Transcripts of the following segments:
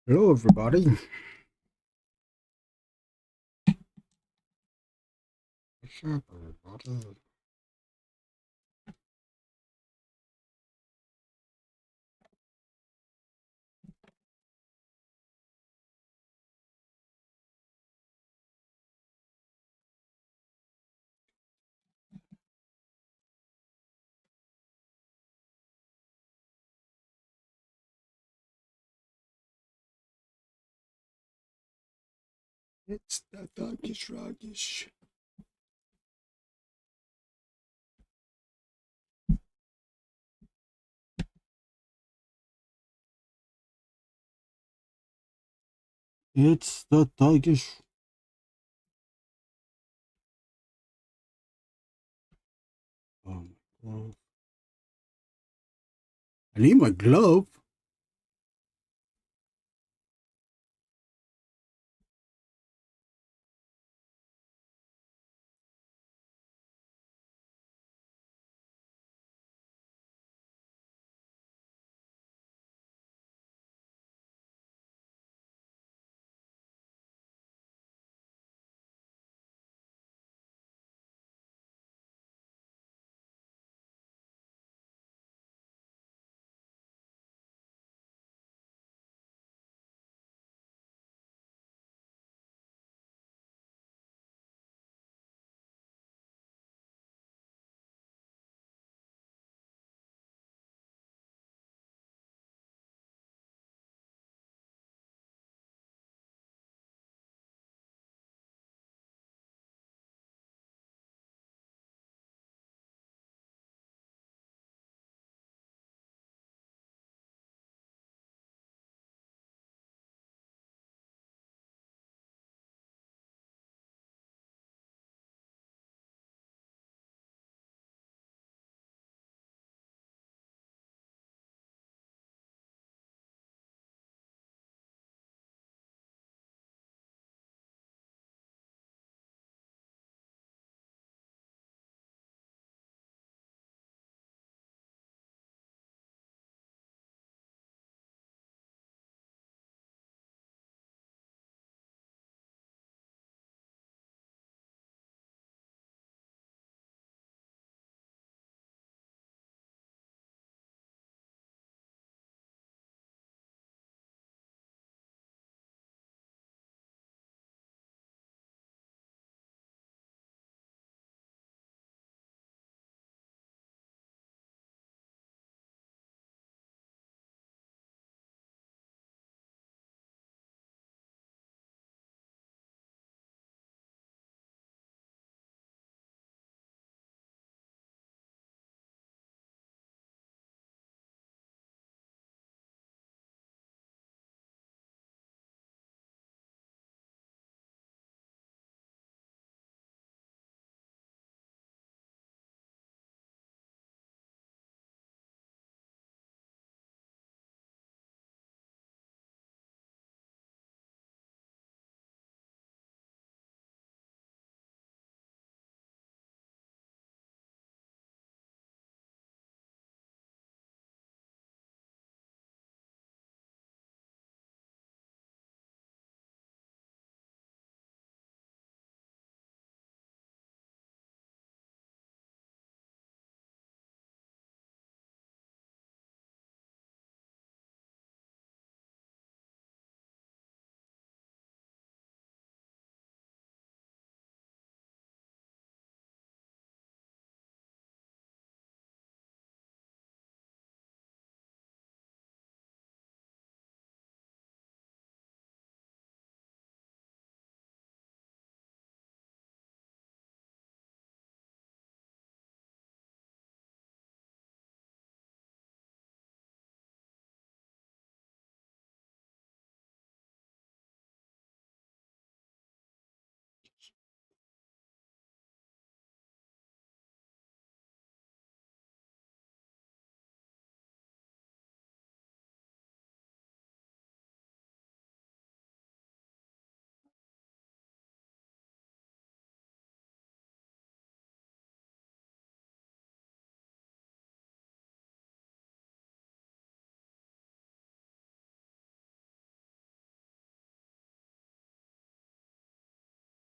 Hello, everybody. What's up, everybody? It's the Thuggish Ruggish. It's the Thuggish. Oh, my glove. I need my glove.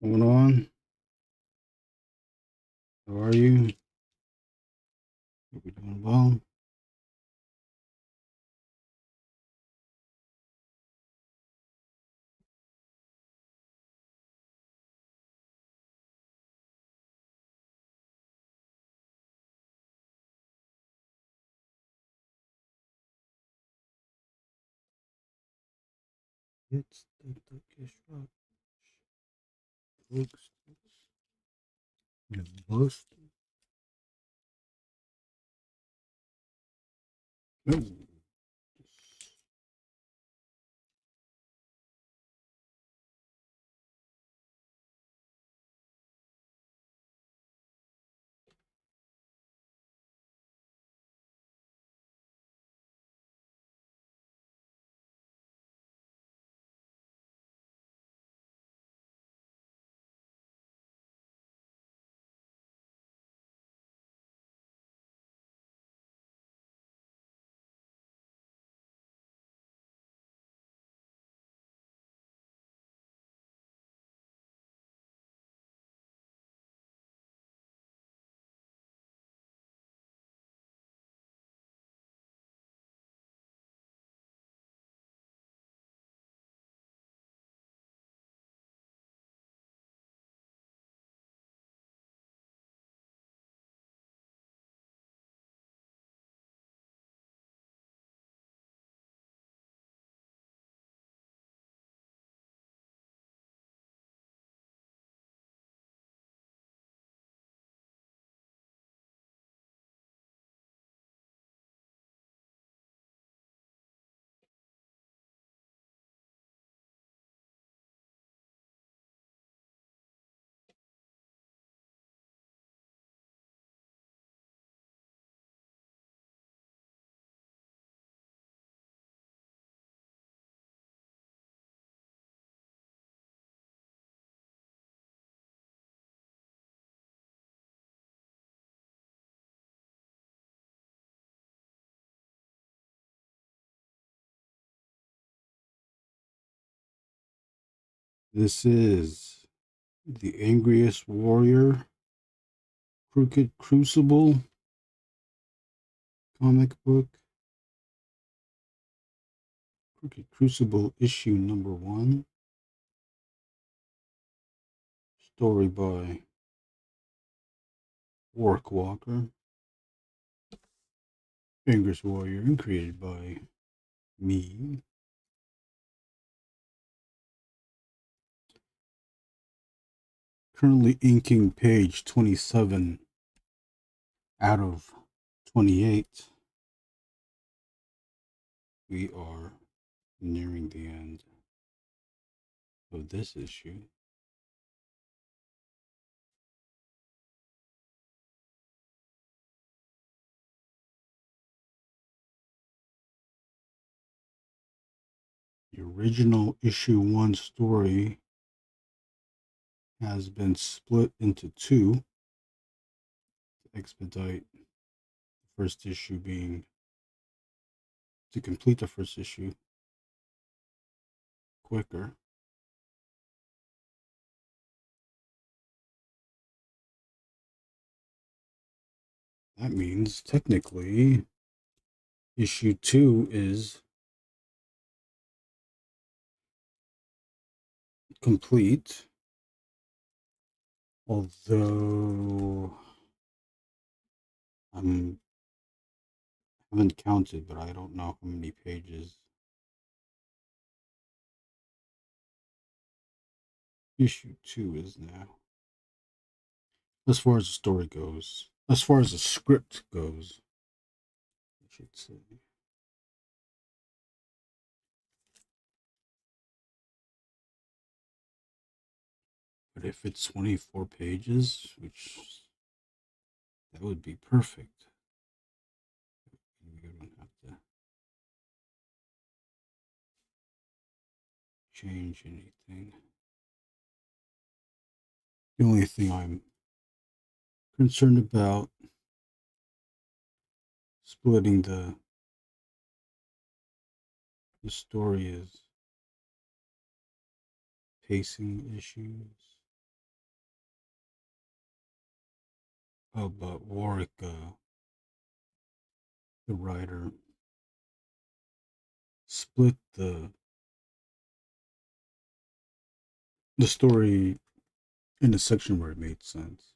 going on? How are you? Hope you're doing well. It's the Turkish rock. Looks bust. No. This is the Angriest Warrior Crooked Crucible comic book. Crooked Crucible issue number 1. Story by Warrick Walker. Angriest Warrior, and created by me. Currently inking page 27 out of 28. We are nearing the end of this issue. The original issue 1 story has been split into 2 to expedite the first issue to complete the first issue quicker. That means technically issue 2 is complete, although I haven't counted, but I don't know how many pages issue 2 is now. As far as the story goes, as far as the script goes, I should say. But if it's 24 pages, which that would be perfect. We don't have to change anything. The only thing I'm concerned about splitting the story is pacing issues. about Warrick, the writer, split the story in a section where it made sense.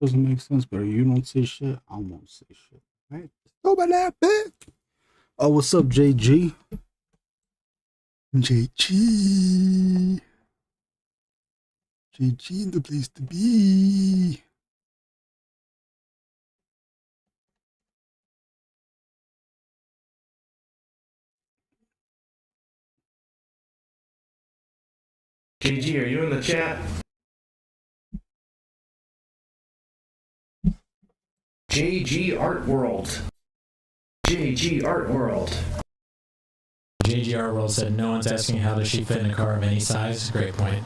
Doesn't make sense, but you don't say shit, I won't say shit. Right? Over that bitch. Oh, what's up, JG? JG. JG, the place to be. JG, are you in the chat? JG Art World. JG Art World. JG Art World said, no one's asking how does she fit in a car of any size. Great point.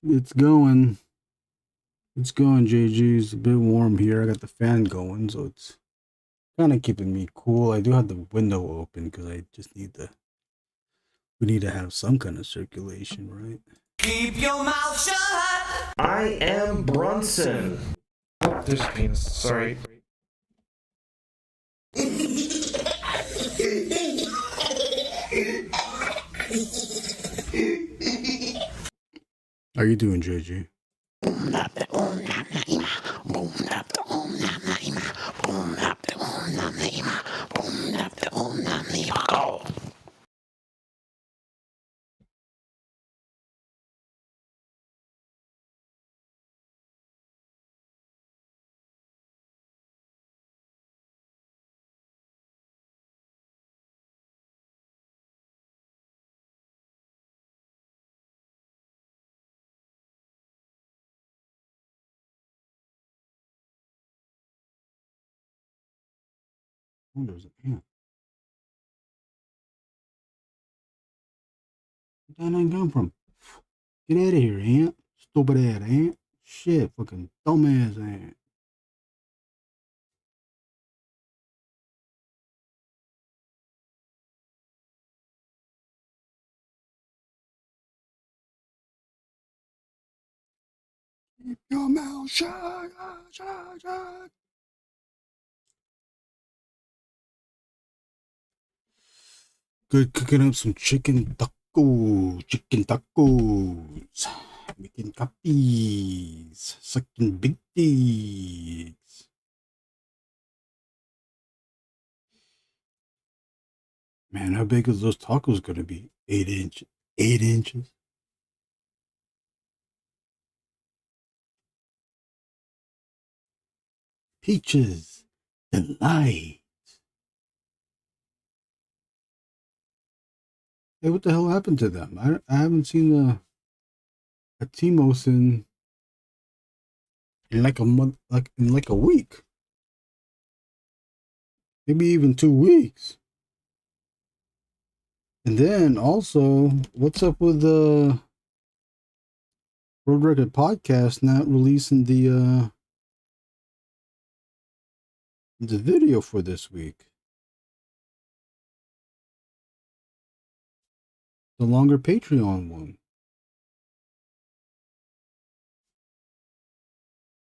It's going. It's going, JG. It's a bit warm here. I got the fan going, so it's kind of keeping me cool. I do have the window open because I just need the... We need to have some kind of circulation, right? Keep your mouth shut. I am Brunson. Oh, there's a penis. Sorry. How you doing, JG? Oh, there's an ant. Where did that come from? Get out of here, ant. Stupid ass ant. Shit, fucking dumbass ant. Keep your mouth shut, shut, shut. Good, cooking up some chicken tacos. Making copies. Sucking big dicks. Man, how big is those tacos gonna be? 8 inches. 8 inches. Peaches. Delight. Hey, what the hell happened to them? I haven't seen a Timos in like a month, like in like a week. Maybe even 2 weeks. And then also, what's up with the Road Record podcast not releasing the video for this week? The longer Patreon one.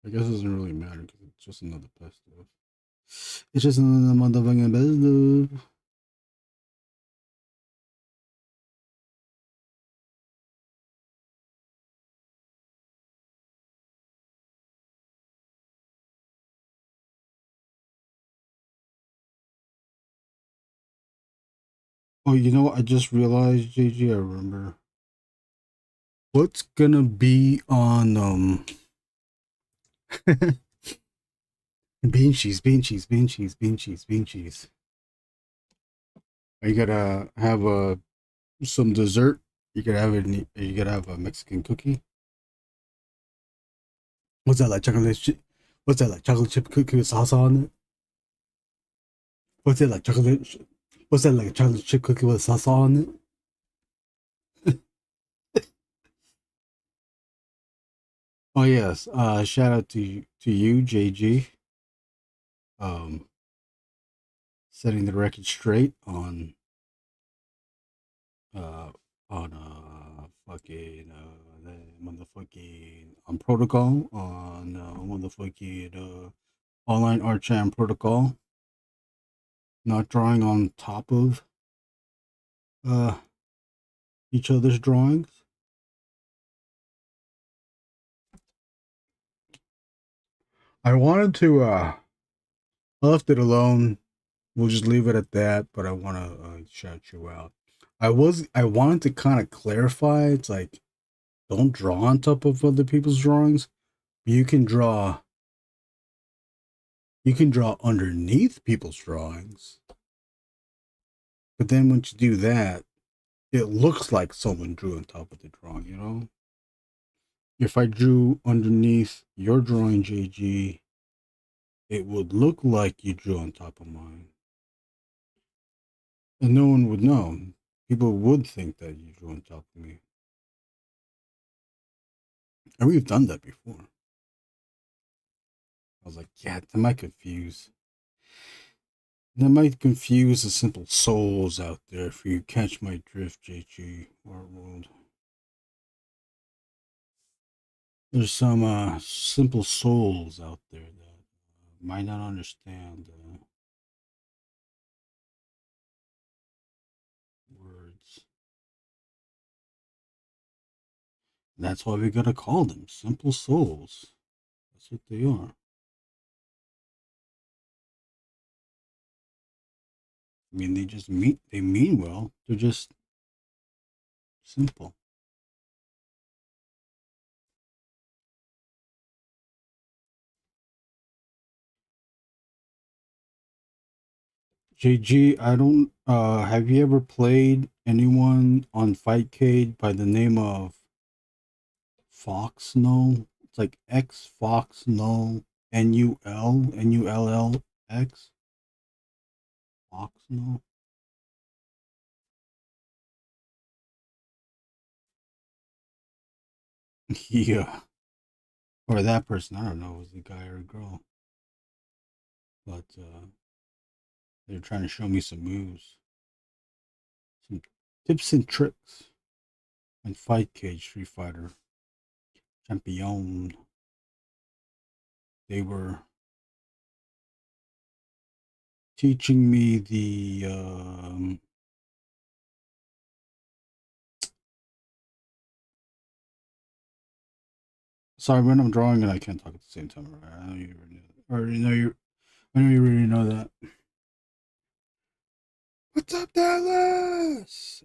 I guess it doesn't really matter because it's just another best of. It's just another motherfucking best of. Oh, you know what? I just realized, JG, I remember. What's gonna be on bean cheese. You gotta have some dessert. You gotta have you gotta have a Mexican cookie. What's that like chocolate chip? What's that like chocolate chip cookie with salsa on it? What's that like chocolate? What's that like a chocolate chip cookie with salsa on it? Oh yes. Shout out to you, JG. Um, setting the record straight uh fucking the motherfucking on protocol on motherfucking online art jam protocol. Not drawing on top of uh each other's drawings. I wanted to I left it alone. We'll just leave it at that, but I want to shout you out. I wanted to kind of clarify. It's like don't draw on top of other people's drawings. You can draw underneath people's drawings. But then once you do that, it looks like someone drew on top of the drawing, you know? If I drew underneath your drawing, JG, it would look like you drew on top of mine. And no one would know. People would think that you drew on top of me. And we've done that before. I was like, yeah, that might confuse. That might confuse the simple souls out there if you catch my drift, JG Art World. There's some simple souls out there that might not understand words. That's why we gotta call them simple souls. That's what they are. I mean, they mean well. They're just simple. JG, I don't have you ever played anyone on Fightcade by the name of Fox Null? It's like X Fox Null NULLX Fox Null. Yeah. Or that person, I don't know, was it a guy or a girl. But they're trying to show me some moves. Some tips and tricks on Fightcade Street Fighter Champion. They were teaching me the sorry, when I'm drawing and I can't talk at the same time. I know you already know I know you already know that. What's up, Dallas?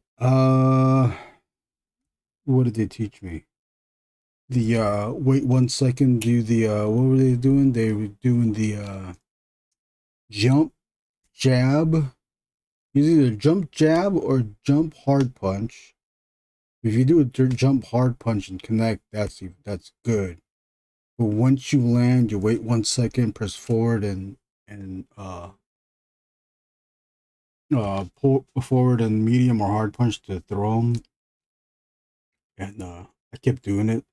What did they teach me? The wait 1 second, do the what were they doing? They were doing the jump jab. Use either jump jab or jump hard punch. If you do a jump hard punch and connect, that's good. But once you land, you wait 1 second, press forward and pull forward and medium or hard punch to throw them. And I kept doing it.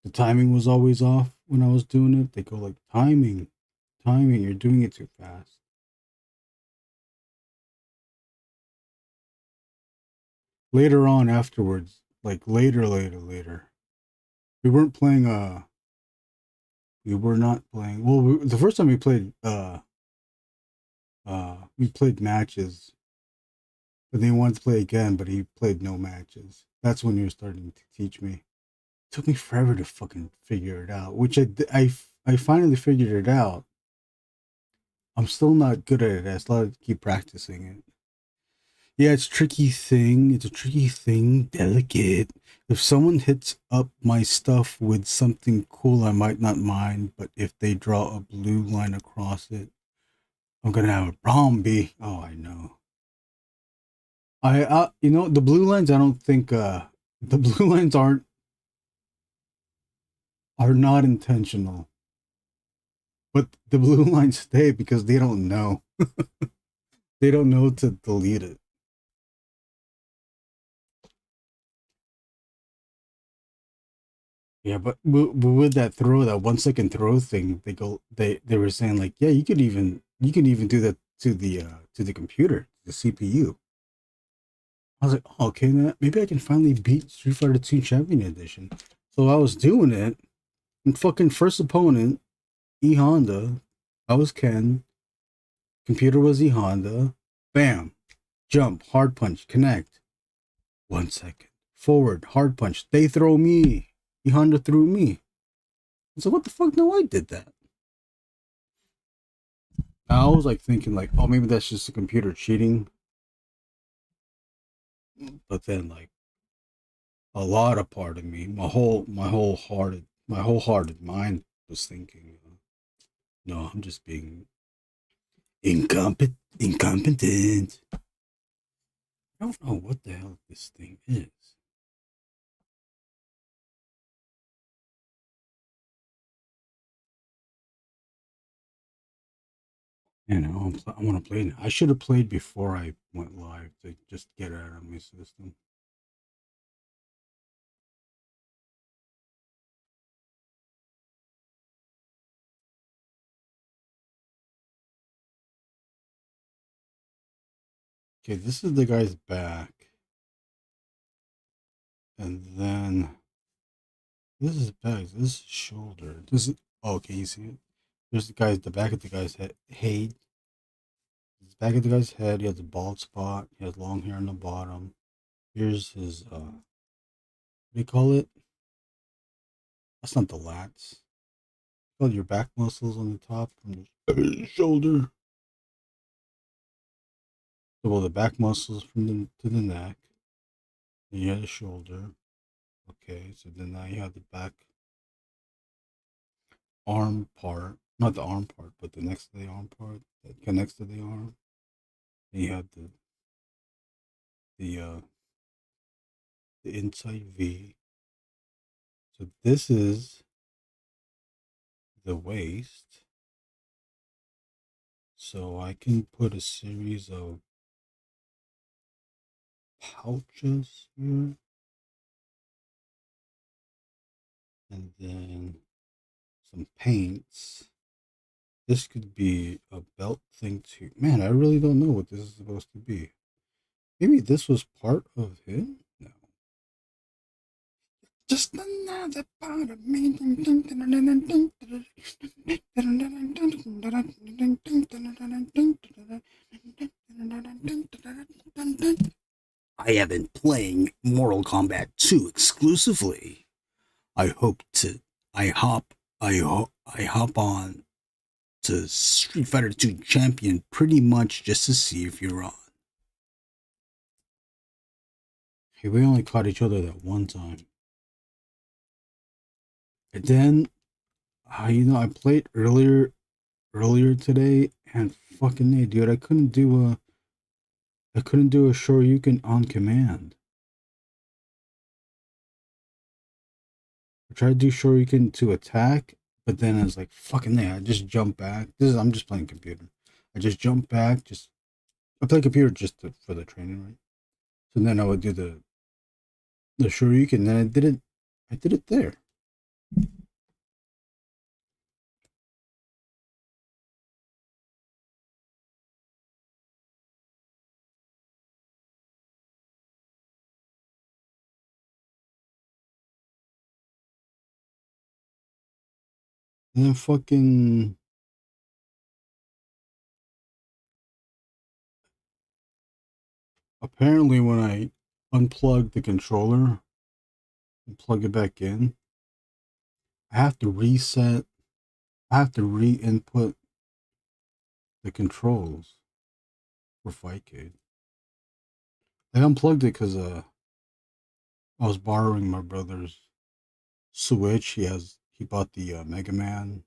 The timing was always off when I was doing it. They go like timing, you're doing it too fast. Later on, afterwards, like later, we weren't playing. We were not playing. Well, the first time we played matches, but they wanted to play again, but he played no matches. That's when he was starting to teach me. It took me forever to fucking figure it out, which I finally figured it out. I'm still not good at it. I still have to keep practicing it. Yeah, it's a tricky thing. It's a tricky thing. Delicate. If someone hits up my stuff with something cool, I might not mind. But if they draw a blue line across it, I'm gonna have a problem, B. Oh, I know. You know, the blue lines. I don't think the blue lines are not intentional, but the blue lines stay because they don't know. They don't know to delete it. Yeah, but with that throw, that 1 second throw thing, they were saying like, yeah, you can even do that to the computer, the CPU. I was like, oh, okay, maybe I can finally beat Street Fighter 2 Champion Edition. So I was doing it, and fucking first opponent, E Honda. I was Ken. Computer was E Honda. Bam, jump, hard punch, connect. 1 second forward, hard punch. They throw me. E Honda threw me. So what the fuck? No, I did that. I was like thinking like, oh, maybe that's just a computer cheating. But then like a lot of part of me, my wholehearted mind was thinking, no, I'm just being incompetent. I don't know what the hell this thing is. You know, I want to play now. I should have played before I went live to just get it out of my system. Okay, this is the guy's back. And then this is back. This is shoulder. This is, oh, can you see it? There's the back of the guy's head. Hey, the back of the guy's head. He has a bald spot. He has long hair on the bottom. Here's his, what do you call it? That's not the lats. Called your back muscles on the top from the shoulder. So, well, the back muscles from the to the neck. Then you have the shoulder. Okay, so then now you have the back arm part. Not the arm part, but the next to the arm part that connects to the arm. Then you have the uh the inside V. So this is the waist. So I can put a series of pouches here. And then some paints. This could be a belt thing too. Man, I really don't know what this is supposed to be. Maybe this was part of him? No. Just another part of me. I have been playing Mortal Kombat 2 exclusively. I hope to I hop on to Street Fighter 2 Champion pretty much just to see if you're on. Hey, we only caught each other that one time. And then I played earlier today and fucking hey, dude, I couldn't do a Shoryuken on command. I tried to do Shoryuken to attack, but then I was like, fucking hey, I just jump back. I'm just playing computer. I just jump back, I play computer for the training, right? So then I would do the Shoryuken, and then I did it there. And then fucking apparently when I unplug the controller and plug it back in, I have to reset. I have to re-input the controls for Fightcade. I unplugged it because I was borrowing my brother's Switch. He bought the Mega Man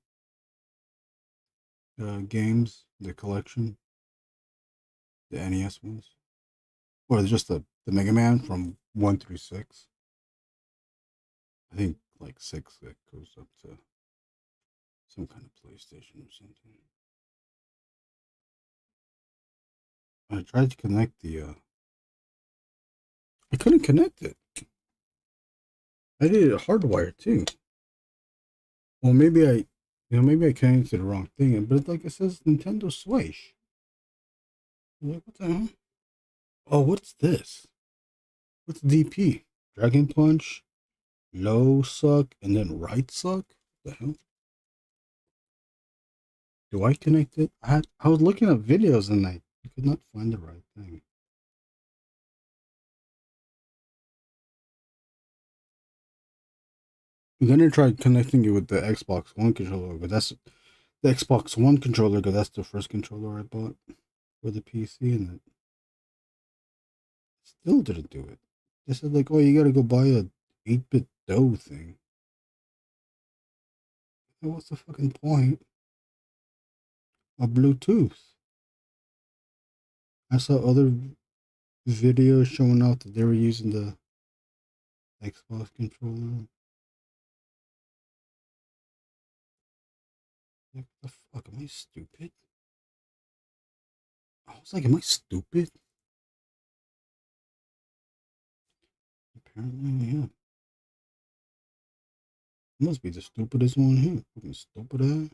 games, the collection, the NES ones. or just the Mega Man from 1 through 6. I think like 6 it goes up to some kind of PlayStation or something. I tried to connect the I couldn't connect it. I did it hardwired too. Well, maybe I connected the wrong thing, but like it says Nintendo Switch. I'm like, what the hell? Oh, what's this? What's DP? Dragon Punch, low suck, and then right suck? What the hell? Do I connect it? I was looking at videos and I could not find the right thing. I'm gonna try connecting it with the Xbox One controller, but that's the Xbox One controller because that's the first controller I bought for the PC, and it still didn't do it. They said like, oh, you gotta go buy a 8-bit dough thing. What's the fucking point of Bluetooth? I saw other videos showing out that they were using the Xbox controller. Like, what the fuck? Am I stupid? I was like, am I stupid? Apparently I am. I must be the stupidest one here. Fucking stupid ass.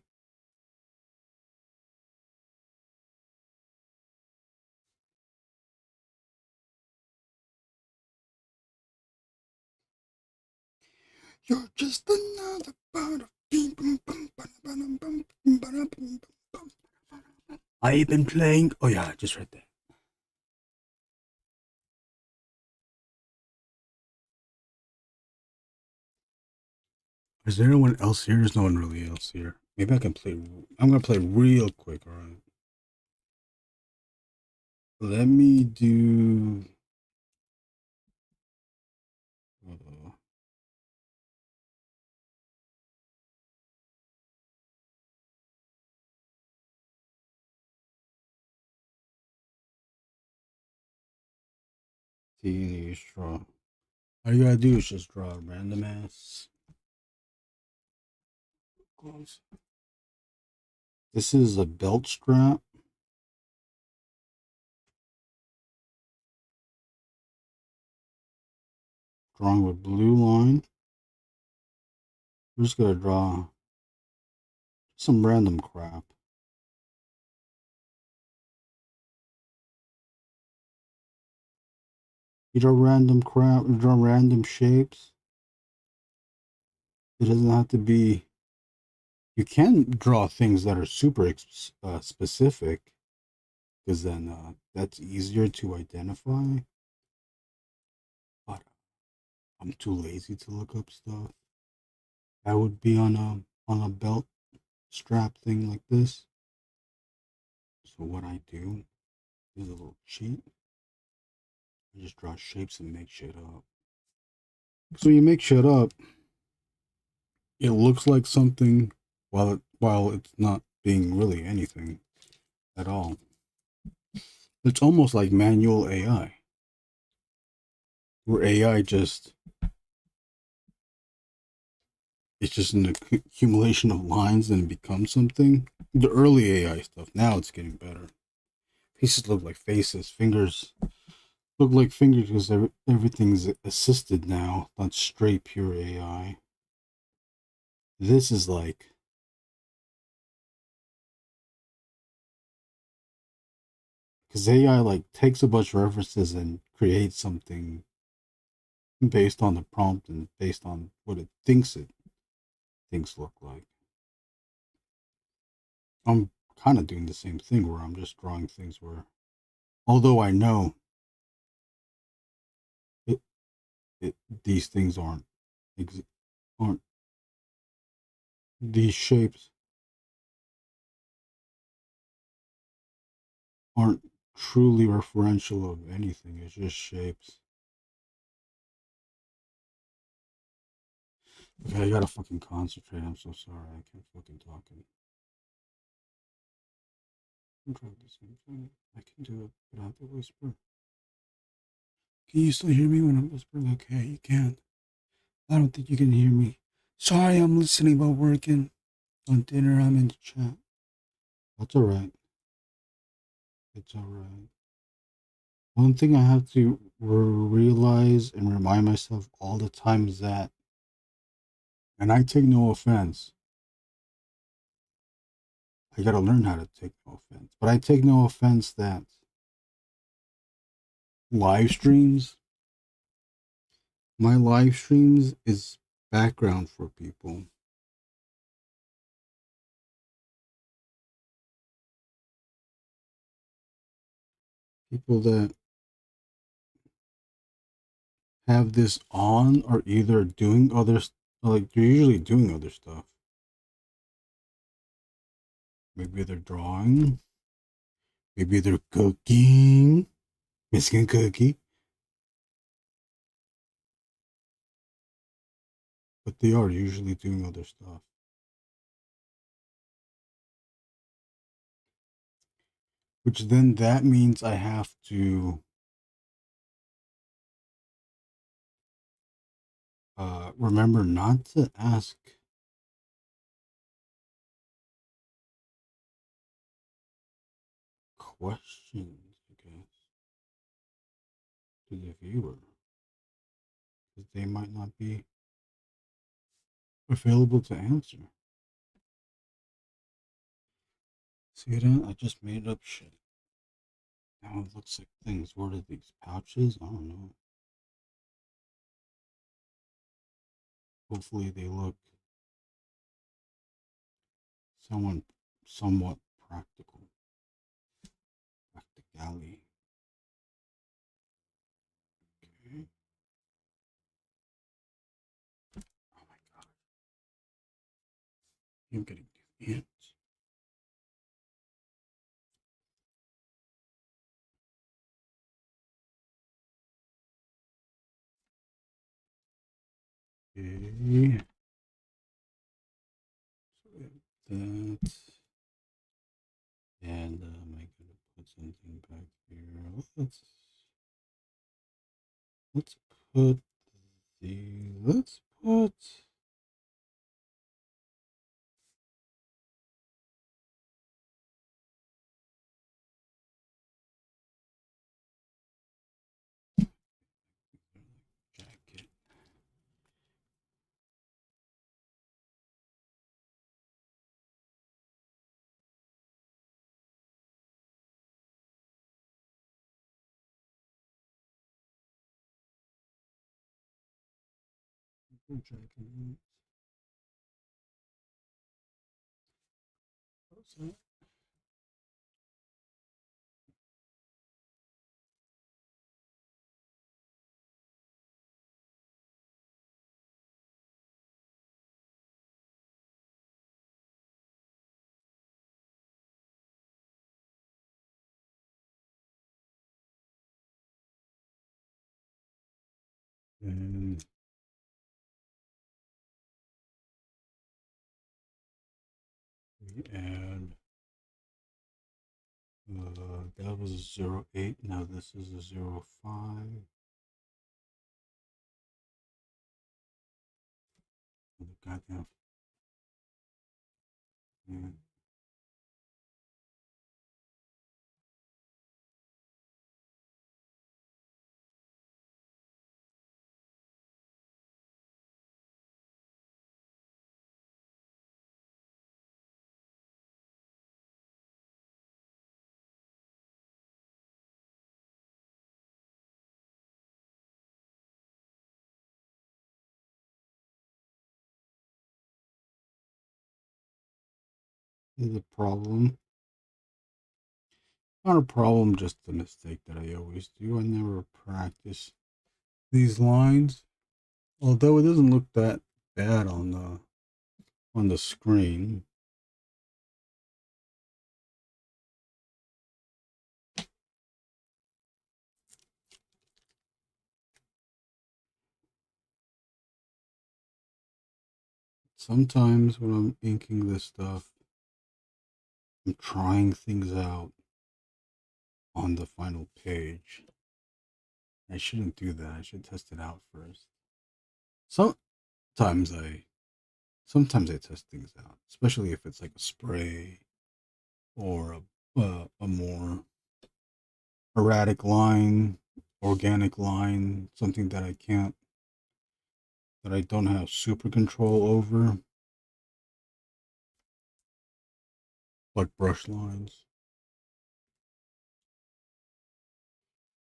You're just another part of I've been playing. Oh yeah, just right there. Is there anyone else here? There's no one really else here. Maybe I can play. I'm gonna play real quick. All right. Let me do. Uh, Teenage draw. All you gotta do is just draw a random ass. Close. This is a belt strap. Drawing with blue line. We're just gonna draw some random crap. You draw random crap, you draw random shapes. It doesn't have to be. You can draw things that are super specific, because then that's easier to identify. But I'm too lazy to look up stuff. That would be on a belt strap thing like this. So what I do is a little cheat. I just draw shapes and make shit up. So you make shit up, it looks like something while it's not being really anything at all. It's almost like manual AI, where AI just it's just an accumulation of lines and it becomes something. The early AI stuff, now it's getting better. Faces look like faces, fingers look like fingers because everything's assisted now, not straight pure AI. This is like because AI like takes a bunch of references and creates something based on the prompt and based on what it thinks things look like. I'm kind of doing the same thing where I'm just drawing things where, although I know it, these things aren't these shapes aren't truly referential of anything. It's just shapes. Okay, I gotta fucking concentrate. I'm so sorry. I can't fucking talk. I'm trying the same thing. I can do it, but I have to whisper. Can you still hear me when I'm whispering? Okay, you can. I don't think you can hear me. Sorry, I'm listening while working on dinner. I'm in the chat. That's alright. It's alright. One thing I have to realize and remind myself all the time is that, and I take no offense, I gotta learn how to take no offense, but I take no offense that live streams, my live streams is background for people. People that have this on are either doing other, like they're usually doing other stuff. Maybe they're drawing. Maybe they're cooking. Mexican cookie. But they are usually doing other stuff. Which then that means I have to remember not to ask questions, I guess, to the viewer. Because they might not be available to answer. See that? I just made up shit. Now it looks like things. What are these? Pouches? I don't know. Hopefully they look somewhat practical. Practicality. Okay. Oh my god. I'm getting defiant. Okay. So we have that. And am I gonna put something back here? Let's put let's put jacket. Jacket. What's that? And we add that was a 0.8. Now this is a 0.5. The goddamn. Yeah. Is a problem. Not a problem, just a mistake that I always do. I never practice these lines. Although it doesn't look that bad on the screen. Sometimes when I'm inking this stuff, I'm trying things out on the final page. I shouldn't do that. I should test it out first. Sometimes I test things out, especially if it's like a spray or a more erratic line, organic line, something that I don't have super control over, like brush lines.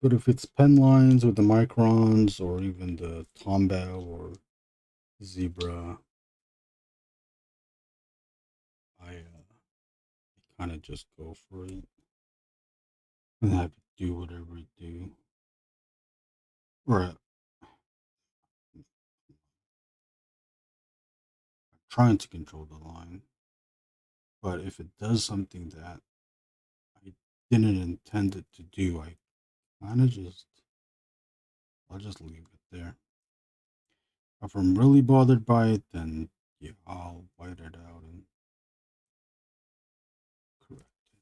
But if it's pen lines with the microns or even the Tombow or Zebra, I kind of just go for it and have it do whatever it do. Or I'm trying to control the line, but if it does something that I didn't intend it to do, I kind of I'll just leave it there. If I'm really bothered by it, then yeah, I'll white it out and correct it.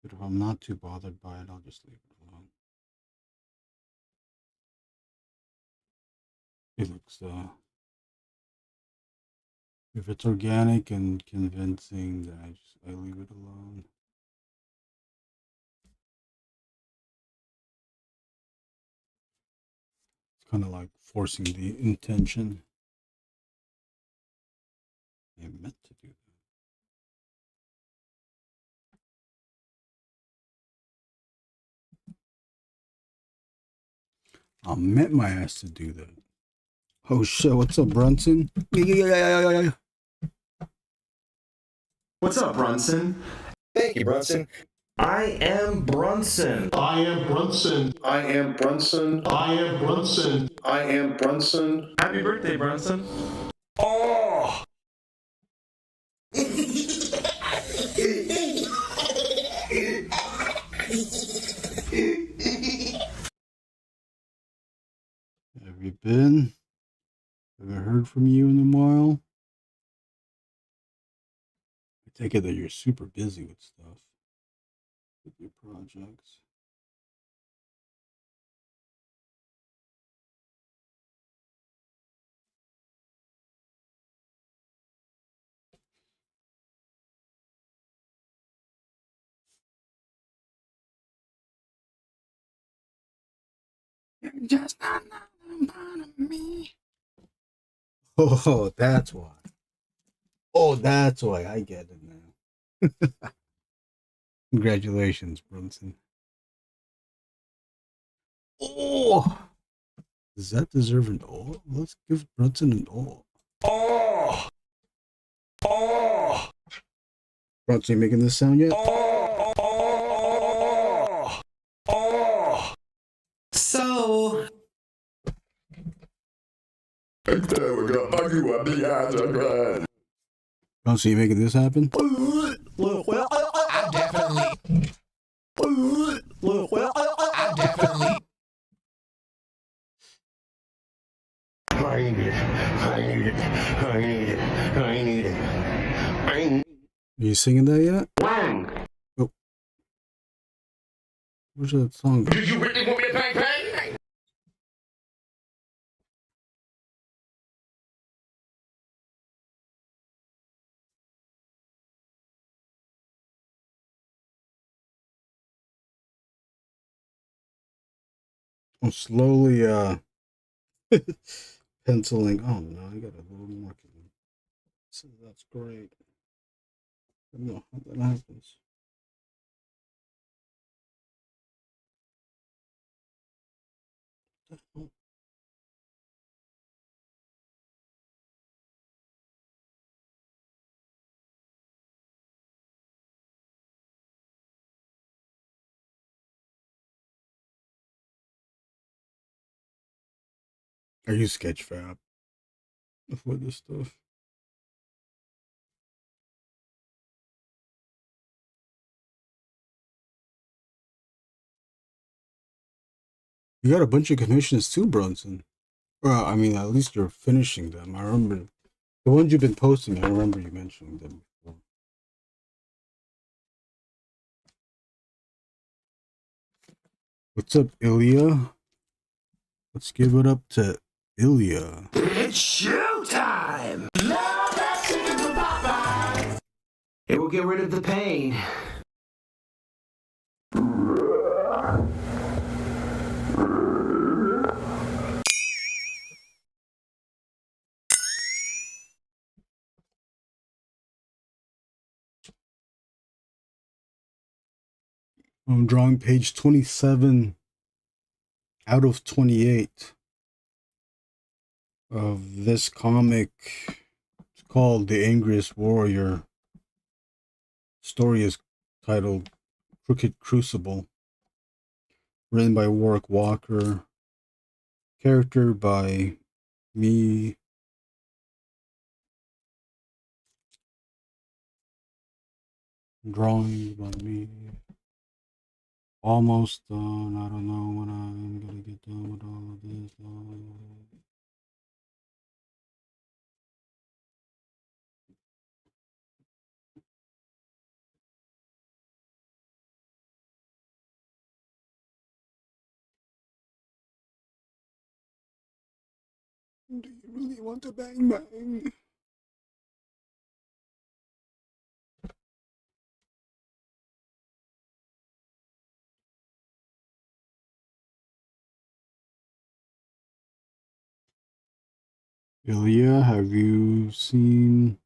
But if I'm not too bothered by it, I'll just leave it alone. It looks if it's organic and convincing, then I leave it alone. It's kind of like forcing the intention. I meant to do that. I meant my ass to do that. Oh shit! What's up, Brunson? Yeah. What's up, Brunson? Thank you, Brunson. I am Brunson. I am Brunson. I am Brunson. I am Brunson. I am Brunson. Happy birthday, Brunson. Oh! Have you been? Haven't heard from you in a while. I take it that you're super busy with stuff, with your projects. You're just not part of me. Oh, that's why. Oh, that's why. I get it now. Congratulations, Brunson. Oh, does that deserve an O? Let's give Brunson an O. Oh! Oh! Brunson, you making this sound yet? Oh! Oh! Oh! So, Brunson, you making this happen? I definitely. I definitely. I need it. I need it. I need it. I need it. I need it. Are you singing that yet? Wang! Oh. Where's that song? Did you really want me to bang bang? I'm slowly penciling. Oh no, I got a little more. So that's great. I don't know how that happens. I use Sketchfab for this stuff. You got a bunch of commissions too, Brunson. Well, I mean, at least you're finishing them. I remember the ones you've been posting. I remember you mentioning them before. What's up, Ilya? Let's give it up to Ilya. It's showtime! Love that chicken from Papa! It will get rid of the pain. I'm drawing page 27 out of 28 of this comic. It's called The Angriest Warrior. Story is titled Crooked Crucible. Written by Warrick Walker. Character by me. Drawing by me. Almost done. I don't know when I'm gonna get done with all of this. Do you really want to bang bang? Ilya, have you seen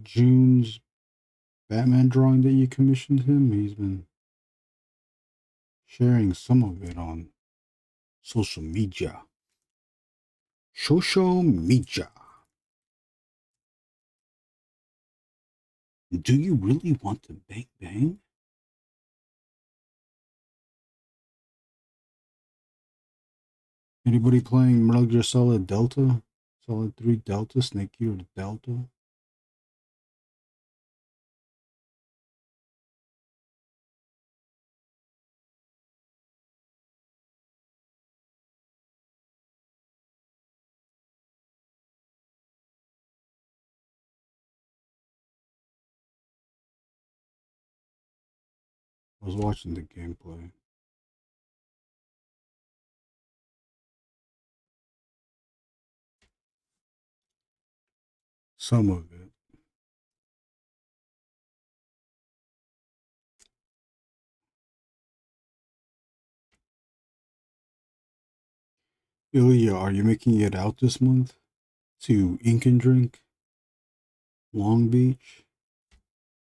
June's Batman drawing that you commissioned him? He's been sharing some of it on social media. Social media. Do you really want to bang bang? Anybody playing Metal Gear Solid Delta? Solid 3 Delta? Snake Eater Delta? I was watching the gameplay. Some of it. Ilya, are you making it out this month to Ink and Drink, Long Beach,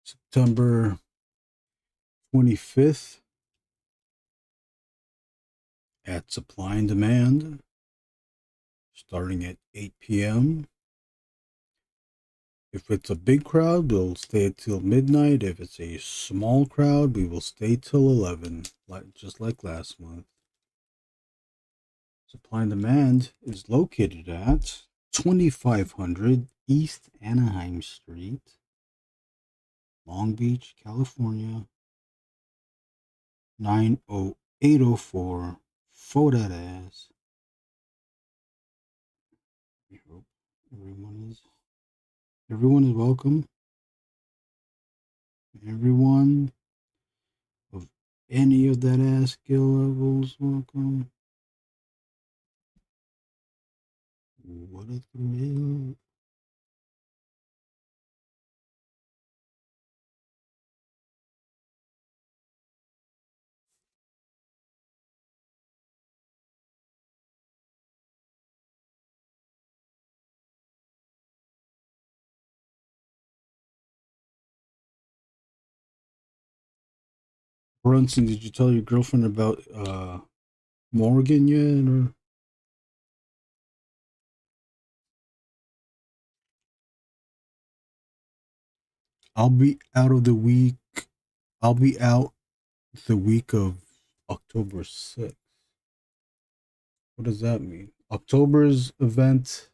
September 25th at Supply and Demand, starting at 8 p.m. If it's a big crowd, we'll stay till midnight. If it's a small crowd, we will stay till 11, just like last month. Supply and Demand is located at 2500 East Anaheim Street, Long Beach, California, 90804. For that ass. I hope everyone is welcome. Everyone of any of that ass skill levels welcome. What a thrill. Brunson, did you tell your girlfriend about Morgan yet? Or I'll be out of the week. I'll be out the week of October 6th. What does that mean? October's event,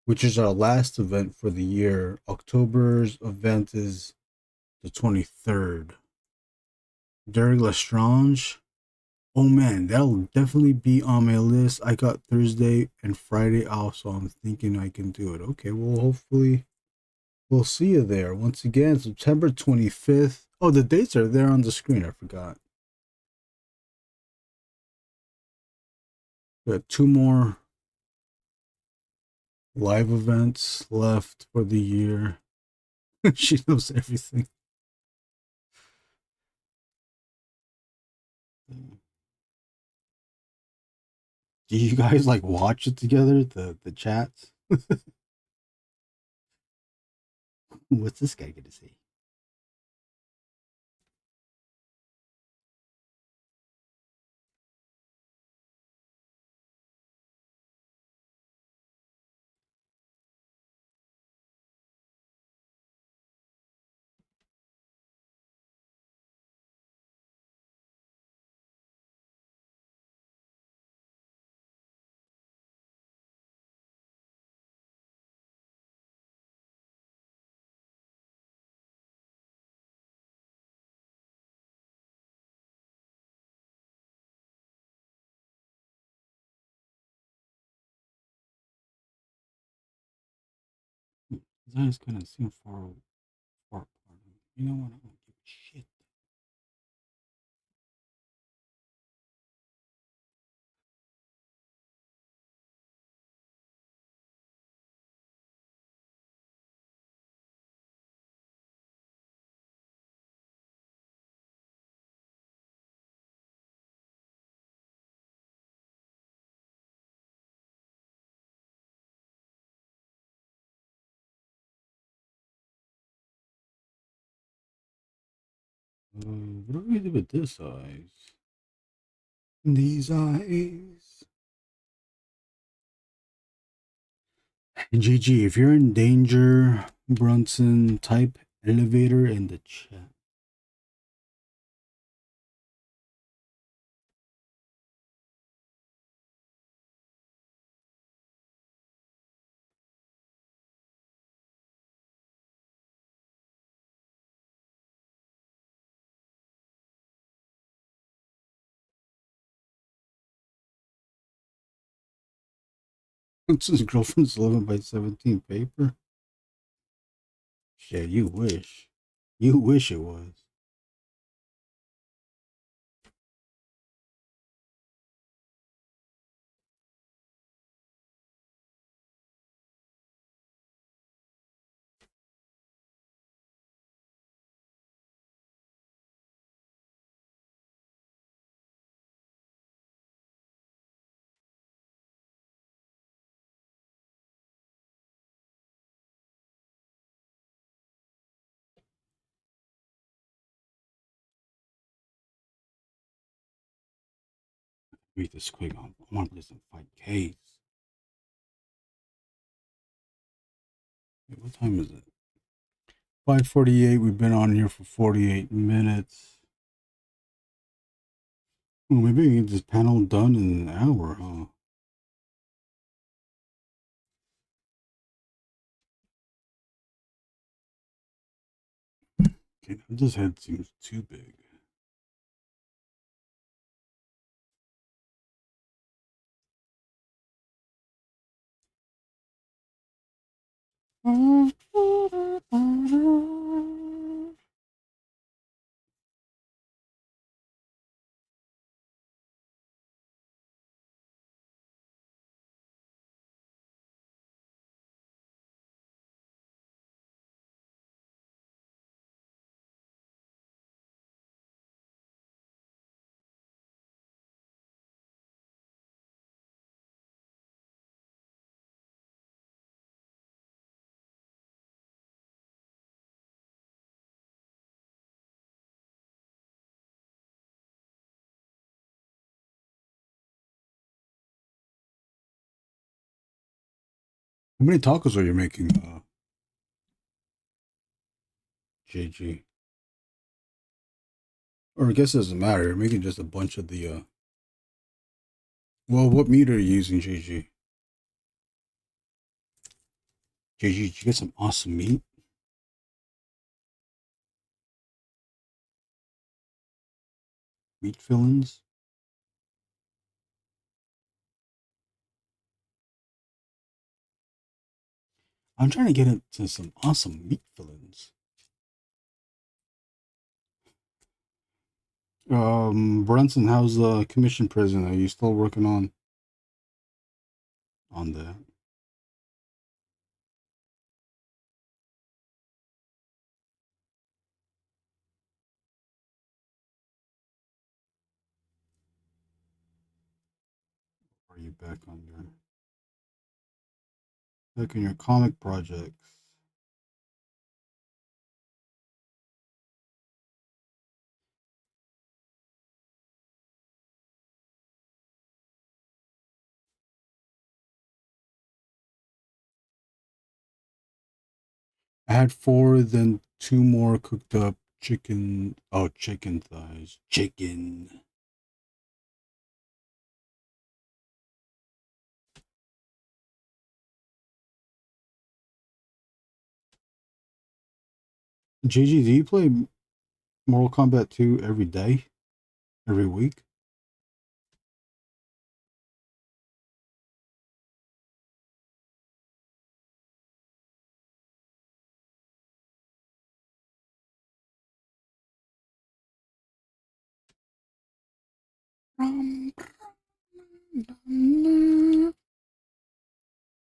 which is our last event for the year. October's event is the 23rd. Derek Lestrange. Oh man, that'll definitely be on my list. I got Thursday and Friday off, so I'm thinking I can do it. Okay, well, hopefully we'll see you there. Once again, September 25th. Oh, the dates are there on the screen. I forgot. We got 2 more live events left for the year. She knows everything. Do you guys like watch it together? The chats? What's this guy gonna say? His eyes kind of seem far apart. You know what? I don't give a shit. What do we do with this eyes? These eyes. GG, if you're in danger, Brunson, type elevator in the chat. Brunson's girlfriend's 11 by 17 paper. Shit, you wish. You wish it was. Read this quick. I want to play some 5Ks. Wait, what time is it? 5:48. We've been on here for 48 minutes. Well, maybe we can get this panel done in an hour, huh? Okay, this head seems too big. How many tacos are you making, JG? Or I guess it doesn't matter. You're making just a bunch of the, well, what meat are you using, JG? JG, did you get some awesome meat? Meat fillings? I'm trying to get into some awesome meat fillings. Brunson, how's the commission prison? Are you still working on that? Or are you back on your comic projects? I had four, then two more cooked up chicken. Oh, chicken thighs. Chicken. GG, do you play Mortal Kombat 2 every day? Every week?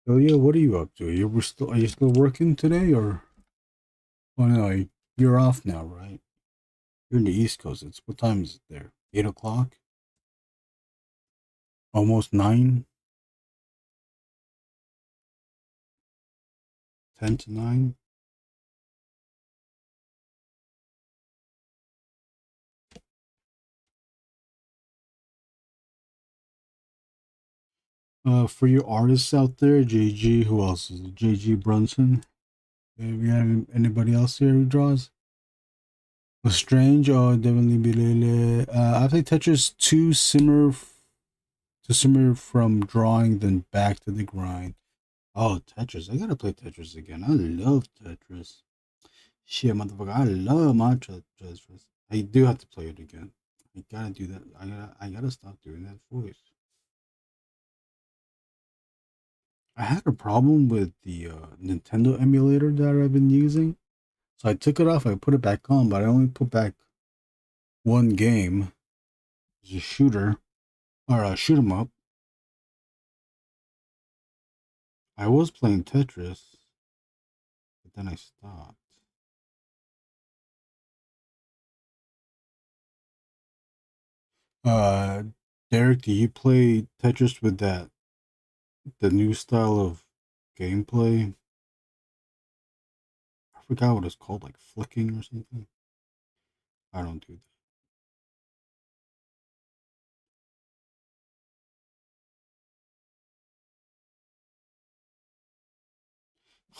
Oh yeah, what are you up to? Are you still working today or oh no, you're off now, right? You're in the East Coast. It's what time is it there? 8 o'clock? Almost 9? 10 to 9? For you artists out there, JG, who else is it? JG Brunson. Have you have anybody else here who draws? Strange or definitely Bilele. I play Tetris to simmer from drawing, then back to the grind. Oh, Tetris. I gotta play Tetris again. I love Tetris. Shit, motherfucker. I love my Tetris. I do have to play it again. I gotta do that. I gotta stop doing that voice. I had a problem with the Nintendo emulator that I've been using. So I took it off, I put it back on, but I only put back one game. It's a shooter, or a shoot 'em up. I was playing Tetris, but then I stopped. Uh, Derek, do you play Tetris with the new style of gameplay? I forgot what it's called, like flicking or something. I don't do that.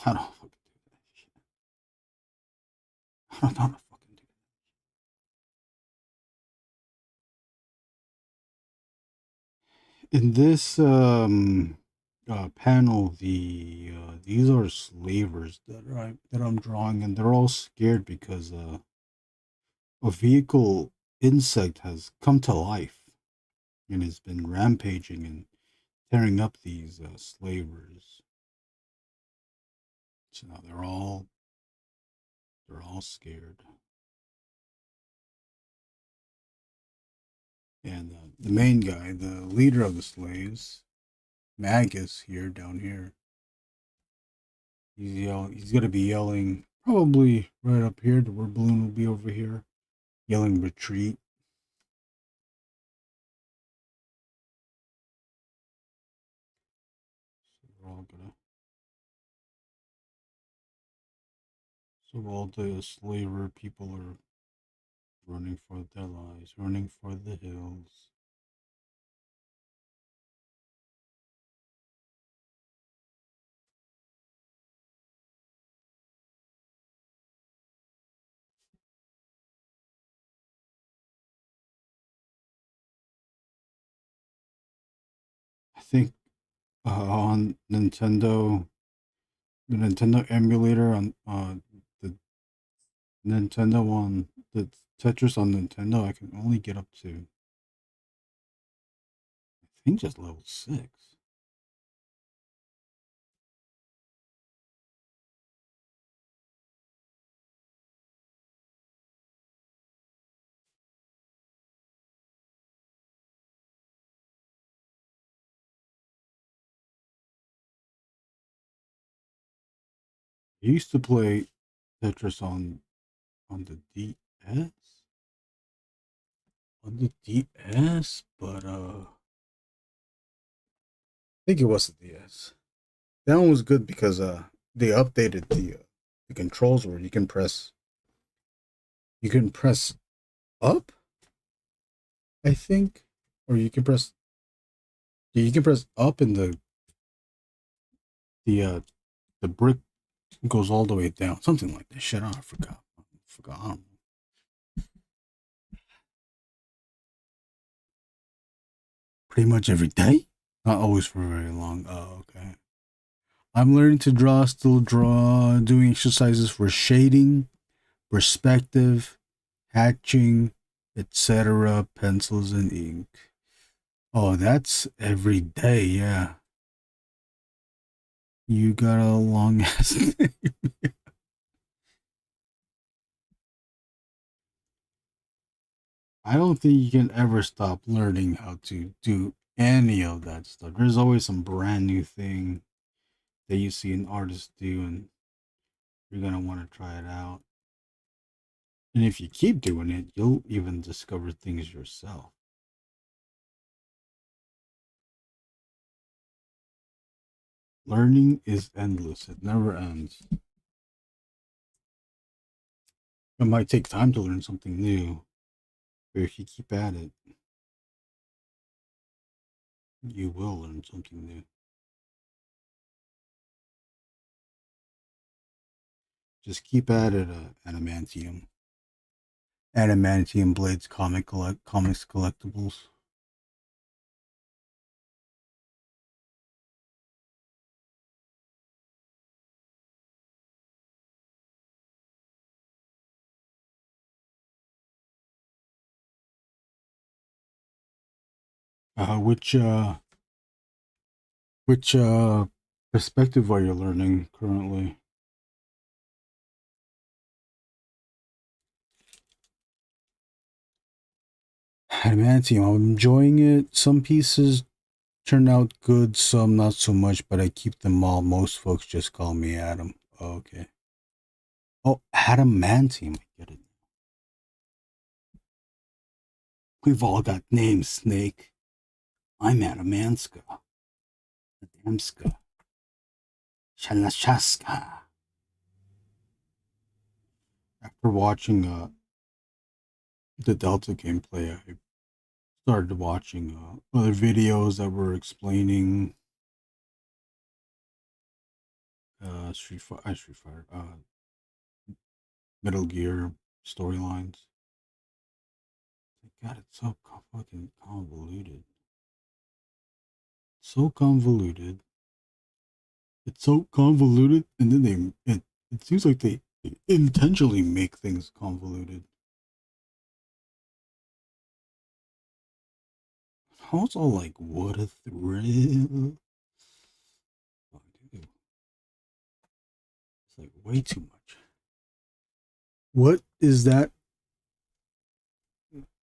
I don't fucking do that shit. I don't know how to fucking do that. In this panel, these are slavers that I'm drawing, and they're all scared because a vehicle insect has come to life and has been rampaging and tearing up these slavers. So now they're all scared. And the main guy, the leader of the slaves, Magus here down here, he's gonna be yelling probably right up here. The word balloon will be over here, yelling retreat. So we're all gonna. So all the slaver people are running for their lives, running for the hills. I think on the Nintendo emulator on the Nintendo one, the Tetris on Nintendo, I can only get up to I think just level 6. I used to play Tetris on the DS. On the DS, but I think it was the DS. That one was good because they updated the controls where you can press up, I think, or you can press up and the brick goes all the way down, something like that. Shit, I forgot. Forgot. Pretty much every day. Not always for very long. Oh, okay. I'm learning to draw, still draw, doing exercises for shading, perspective, hatching, etc. Pencils and ink. Oh, that's every day, yeah. You got a long ass name. I don't think you can ever stop learning how to do any of that stuff. There's always some brand new thing that you see an artist do, and you're gonna want to try it out. And if you keep doing it, you'll even discover things yourself. Learning is endless, it never ends. It might take time to learn something new, but if you keep at it, you will learn something new. Just keep at it, Adamantium. Adamantium Blades Comics Collectibles. Which perspective are you learning currently? Adamantium, I'm enjoying it. Some pieces turn out good, some not so much, but I keep them all. Most folks just call me Adam. Oh, okay. Oh, Adamantium, I get it. We've all got names, Snake. I'm Adamanska. Adamska. Shanashaska. After watching the Delta gameplay, I started watching other videos that were explaining Street Fighter, Metal Gear storylines. God, it's so fucking convoluted. So convoluted. It's so convoluted, and then it seems like they intentionally make things convoluted. Also, like, what a thrill! Oh, dude. It's like way too much. What is that?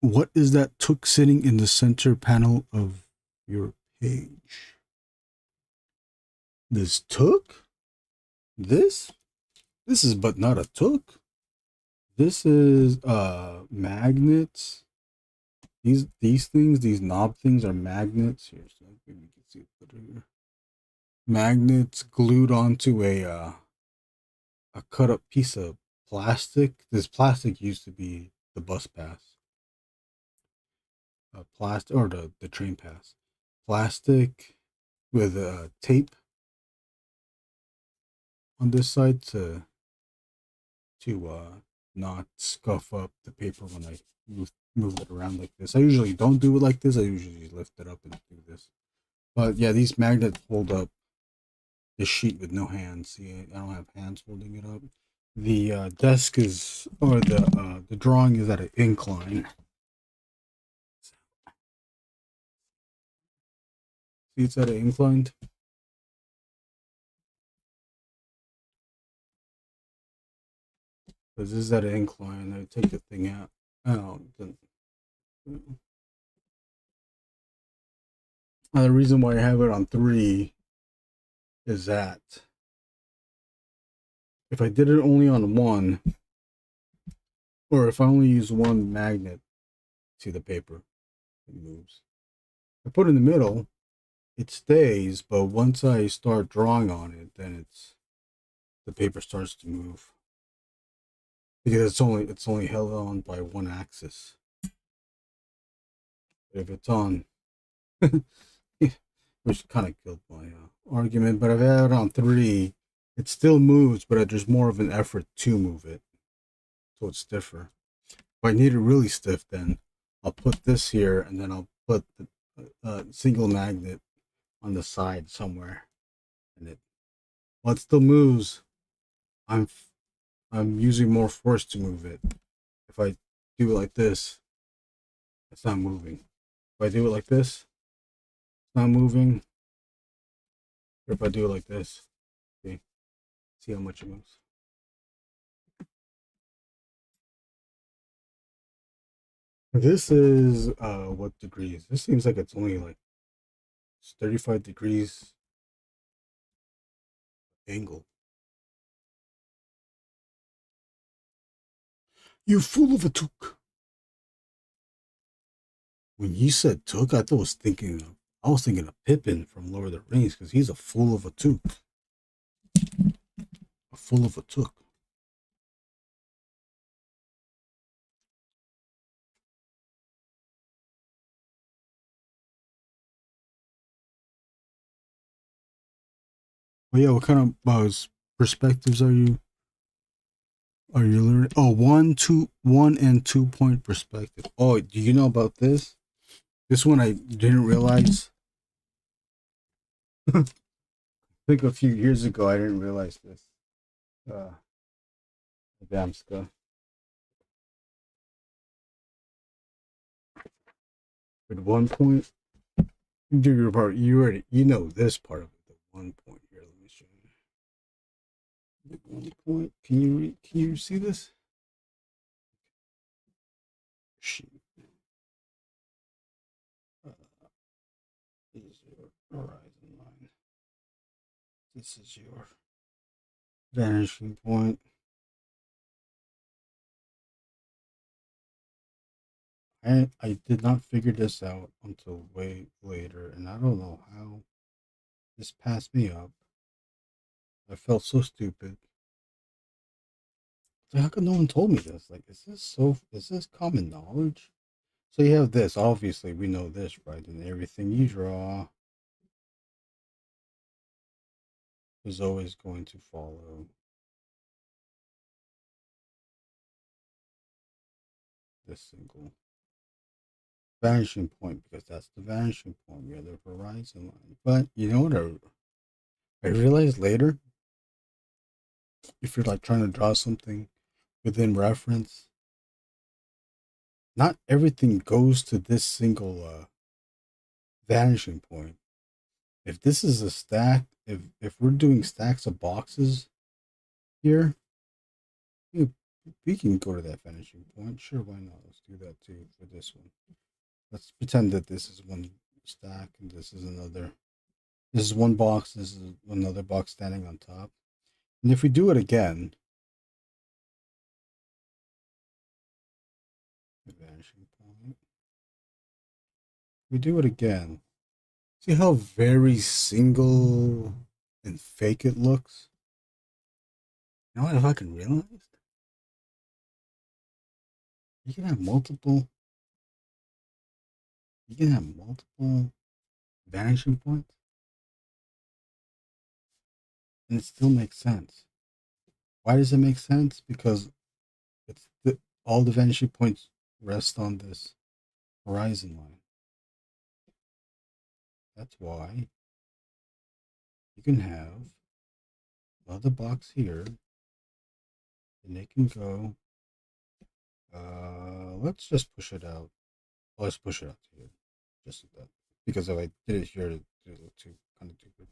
What is that took sitting in the center panel of your page? This took? This? This is but not a took. This is magnets. These things, these knob things are magnets. Here, so maybe you can see it better here. Magnets glued onto a cut up piece of plastic. This plastic used to be the bus pass. Plastic or the train pass. Plastic with tape on this side to not scuff up the paper when I move it around like this. I usually don't do it like this. I usually lift it up and do this. But yeah, these magnets hold up the sheet with no hands. See, I don't have hands holding it up. The desk is, or the drawing is at an incline. See, it's at an incline. Because this is at an incline. I take the thing out. Oh, the reason why I have it on 3 is that if I did it only on one, or if I only use one magnet, see the paper, it moves. I put it in the middle, it stays, but once I start drawing on it, then the paper starts to move. Because it's only held on by one axis. If it's on, which kind of killed my argument, but if I have it on 3, it still moves, but there's more of an effort to move it, so it's stiffer. If I need it really stiff, then I'll put this here, and then I'll put the single magnet on the side somewhere, and while it still moves, I'm using more force to move it. If I do it like this, it's not moving. If I do it like this, it's not moving. Or if I do it like this, see how much it moves. This is what degrees? This seems like it's only like 35 degrees angle. You fool of a took. When you said took, I was thinking of Pippin from Lord of the Rings, because he's a fool of a took. A fool of a took. But yeah, what kind of perspectives are you learning? Oh, 1 and 2 point perspective. Oh, do you know about this? This one I didn't realize. I think a few years ago I didn't realize this. Damska. With 1 point, do your part. You know this part of it. The 1 point here. Let me show you. The 1 point. Can you see this? Shoot. This is your horizon line. This is your vanishing point. I did not figure this out until way later, and I don't know how this passed me up. I felt so stupid. So how come no one told me this? Like, is this common knowledge? So you have this, obviously we know this, right? And everything you draw is always going to follow this single vanishing point, because that's the vanishing point. We have the horizon line. But you know what I realized later? If you're like trying to draw something within reference, not everything goes to this single vanishing point. If this is a stack, if we're doing stacks of boxes here, we can go to that vanishing point. Sure, why not? Let's do that too for this one. Let's pretend that this is one stack and this is another. This is one box, this is another box standing on top. And if we do it again, the vanishing point. We do it again. See how very single and fake it looks? You know what I fucking realized? You can have multiple vanishing points, and it still makes sense. Why does it make sense? Because all the vanishing points rest on this horizon line. That's why you can have another box here, and they can go. Let's just push it out. Let's push it out to here, just like that. Because if I did it here, it would look kind of too good.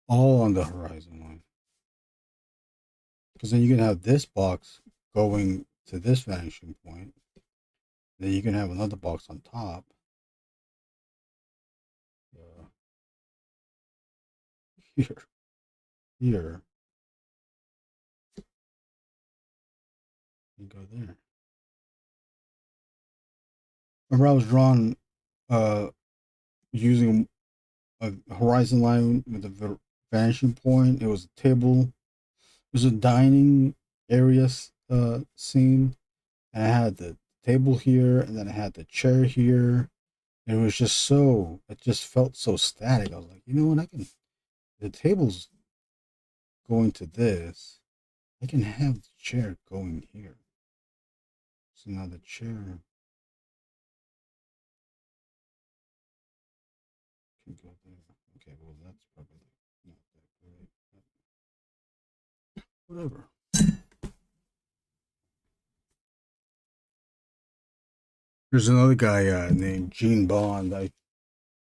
All on the horizon line. Because then you can have this box going to this vanishing point. Then you can have another box on top. here. And go there. Remember I was drawing using a horizon line with a vanishing point. It was a table. It was a dining area scene. And I had the table here, and then I had the chair here. And it was just so, it just felt so static. I was like, you know what, the table's going to this. I can have the chair going here. So now the chair can go there. Okay, well, that's probably not that great. Whatever. There's another guy named Gene Bond. I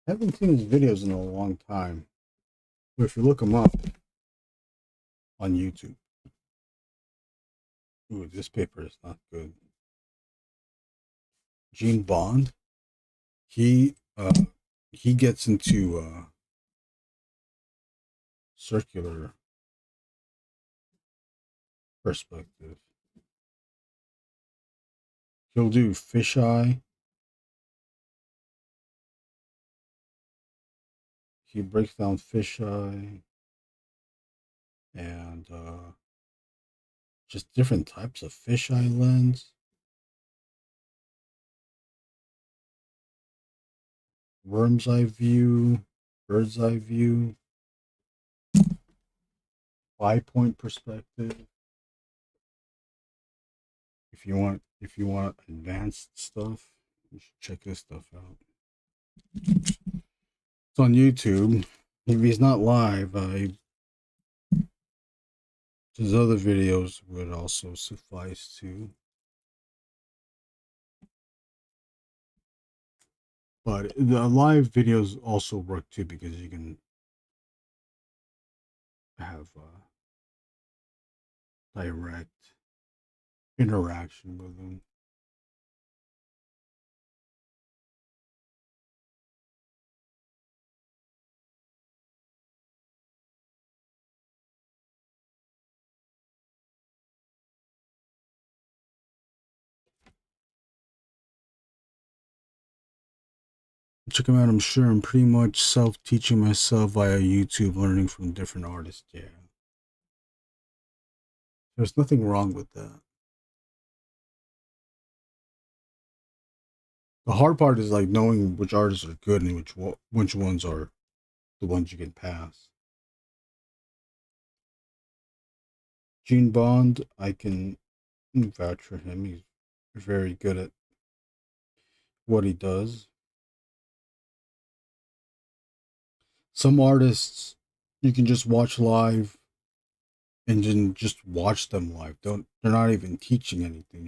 haven't seen his videos in a long time. But if you look him up on YouTube. Ooh, this paper is not good. Gene Bond. He gets into circular perspective. He'll do fisheye. He breaks down fisheye and just different types of fisheye lens. Worm's eye view, bird's eye view, 5-point perspective. If you want advanced stuff, you should check this stuff out. It's on YouTube. If he's not live, his other videos would also suffice too. But the live videos also work too because you can have direct interaction with them. Check them out. I'm sure I'm pretty much self-teaching myself via YouTube, learning from different artists. Yeah. There's nothing wrong with that. The hard part is like knowing which artists are good and which ones are the ones you can pass. Gene Bond, I can vouch for him. He's very good at what he does. Some artists you can just watch live and then just watch them live. They're not even teaching anything.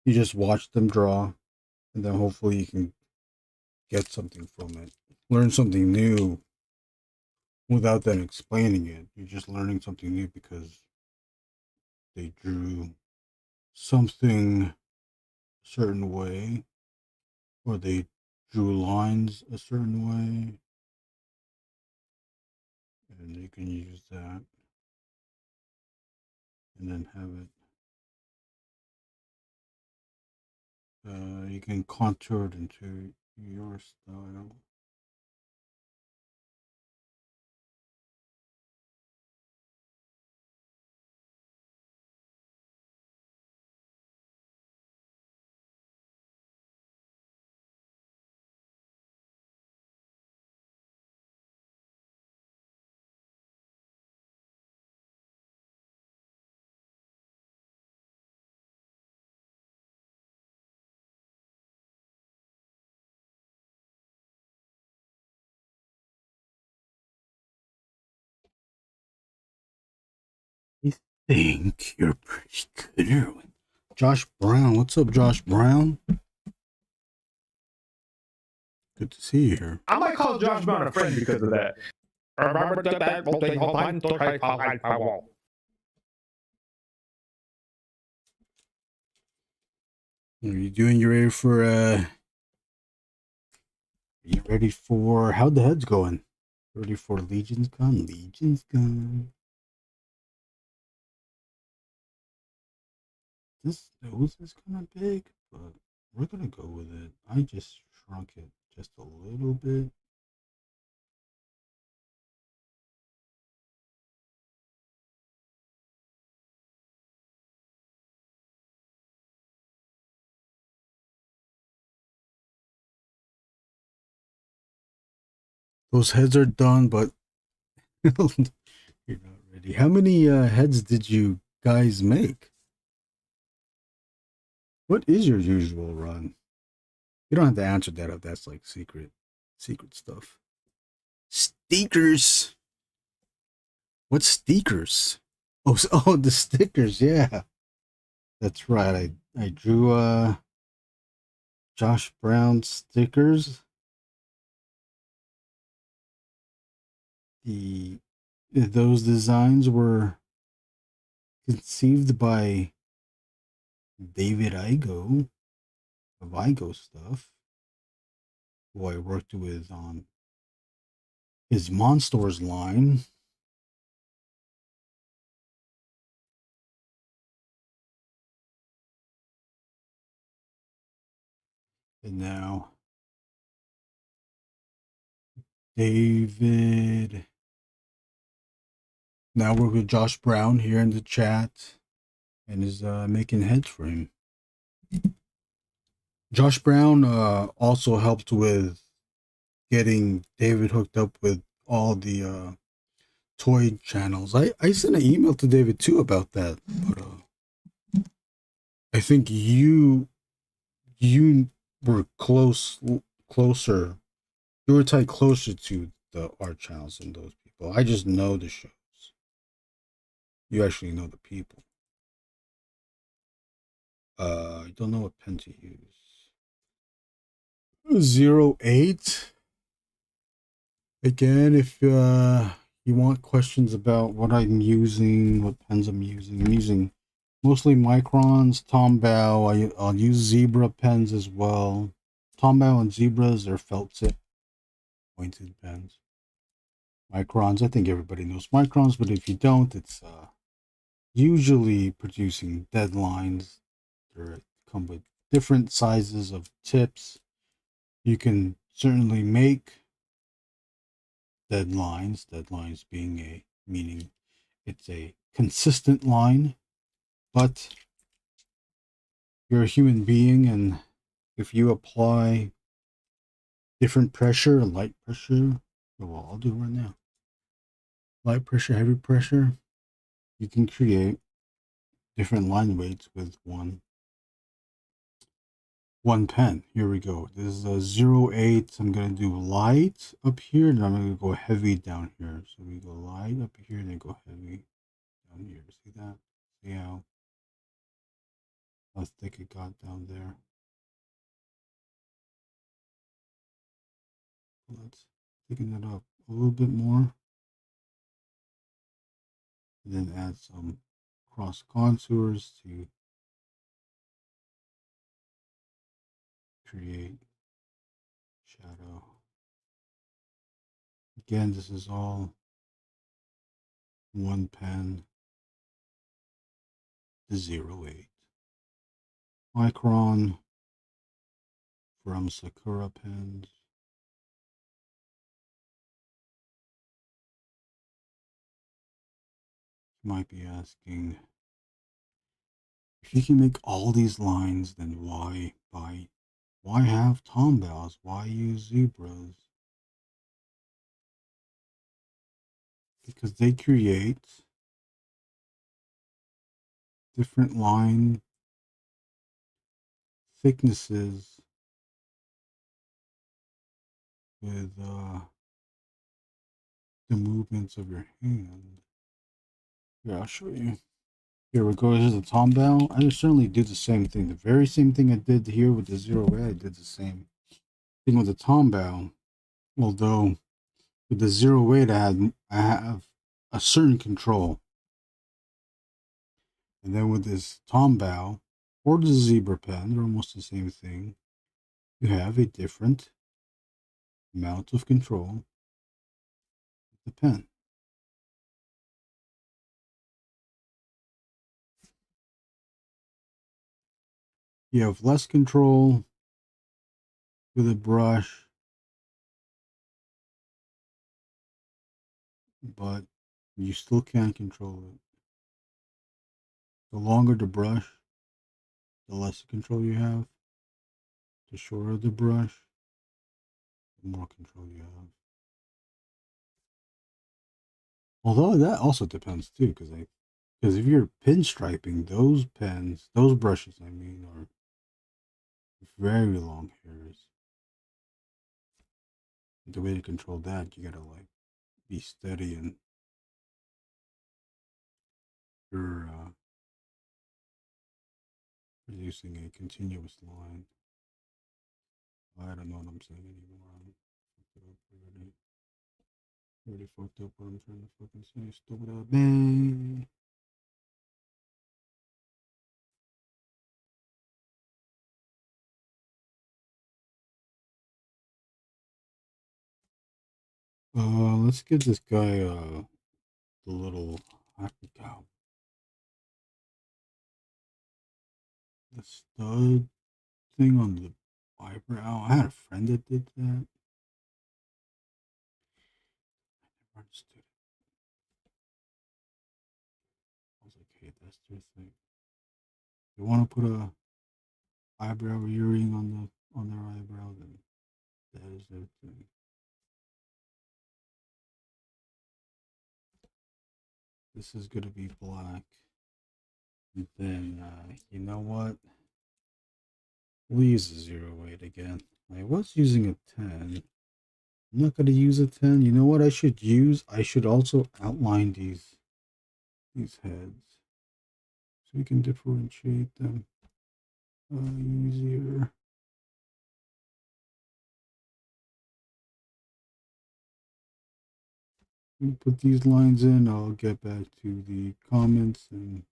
You just watch them draw, and then hopefully you can get something from it. Learn something new without them explaining it. You're just learning something new because they drew something a certain way, or they drew lines a certain way, and you can use that and then have it. You can contour it into your style. I think you're pretty good, Erwin. Josh Brown. What's up, Josh Brown? Good to see you here. I might call Josh Brown a friend because of that. Are you doing? You ready for how'd the heads going? 34 Legion's gone. Legion's gone. This nose is kind of big, but we're gonna go with it. I just shrunk it just a little bit. Those heads are done, but you're not ready. How many heads did you guys make? What is your usual run? You don't have to answer that if that's like secret stuff. Stickers. What stickers? Oh, oh, the stickers. Yeah, that's right. I drew Josh Brown stickers. Those designs were conceived by David Igo of IgoStuff, who I worked with on his Monsters line. And now David. Now we're with Josh Brown here in the chat and is making heads for him. Josh Brown also helped with getting David hooked up with all the toy channels. I sent an email to David too about that, but I think you were closer. You were tied closer to the art channels than those people. I just know the shows. You actually know the people. I don't know what pen to use. 08. Again, if you want questions about what I'm using, what pens I'm using mostly Microns, Tombow. I'll use Zebra pens as well. Tombow and Zebras are felt tip pointed pens. Microns, I think everybody knows Microns, but if you don't, it's usually producing deadlines. They come with different sizes of tips. You can certainly make deadlines being meaning it's a consistent line, but you're a human being, and if you apply different pressure, light pressure, well, I'll do it right now, light pressure, heavy pressure, you can create different line weights with one pen. Here we go. This is a 08. I'm going to do light up here, and I'm going to go heavy down here. So we go light up here, and then go heavy down here. See that? See how thick it got down there? Let's thicken it up a little bit more. And then add some cross contours to create shadow. Again, this is all one pen, the 08. Micron from Sakura pens. You might be asking, if you can make all these lines, then why have Tombows? Why use Zebras? Because they create different line thicknesses with the movements of your hand. Yeah, I'll show you. Here we go. Here's the Tombow. I certainly do the same thing. The very same thing I did here with the 08. I did the same thing with the Tombow. Although with the 08, I have a certain control. And then with this Tombow or the Zebra pen, they're almost the same thing. You have a different amount of control the pen. You have less control with a brush, but you still can't control it. The longer the brush, the less control you have. The shorter the brush, the more control you have. Although that also depends too, because if you're pinstriping, those pens, those brushes, I mean, are very long hairs. The way to control that, you gotta like be steady and you're producing a continuous line. I don't know what I'm saying anymore. I'm fucked it up already. Already fucked up what I'm trying to fucking say. Stupid ass man. Let's give this guy the little, I forgot, the stud thing on the eyebrow. I had a friend that did that. I never understood it. I was like, hey, that's their thing. They want to put a eyebrow earring on their eyebrow, then that is their thing. This is gonna be black. And then you know what? We'll use a 0.8 again. I was using a 10. I'm not gonna use a 10. You know what I should use? I should also outline these heads so we can differentiate them easier. Put these lines in. I'll get back to the comments in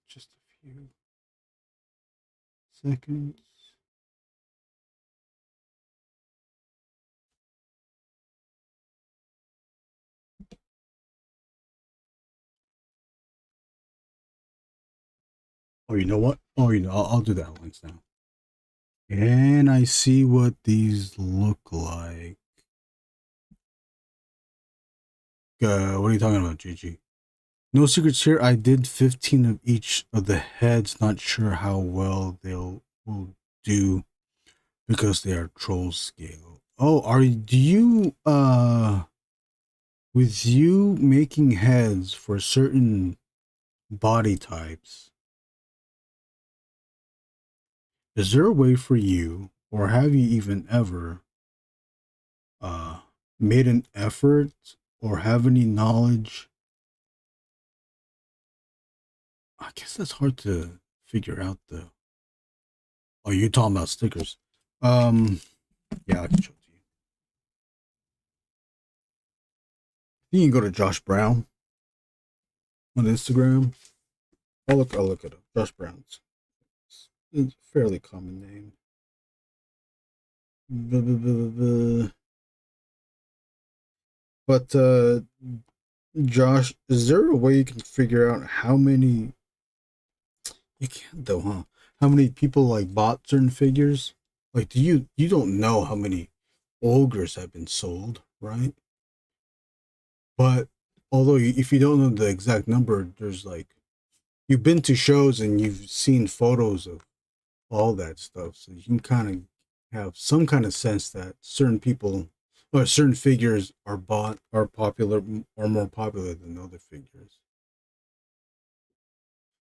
just a few seconds. Oh, you know what? Oh, I'll do that once now. And I see what these look like. What are you talking about, GG? No secrets here. I did 15 of each of the heads. Not sure how well will do because they are troll scale. Oh, do you with you making heads for certain body types? Is there a way for you, or have you even ever made an effort or have any knowledge? I guess that's hard to figure out though. Oh, you're talking about stickers. Yeah, I can show it to you. You can go to Josh Brown on Instagram. I'll look it up. Josh Brown's. It's a fairly common name. But Josh, is there a way you can figure out how many? You can't though, huh? How many people like bought certain figures? Like, you don't know how many ogres have been sold, right? But although if you don't know the exact number, there's like, you've been to shows and you've seen photos of all that stuff, so you can kind of have some kind of sense that certain people or certain figures are popular or more popular than other figures.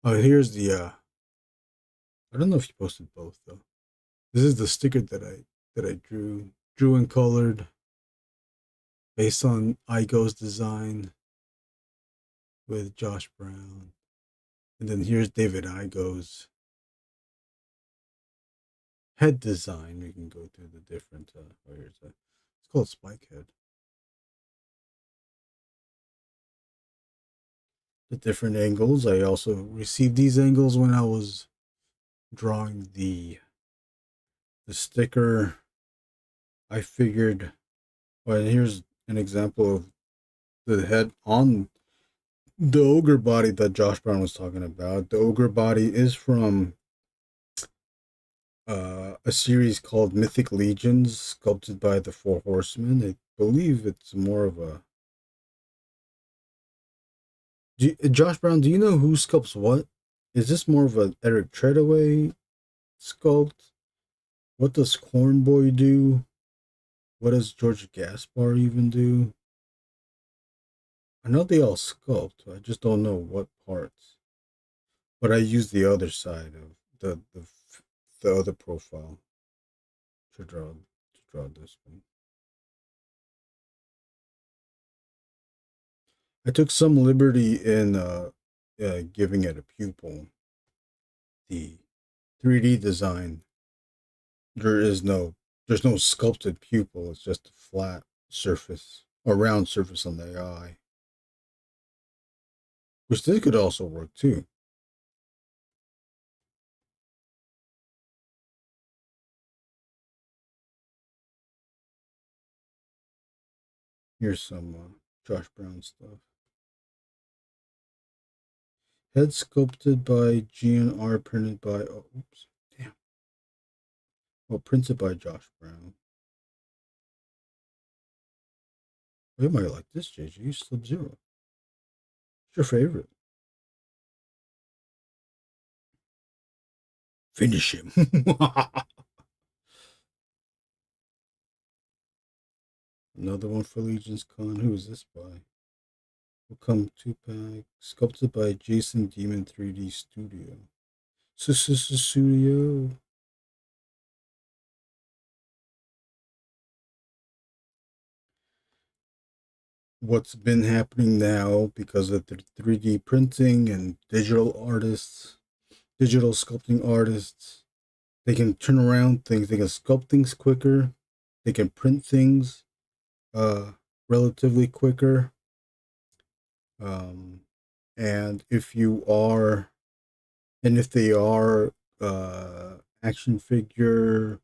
Here's the I don't know if you posted both though. This is the sticker that I drew and colored based on Igo's design with Josh Brown. And then here's David Igo's head design. We can go through the different it's called Spike Head. The different angles. I also received these angles when I was drawing the sticker. I figured Well, and here's an example of the head on the ogre body that Josh Brown was talking about. The ogre body is from a series called Mythic Legions, sculpted by the Four Horsemen. I believe it's more of a. Josh Brown, do you know who sculpts what? Is this more of an Eric Treadaway sculpt? What does Cornboy do? What does George Gaspar even do? I know they all sculpt. I just don't know what parts. But I use the other side of the other profile to draw this one. I took some liberty in giving it a pupil. The 3D design, there's no sculpted pupil. It's just a flat surface, a round surface on the eye, which this could also work too. Here's some Josh Brown stuff. Head sculpted by GNR, printed by printed by Josh Brown. You might like this, JG. Sub-Zero. What's your favorite? Finish him. Another one for Legion's Con. Who is this by? Will come 2-pack. Sculpted by Jason Demon 3D Studio. Studio. What's been happening now because of the 3D printing and digital sculpting artists, they can turn around things, they can sculpt things quicker, they can print things relatively quicker. And if they are action figure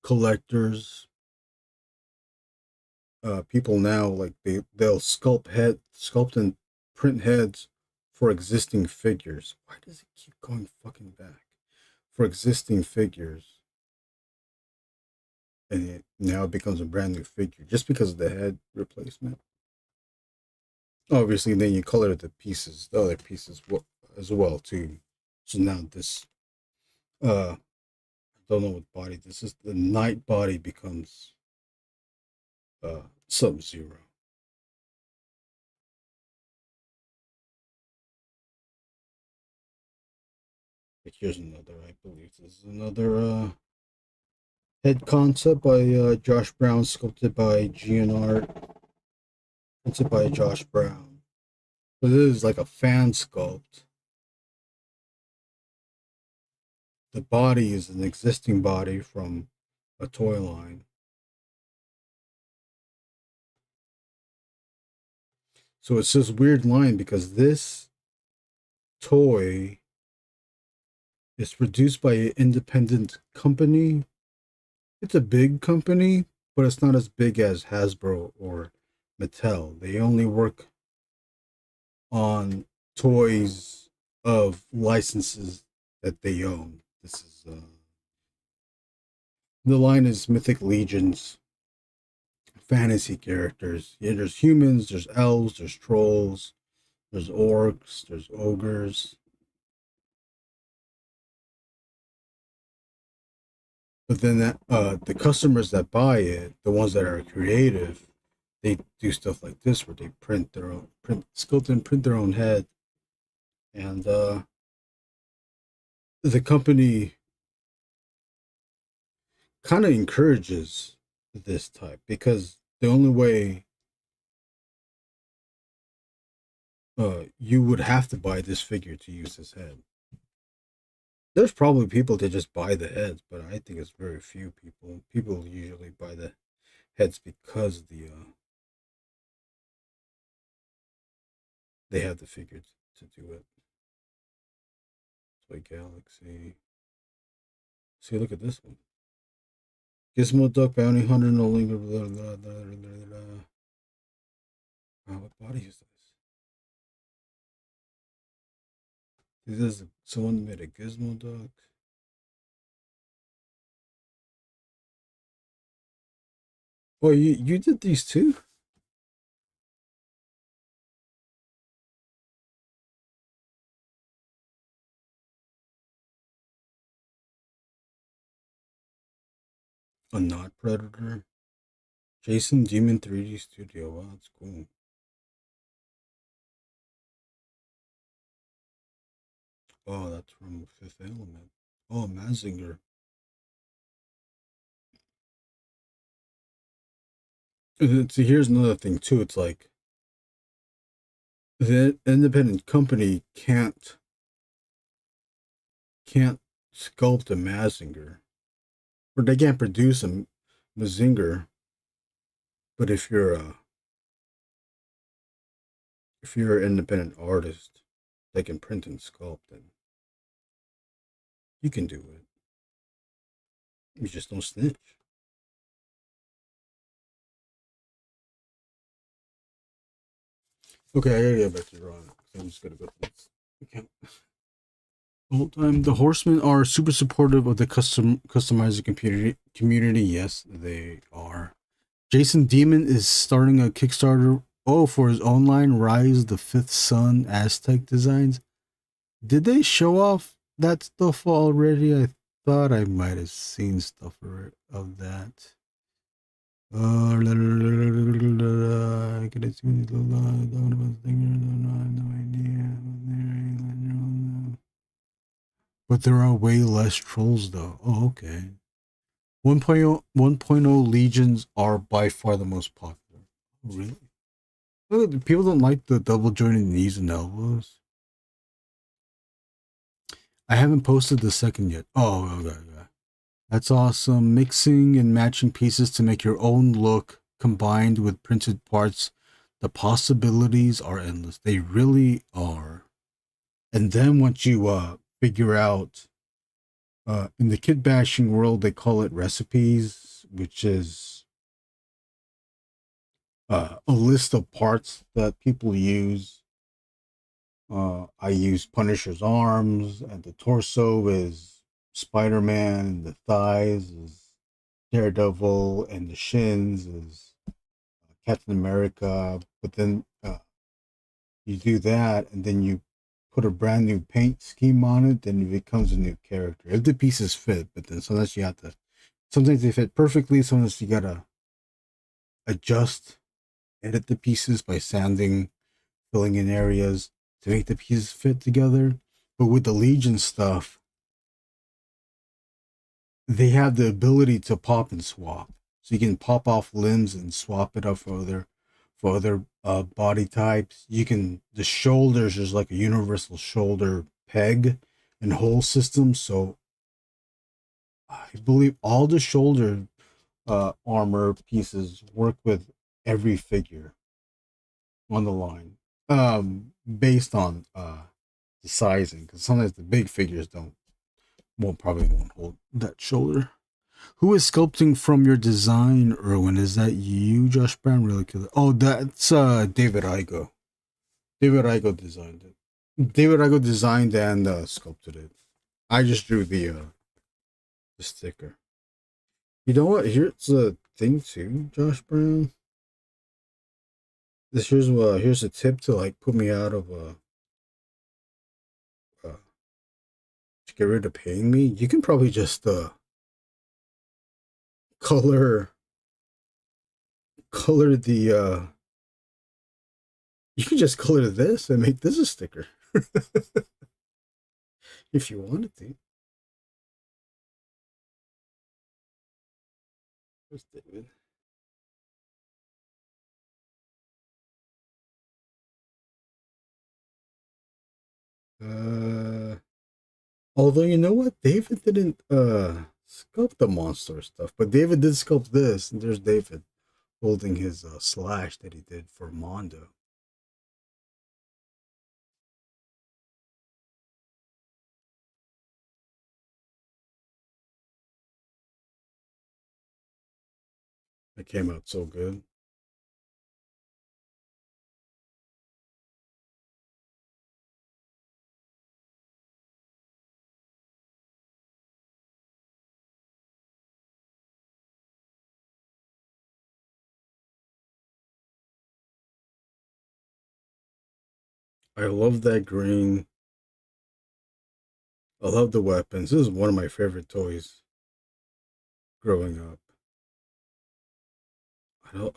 collectors, people now, like they'll sculpt and print heads for existing figures. Why does it keep going fucking back? For existing figures. And it now becomes a brand new figure just because of the head replacement. Obviously, then you color the other pieces as well too. So now this, I don't know what body this is. The night body becomes Sub-Zero. Here's another. I believe this is another head concept by Josh Brown, sculpted by GNR, printed by Josh Brown. So this is like a fan sculpt. The body is an existing body from a toy line. So it's this weird line because this toy is produced by an independent company. It's a big company, but it's not as big as Hasbro or Mattel. They only work on toys of licenses that they own. This is the line is Mythic Legions, fantasy characters. Yeah, there's humans, there's elves, there's trolls, there's orcs, there's ogres. But then the customers that buy it, the ones that are creative, they do stuff like this where they sculpt and print their own head. And the company kind of encourages this type because the only way you would have to buy this figure to use this head. There's probably people that just buy the heads, but I think it's very few people. People usually buy the heads because they have the figure to do it. Toy Galaxy. See, look at this one. Gizmo Duck Bounty Hunter no longer. Blah, blah, blah, blah, blah. Oh, what body is this? This is someone made a Gizmo Duck. Oh, you did these too? A not Predator. Jason Demon 3D Studio. Wow, that's cool. Oh, that's from Fifth Element. Oh, Mazinger. See, here's another thing too. It's like the independent company can't sculpt a Mazinger, or they can't produce a Mazinger. But if you're an independent artist, they can print and sculpt, and you can do it. You just don't snitch. Okay, I gotta get back to drawing. I'm just gonna go to this account. Whole time, the Horsemen are super supportive of the customizer community. Yes, they are. Jason Demon is starting a Kickstarter. Oh, for his online Rise the Fifth Sun Aztec designs. Did they show off that stuff already? I thought I might have seen stuff of that. But there are way less trolls though. Oh, okay. 1.0 legions are by far the most popular. Really? Look, people don't like the double jointed knees and elbows. I haven't posted the second yet. Oh, okay. That's awesome. Mixing and matching pieces to make your own look combined with printed parts. The possibilities are endless. They really are. And then once you figure out, in the kit bashing world, they call it recipes, which is a list of parts that people use. I use Punisher's arms, and the torso is Spider-Man, and the thighs is Daredevil, and the shins is Captain America. But then you do that, and then you put a brand new paint scheme on it, then it becomes a new character. If the pieces fit, but then sometimes you have to. Sometimes they fit perfectly. Sometimes you gotta adjust, edit the pieces by sanding, filling in areas to make the pieces fit together. But with the Legion stuff, they have the ability to pop and swap. So you can pop off limbs and swap it up for other body types. You can the shoulders, there's like a universal shoulder peg and hole system. So I believe all the shoulder armor pieces work with every figure on the line. Based on the sizing, because sometimes the big figures probably won't hold that shoulder. Who is sculpting from your design, Erwin? Is that you, Josh Brown? Really killer. Oh, that's David Igo. David Igo designed it. David Igo designed and sculpted it. I just drew the sticker. You know what? Here's a thing too, Josh Brown. Here's a tip to like put me out of to get rid of paying me. You can probably just color the you can just color this and make this a sticker if you wanted to. Where's David? Although you know what, David didn't sculpt the monster stuff, but David did sculpt this, and there's David holding his slash that he did for Mondo. It came out so good. I love that green. I love the weapons. This is one of my favorite toys growing up.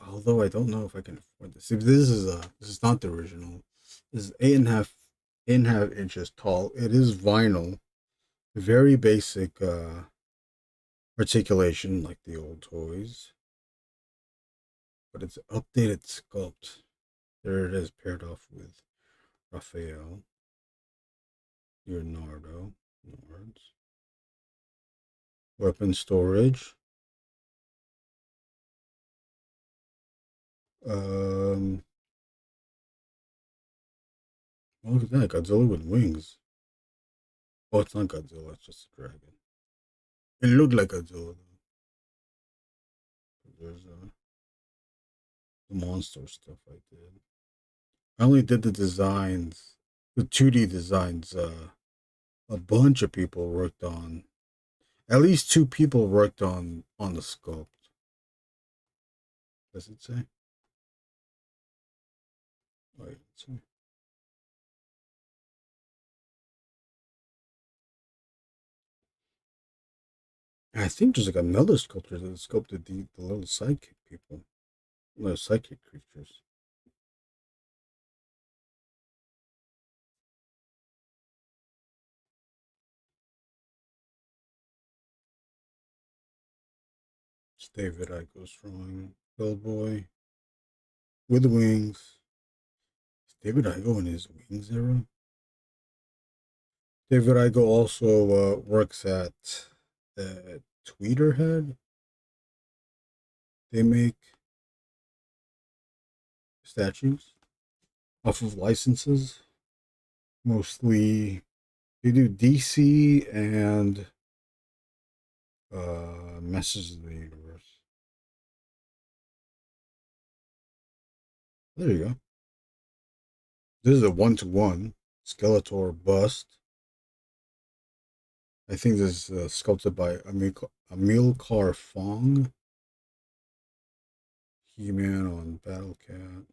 Although I don't know if I can afford this. See, this is not the original. This is 8.5 inches tall. It is vinyl, very basic articulation like the old toys, but it's updated sculpt. There it is, paired off with Raphael, Leonardo, Nards. Weapon storage. Oh, look at that, Godzilla with wings. Oh, it's not Godzilla, it's just a dragon. It looked like Godzilla though. There's the monster stuff I did. I only did the designs, the 2D designs. A bunch of people worked on. At least 2 people worked on the sculpt. Does it say? Oh, yeah, let's see. I think there's like another sculptor that sculpted the little sidekick people, little sidekick creatures. It's David Igo's drawing. Bellboy with wings. Is David Igo in his wings era? David Igo also works at Tweeterhead. They make statues off of licenses. Mostly, they do DC and Masters of the Universe. There you go. This is a 1-to-1 Skeletor bust. I think this is sculpted by Amilcar Fong. He-Man on Battle Cat.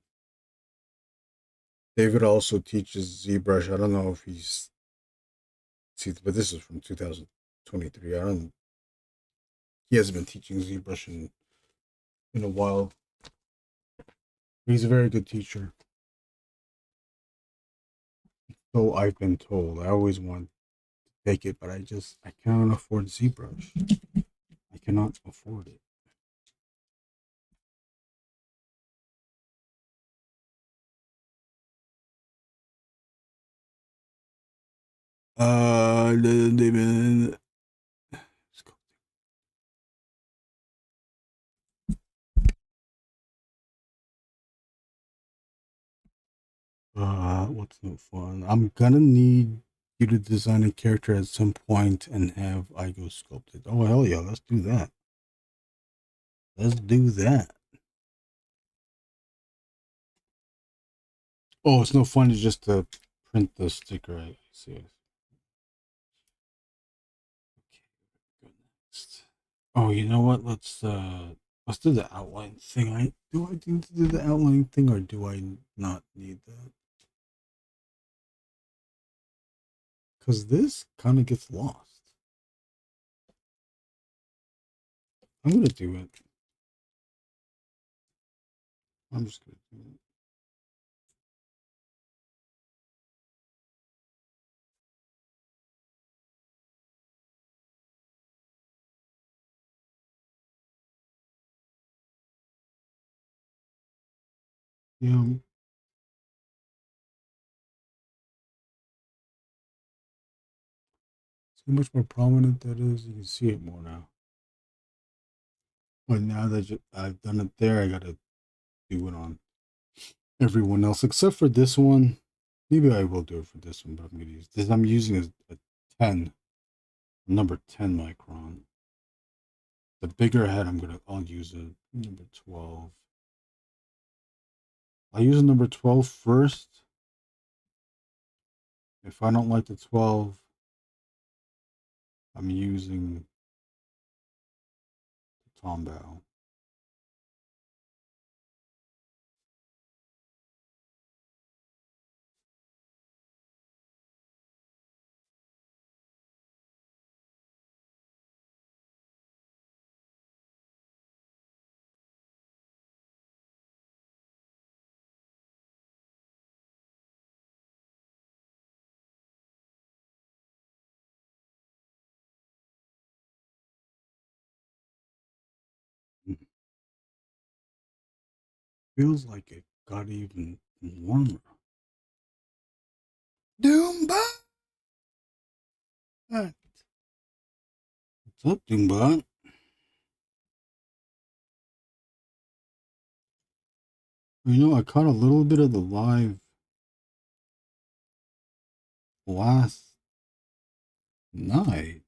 David also teaches ZBrush. I don't know if he's... See, but this is from 2023. He hasn't been teaching ZBrush in a while. He's a very good teacher. So I've been told. I always want to take it, but I cannot afford ZBrush. I cannot afford it. What's no fun? I'm gonna need you to design a character at some point and have Igo sculpted. Oh hell yeah, let's do that. Let's do that. Oh, it's no fun to just to print the sticker. I see. Okay, go next. Oh, you know what? Let's do the outline thing. I need to do the outline thing, or do I not need that? Because this kind of gets lost. I'm gonna do it. I'm just gonna do it. Yeah. See how much more prominent that is? You can see it more now. But now that I've done it there, I gotta do it on everyone else except for this one. Maybe I will do it for this one, but I'm gonna use this. I'm using a 10, number 10 micron. The bigger head, I'll use Number 12. I'll use number 12 first. If I don't like the 12, I'm using the Tombow. Feels like it got even warmer. Doombot! What's up, Doombot? You know, I caught a little bit of the live last night.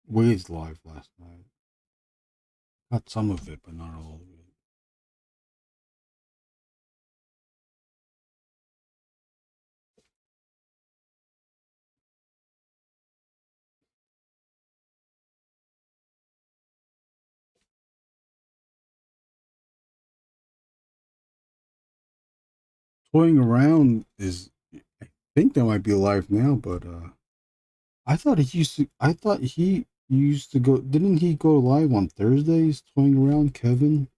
Wade's live last night. Got some of it, but not all of it. Toying around is, I think that might be live now, but I thought he used to go, didn't he go live on Thursdays, Toying Around, Kevin?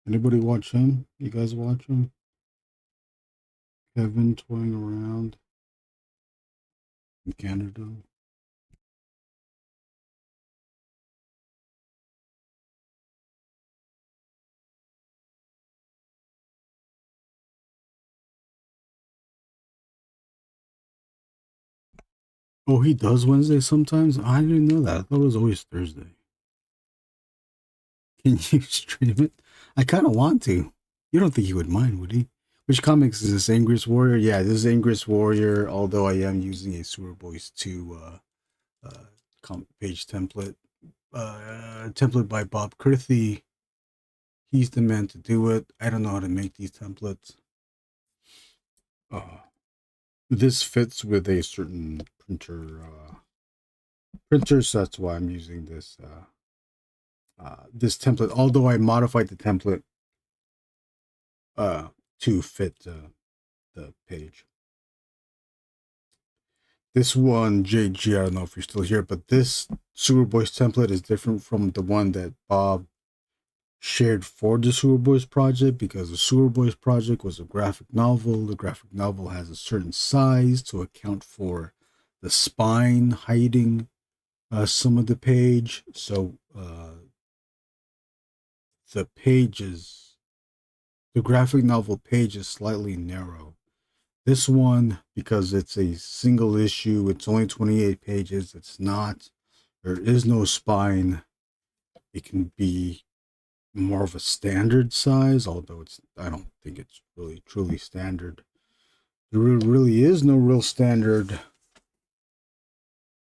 Anybody watch him? You guys watch him? Kevin Toying Around in Canada. Oh, he does Wednesday sometimes? I didn't know that. I thought it was always Thursday. Can you stream it? I kind of want to. You don't think he would mind, would he? Which comics is this? Angriest Warrior? Yeah, this is Angriest Warrior, although I am using a Sewer Boys 2 page template. Template by Bob Kirthy. He's the man to do it. I don't know how to make these templates. This fits with a certain printer, so that's why I'm using this this template. Although I modified the template to fit the page. This one, JG, I don't know if you're still here, but this Sewer Boys template is different from the one that Bob shared for the Sewer Boys project, because the Sewer Boys project was a graphic novel. The graphic novel has a certain size to account for the spine hiding some of the page. So the graphic novel page is slightly narrow. This one, because it's a single issue, it's only 28 pages. There is no spine. It can be more of a standard size, although I don't think it's really truly standard. There really is no real standard,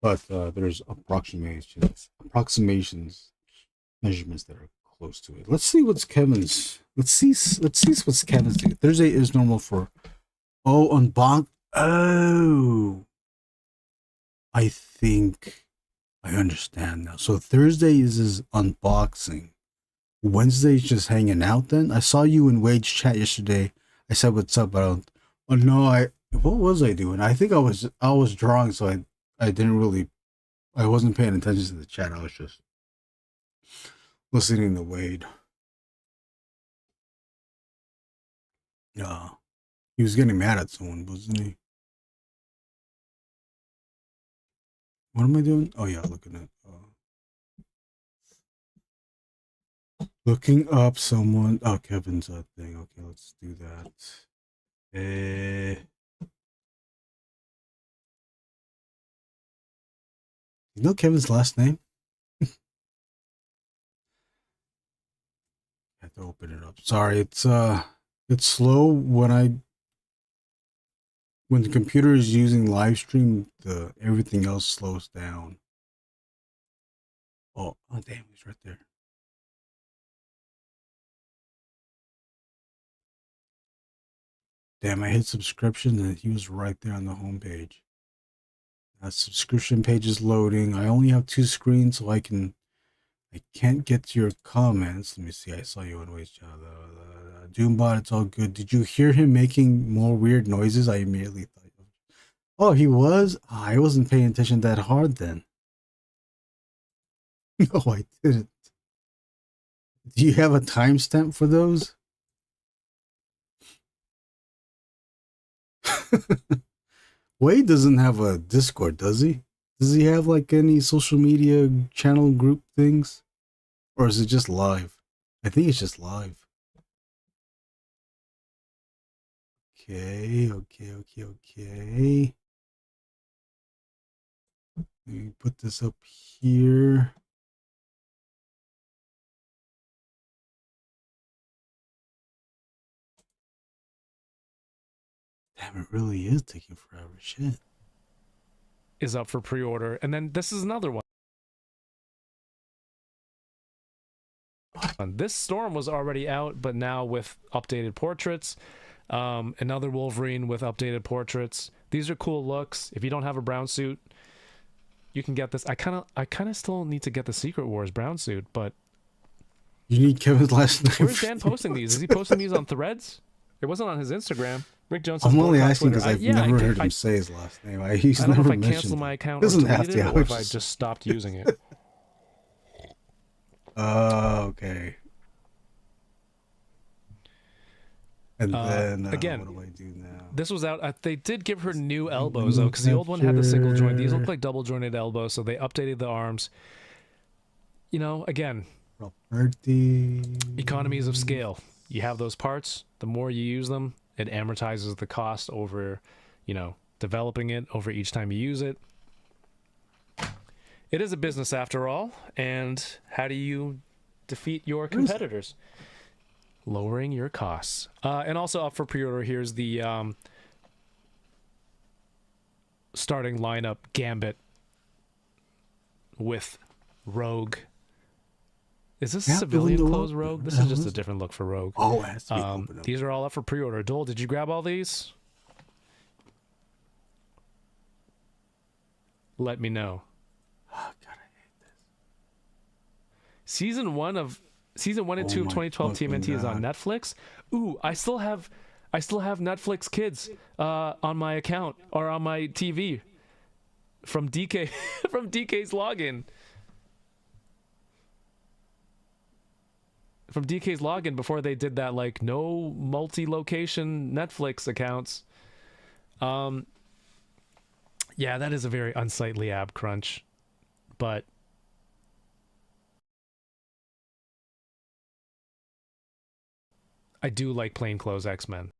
but there's approximations, measurements that are close to it. Let's see what's Kevin's. Let's see what's Kevin's doing. Thursday is normal for unbox. Oh, I think I understand now. So Thursday is his unboxing. Wednesday's just hanging out then? I saw you in Wade's chat yesterday. I said what's up, but what was I doing? I think I was drawing, so I wasn't paying attention to the chat. I was just listening to Wade. He was getting mad at someone, wasn't he? What am I doing? Oh yeah, looking up someone. Oh, Kevin's thing. Okay, let's do that. You know Kevin's last name? God have to open it up. Sorry, it's slow when the computer is using live stream, everything else slows down. Oh damn, he's right there. Damn, I hit subscription and he was right there on the homepage. That subscription page is loading. I only have 2 screens, so I can't get to your comments. Let me see. I saw you on Waste Child. Doombot, it's all good. Did you hear him making more weird noises? I immediately thought, oh, he was? Oh, I wasn't paying attention that hard then. No, I didn't. Do you have a timestamp for those? Wade doesn't have a Discord, does he? Does he have like any social media channel group things? Or is it just live? I think it's just live. Okay. Let me put this up here. Damn, it really is taking forever. Shit. Is up for pre-order, and then this is another one. This Storm was already out, but now with updated portraits. Another Wolverine with updated portraits. These are cool looks. If you don't have a brown suit, you can get this. I kind of still need to get the Secret Wars brown suit, but you need Kevin's last name. Where's Dan posting these? Is he posting these on Threads? It wasn't on his Instagram. Rick Jones. I'm only asking because I've never heard him say his last name. I don't know if I canceled my account or deleted it, or if I just stopped using it. Okay. And then again, what do I do now? This was out. They did give her new elbows though, because the old one had the single joint. These look like double jointed elbows, so they updated the arms. You know, again, economies of scale. You have those parts. The more you use them, it amortizes the cost over, you know, developing it over each time you use it. It is a business after all, and how do you defeat your competitors? Lowering your costs. And also up for pre-order, here's the starting lineup Gambit with Rogue. Is this civilian clothes Rogue? This is just a different look for Rogue. Oh, it has to be open up. These are all up for pre-order. Dole, did you grab all these? Let me know. Oh, God, I hate this. Season 1 and 2 of 2012 TMNT is on Netflix. Ooh, I still have Netflix Kids on my account or on my TV from DK from DK's login. From DK's login before they did that, like, no multi-location Netflix accounts. Yeah, that is a very unsightly ab crunch, but I do like plainclothes X-Men.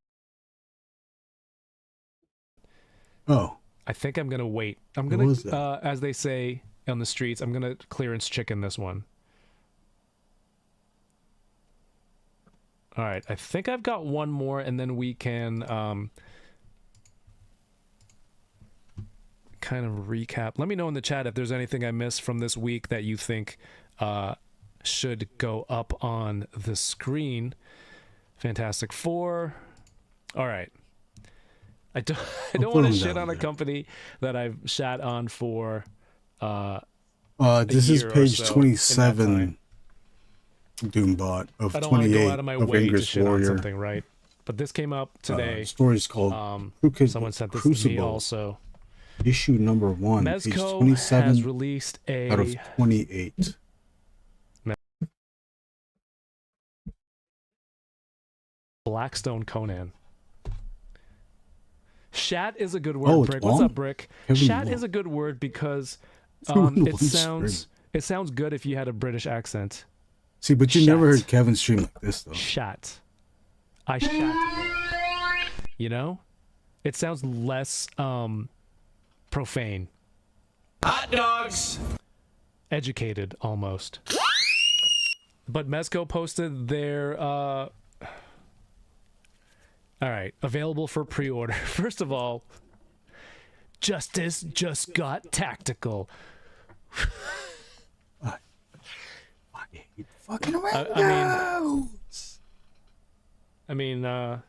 Oh. I think I'm gonna wait. I'm gonna, as they say on the streets, I'm gonna clearance chicken this one. All right, I think I've got one more, and then we can kind of recap. Let me know in the chat if there's anything I missed from this week that you think should go up on the screen. Fantastic Four. All right. I don't want to shit on a company that I've shat on for this is page 27. Doombot of 28 I don't want to go out of my way to shit Warrior. on something, right? But this came up today. Story's called someone sent this to me also. Issue number 1, page Mezco 27 has released out of 28. Blackstone Conan. Shat is a good word, Oh, Brick. What's long? up, Brick? Kevin Shat Long. is a good word because Kevin it Long sounds stream. it sounds good if you had a British accent. See, but you Shat. never heard Kevin stream like this, though. Shat. I shat. You know? It sounds less profane. Hot dogs! Educated, almost. But Mezco posted their all right, available for pre-order. First of all, Justice just got tactical. Fucking windows. I mean,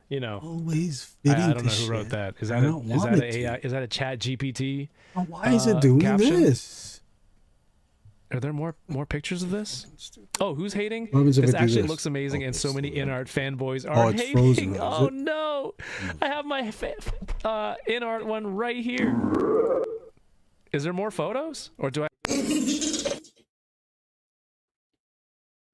you know, Always fitting I don't know to who wrote shit. that. Is I that don't is want that it a to. AI? Is that a Chat GPT? Why is it doing caption? this? Are there more pictures of this? Oh, who's hating? What happens if This I do actually this? looks amazing, and so many in-art fanboys Oh, are it's hating. frozen, is Oh it? no! I have my in-art one right here. Is there more photos, or do I?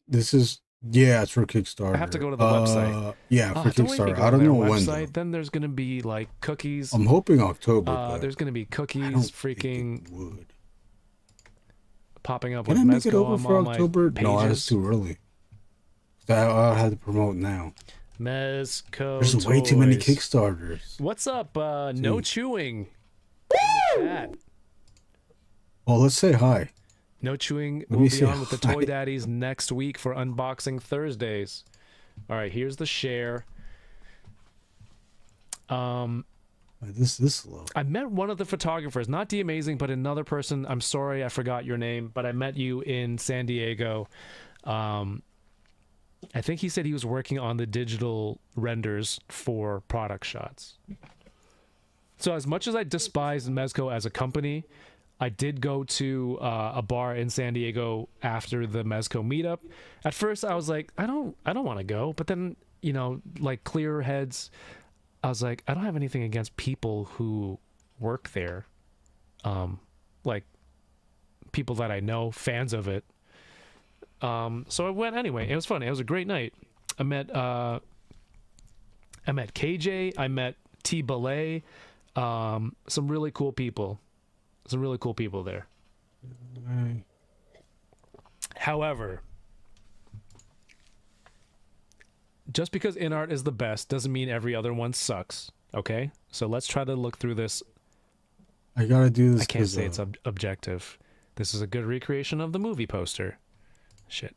This is it's for Kickstarter. I have to go to the website. Yeah, for don't make me Kickstarter. go I to don't their know when. website. Though. Then there's gonna be like cookies. I'm hoping October. But There's gonna be I cookies, don't freaking think it would. popping up Can with I make it Mezco over on for all my October? No, that's pages. too early. I had to promote now. Mezco. There's way too many toys. Kickstarters. What's up? No chewing. In the chat. Oh, let's say hi. No chewing Let will me be see. on with the Toy Daddies next week for Unboxing Thursdays. All right, here's the share. This slow. I met one of the photographers, not the amazing, but another person. I'm sorry I forgot your name, but I met you in San Diego. I think he said he was working on the digital renders for product shots. So as much as I despise Mezco as a company, I did go to a bar in San Diego after the Mezco meetup. At first, I was like, I don't want to go. But then, you know, like clearer heads, I was like, I don't have anything against people who work there, like people that I know, fans of it. So I went anyway. It was fun. It was a great night. I met KJ. I met T Ballet. Some really cool people. Some really cool people there. However, just because InArt is the best doesn't mean every other one sucks. Okay, so let's try to look through this. I gotta do this. I can't say it's objective. This is a good recreation of the movie poster. Shit.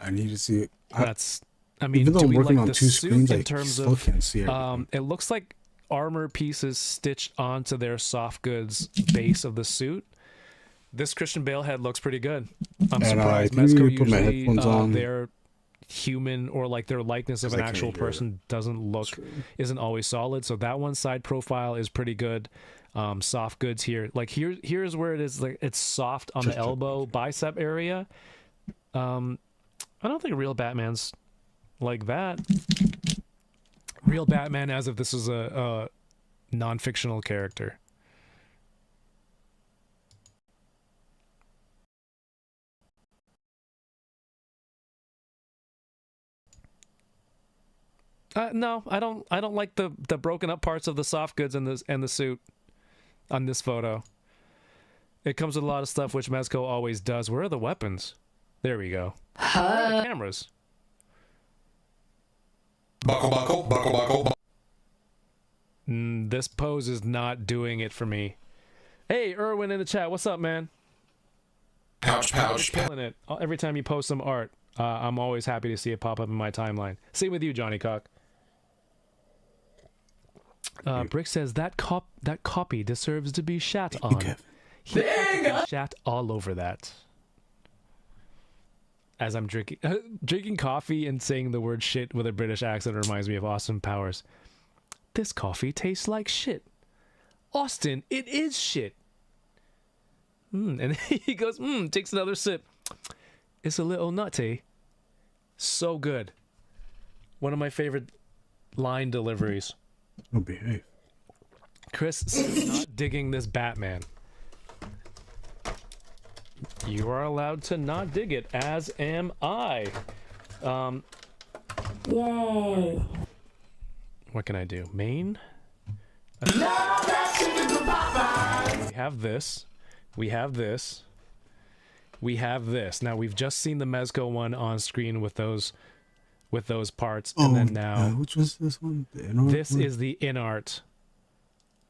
I need to see it. I mean, even though do I'm we working like on the two suit screens, in I terms still of can't see everything. it looks like armor pieces stitched onto their soft goods base of the suit. This Christian Bale head looks pretty good. I'm surprised. I think Mezco you put my usually headphones on. their human or like their likeness of an I can't actual hear person isn't always solid. So that one side profile is pretty good. Soft goods here, like here's where it is, like it's soft on the elbow bicep area. I don't think real Batman's like that. Real Batman, as if this is a non-fictional character. No, I don't like the broken up parts of the soft goods and the suit on this photo. It comes with a lot of stuff, which Mezco always does. Where are the weapons? There we go. Where are the cameras? Buckle. This pose is not doing it for me. Hey, Erwin in the chat. What's up, man? Pouch. Killing it. Every time you post some art, I'm always happy to see it pop up in my timeline. Same with you, Johnny Cock. Brick says that copy deserves to be shat on. He shat all over that. As I'm drinking coffee and saying the word shit with a British accent reminds me of Austin Powers. This coffee tastes like shit. Austin, it is shit. And he goes, takes another sip. It's a little nutty. So good. One of my favorite line deliveries. Oh, behave. Chris is not digging this Batman. You are allowed to not dig it, as am I. Yay. What can I do? Main? We have this. We have this. We have this. Now we've just seen the Mezco one on screen with those parts, and then now which was this one? The InArt this one? is the InArt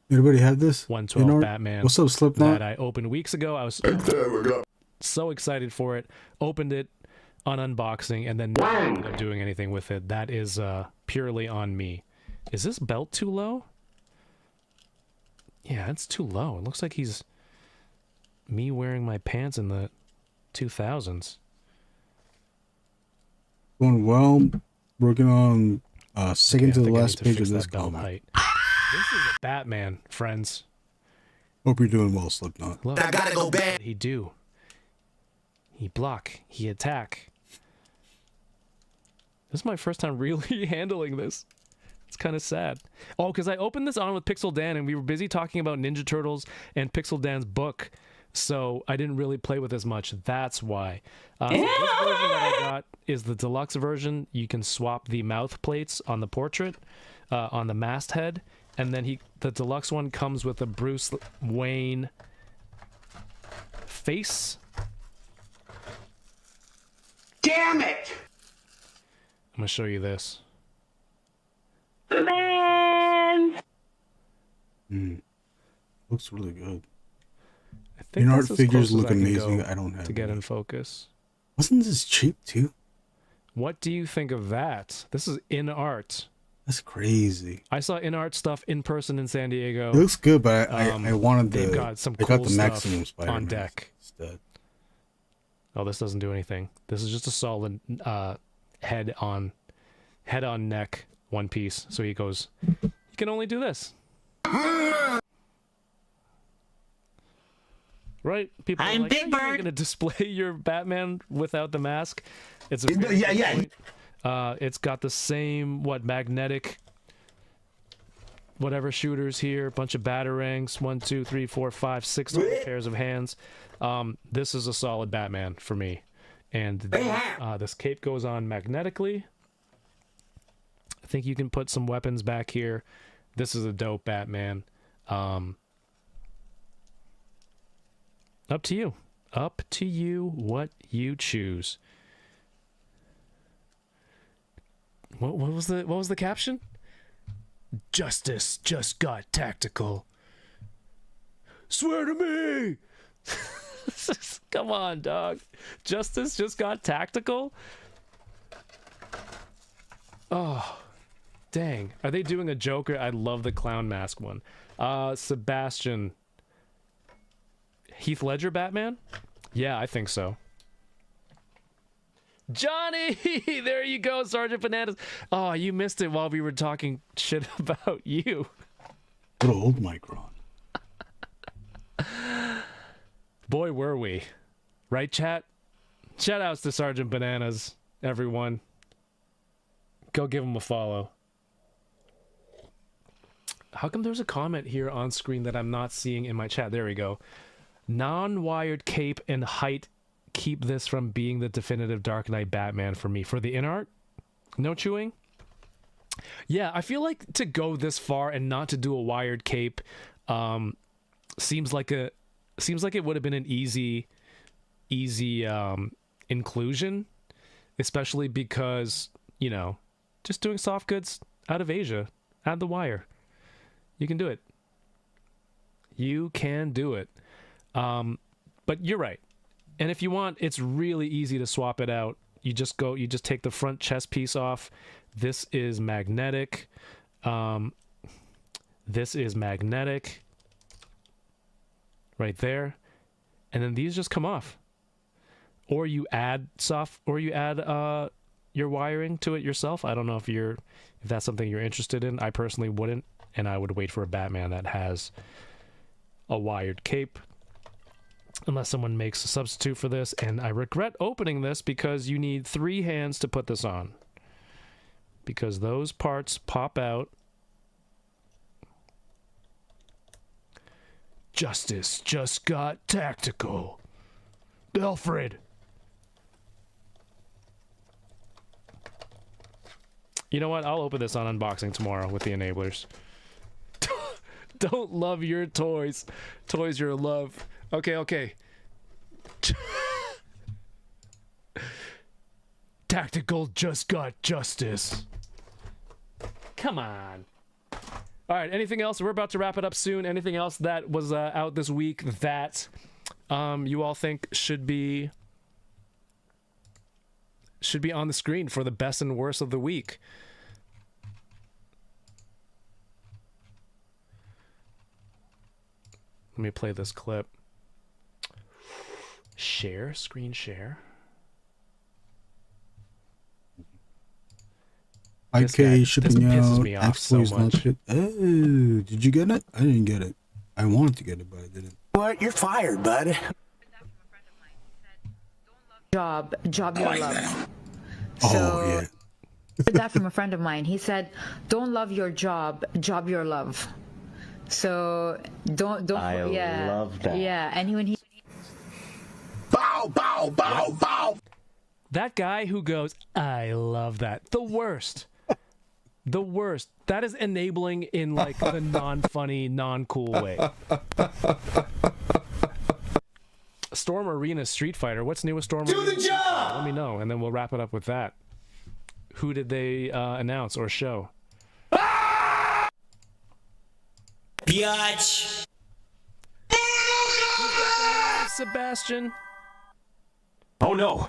Anybody have this? 112 InArt? Batman. What's up, Slipknot? That I opened weeks ago. I was There we go. So excited for it. Opened it on unboxing and then never ended up doing anything with it. That is purely on me. Is this belt too low? Yeah, it's too low. It looks like he's me wearing my pants in the 2000s. Going well. Working on second to the I think I last need to page fix of this that belt comic. height. This is a Batman, friends. Hope you're doing well, Slipknot. Look, I gotta go bad. what he do? He block. He attack. This is my first time really handling this. It's kind of sad. Oh, because I opened this on with Pixel Dan, and we were busy talking about Ninja Turtles and Pixel Dan's book, so I didn't really play with as much. That's why. So this version that I got is the deluxe version. You can swap the mouth plates on the portrait, on the masthead, and then the deluxe one comes with a Bruce Wayne face. Damn it! I'm gonna show you this. Looks really good. I think In art that's as figures close as look I can amazing. go I don't have to get any. in focus. Wasn't this cheap too? What do you think of that? This is in art. That's crazy. I saw in art stuff in person in San Diego. It looks good, but I wanted They've the got some I got cool the stuff maximum Spider-Man on deck. instead. Oh, this doesn't do anything. This is just a solid head on neck one piece. So he goes, you can only do this. Right? People are I'm like, Big "Are you Bird." going to display your Batman without the mask? It's a Yeah, yeah. point. It's got the same magnetic whatever shooters here, bunch of batarangs, 1 2 3 4 5 6 pairs of hands. This is a solid Batman for me, and this cape goes on magnetically. I think you can put some weapons back here. This is a dope Batman. Up to you. Up to you what you choose. What was the caption? Justice just got tactical. Swear to me. Come on, dog. Justice just got tactical? Oh, dang. Are they doing a Joker? I love the clown mask one. Sebastian. Heath Ledger Batman? Yeah, I think so. Johnny! There you go, Sergeant Bananas. Oh, you missed it while we were talking shit about you. What old Micron. Boy, were we. Right, chat? Shout outs to Sergeant Bananas, everyone. Go give him a follow. How come there's a comment here on screen that I'm not seeing in my chat? There we go. Non-wired cape and height keep this from being the definitive Dark Knight Batman for me. For the in art, no chewing. Yeah, I feel like to go this far and not to do a wired cape seems like it would have been an easy inclusion, especially because, you know, just doing soft goods out of Asia, add the wire. You can do it. You can do it. But you're right. And if you want, it's really easy to swap it out. You just take the front chest piece off. This is magnetic. This is magnetic. Right there. And then these just come off. Or you add your wiring to it yourself. I don't know if that's something you're interested in. I personally wouldn't, and I would wait for a Batman that has a wired cape. Unless someone makes a substitute for this, and I regret opening this because you need 3 hands to put this on. Because those parts pop out. Justice just got tactical. Alfred. You know what? I'll open this on unboxing tomorrow with the enablers. Don't love your toys. Toys your love. Okay. Tactical just got justice. Come on. All right, anything else? We're about to wrap it up soon. Anything else that was out this week that you all think should be on the screen for the best and worst of the week. Let me play this clip. Share, screen share. IK shipping this pisses out. me off so Exploits not much. shipped. Oh, did you get it? I didn't get it. I wanted to get it, but I didn't. What? You're fired, bud. Job your love. Oh, So, yeah. heard that from a friend of mine. He said, "Don't love your job, job your love." So don't. I love that. Yeah, and when he. Bow, bow, bow, bow. That guy who goes, I love that. The worst. The worst. That is enabling in like the non-funny, non-cool way. Storm Arena Street Fighter. What's new with Storm Arena? Do the job! Let me know, and then we'll wrap it up with that. Who did they announce or show? Biatch. Sebastian. Oh no!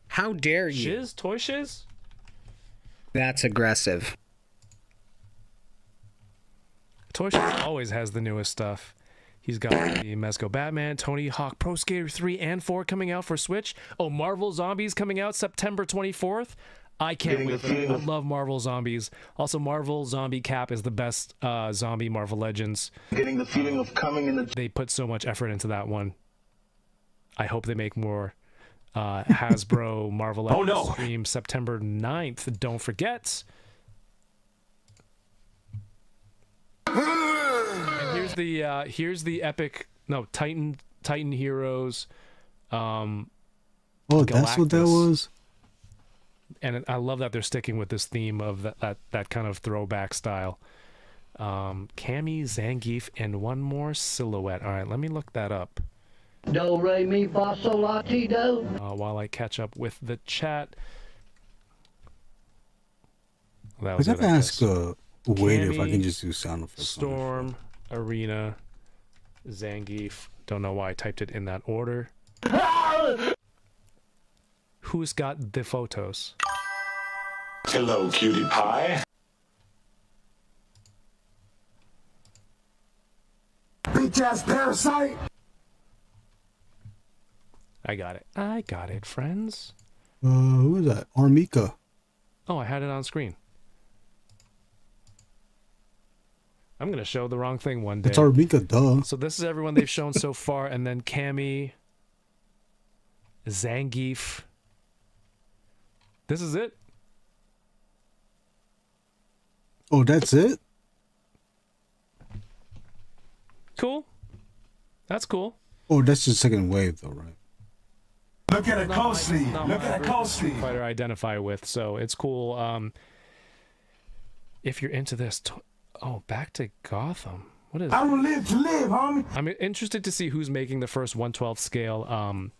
How dare you? Shiz? Toy Shiz? That's aggressive. Toy Shiz always has the newest stuff. He's got the Mezco Batman, Tony Hawk Pro Skater 3 and 4 coming out for Switch. Oh, Marvel Zombies coming out September 24th. I can't wait for that. I love Marvel Zombies. Also, Marvel Zombie Cap is the best zombie Marvel Legends. Getting the feeling of coming in the They put so much effort into that one. I hope they make more. Hasbro Marvel Legends no. stream September 9th. Don't forget. And here's the epic Titan Heroes. Oh, that's what that Galactus. was? And I love that they're sticking with this theme of that kind of throwback style. Cammy, Zangief, and one more silhouette. All right, let me look that up. Do, re, mi, fa, sol, la, ti, do. While I catch up with the chat. That I was gotta it, I ask guess. waiter if I Cammy, can just do sound effects. Storm, Arena, Zangief. Don't know why I typed it in that order. Who's got the photos? Hello, cutie pie. Bitch ass parasite. I got it. I got it, friends. Who is that? Armika. Oh, I had it on screen. I'm gonna show the wrong thing one day. It's Armika, duh. So this is everyone they've shown so far, and then Cammy, Zangief. This is it. Oh, that's it? Cool. That's cool. Oh, that's the second wave, though, right? Look at it closely. Not Look my at it version of closely. Street Fighter I identify with, so it's cool. If you're into this, back to Gotham. What is? I don't live to live, homie. I'm interested to see who's making the first 1/12 scale.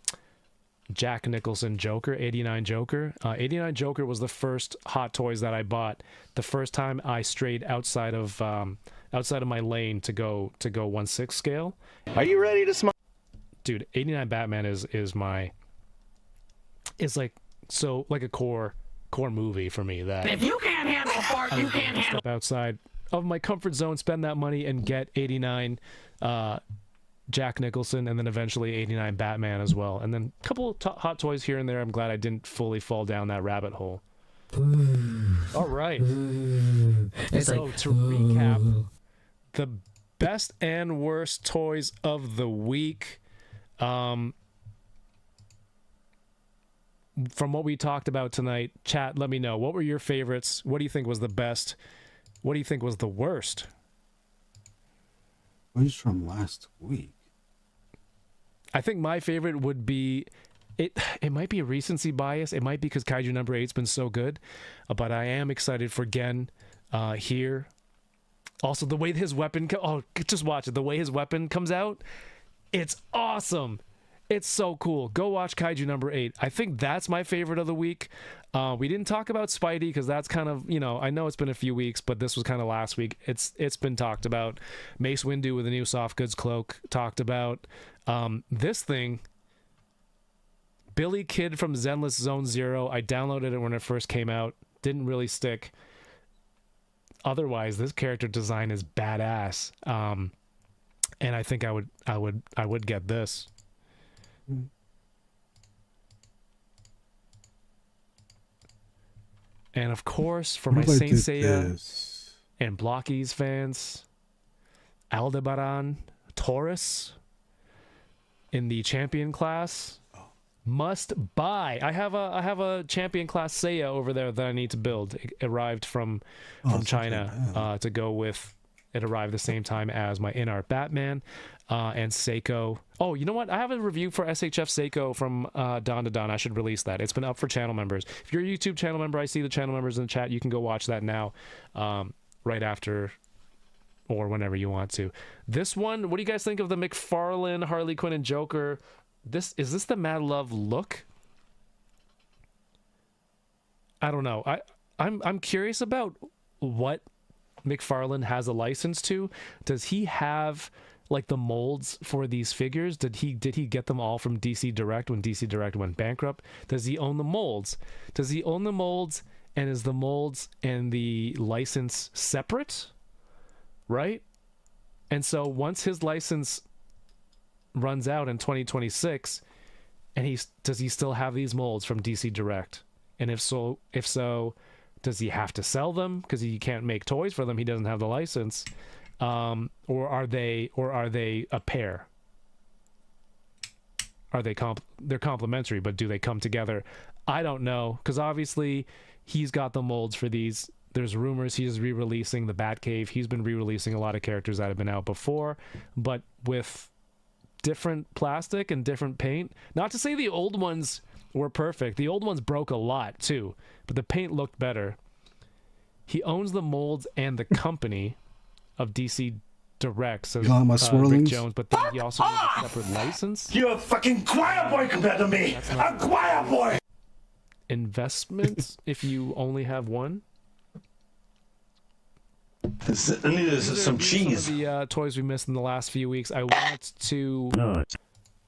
Jack Nicholson Joker, 89 Joker. 89 Joker was the first Hot Toys that I bought. The first time I strayed outside of my lane to go 1/6 scale. Are you ready to smile? Dude, 89 Batman is like a core movie for me. That If you can't handle a fart, you can't handle. step outside of my comfort zone, spend that money, and get 89 Jack Nicholson, and then eventually 89 Batman as well, and then a couple Hot Toys here and there. I'm glad I didn't fully fall down that rabbit hole. All right. So to recap, the best and worst toys of the week. From what we talked about tonight, chat, let me know. What were your favorites? What do you think was the best? What do you think was the worst? What is from last week? I think my favorite would be, it might be a recency bias. It might be because Kaiju number 8's been so good, but I am excited for Gen here. Also, the way his weapon, just watch it. The way his weapon comes out, it's awesome. It's so cool. Go watch Kaiju number 8. I think that's my favorite of the week. We didn't talk about Spidey because that's kind of, you know, I know it's been a few weeks, but this was kind of last week. It's been talked about. Mace Windu with a new soft goods cloak talked about. This thing, Billy Kid from Zenless Zone Zero. I downloaded it when it first came out. Didn't really stick. Otherwise, this character design is badass. And I think I would get this. And of course, for my Saint Seiya and Blockies fans, Aldebaran Taurus in the champion class, must buy. I have a champion class Seiya over there that I need to build. It arrived from China to go with. It arrived the same time as my in-art Batman and Seiko. Oh, you know what? I have a review for SHF Seiko from Dawn to Dawn. I should release that. It's been up for channel members. If you're a YouTube channel member, I see the channel members in the chat. You can go watch that now, right after or whenever you want to. This one, what do you guys think of the McFarlane, Harley Quinn, and Joker? Is this the Mad Love look? I don't know. I'm curious about what McFarlane has a license to. Does he have like the molds for these figures? Did he get them all from DC Direct when DC Direct went bankrupt? Does he own the molds? Does he own the molds, and is the molds and the license separate? Right? And so once his license runs out in 2026, and does he still have these molds from DC Direct? And if so, does he have to sell them because he can't make toys for them? He doesn't have the license, or are they a pair? Are they they're complementary, but do they come together? I don't know, because obviously he's got the molds for these. There's rumors he's re-releasing the Batcave. He's been re-releasing a lot of characters that have been out before, but with different plastic and different paint. Not to say the old ones were perfect. The old ones broke a lot too, but the paint looked better. He owns the molds and the company of DC Direct, says Rick Jones, but then he also has a separate license. You're a fucking choir boy compared to me. A choir boy. Investments if you only have one. I need some cheese. Some of the toys we missed in the last few weeks. I want to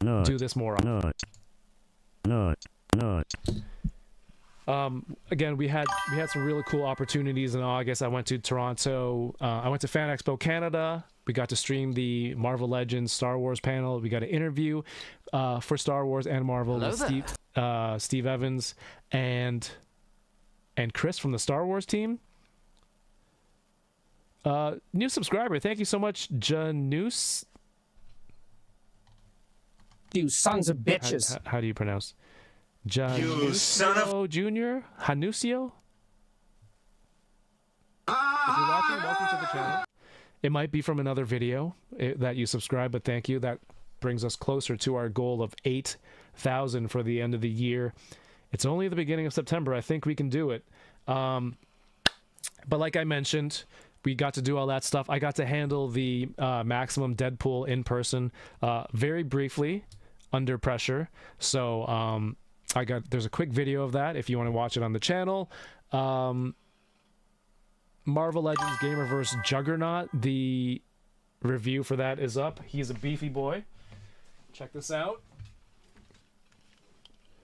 do this more often. Again, we had some really cool opportunities in August. I went to Toronto. I went to Fan Expo Canada. We got to stream the Marvel Legends Star Wars panel. We got an interview for Star Wars and Marvel with Steve Evans and Chris from the Star Wars team. New subscriber, thank you so much, Janus. You sons of bitches. How do you pronounce? You son of Junior? Hanusio? If you're watching, welcome to the channel. It might be from another video that you subscribe, but thank you. That brings us closer to our goal of 8,000 for the end of the year. It's only the beginning of September. I think we can do it. But like I mentioned, we got to do all that stuff. I got to handle the Maximum Deadpool in person very briefly under pressure. So there's a quick video of that if you want to watch it on the channel. Marvel Legends Gamerverse Juggernaut, the review for that is up. He's a beefy boy. Check this out.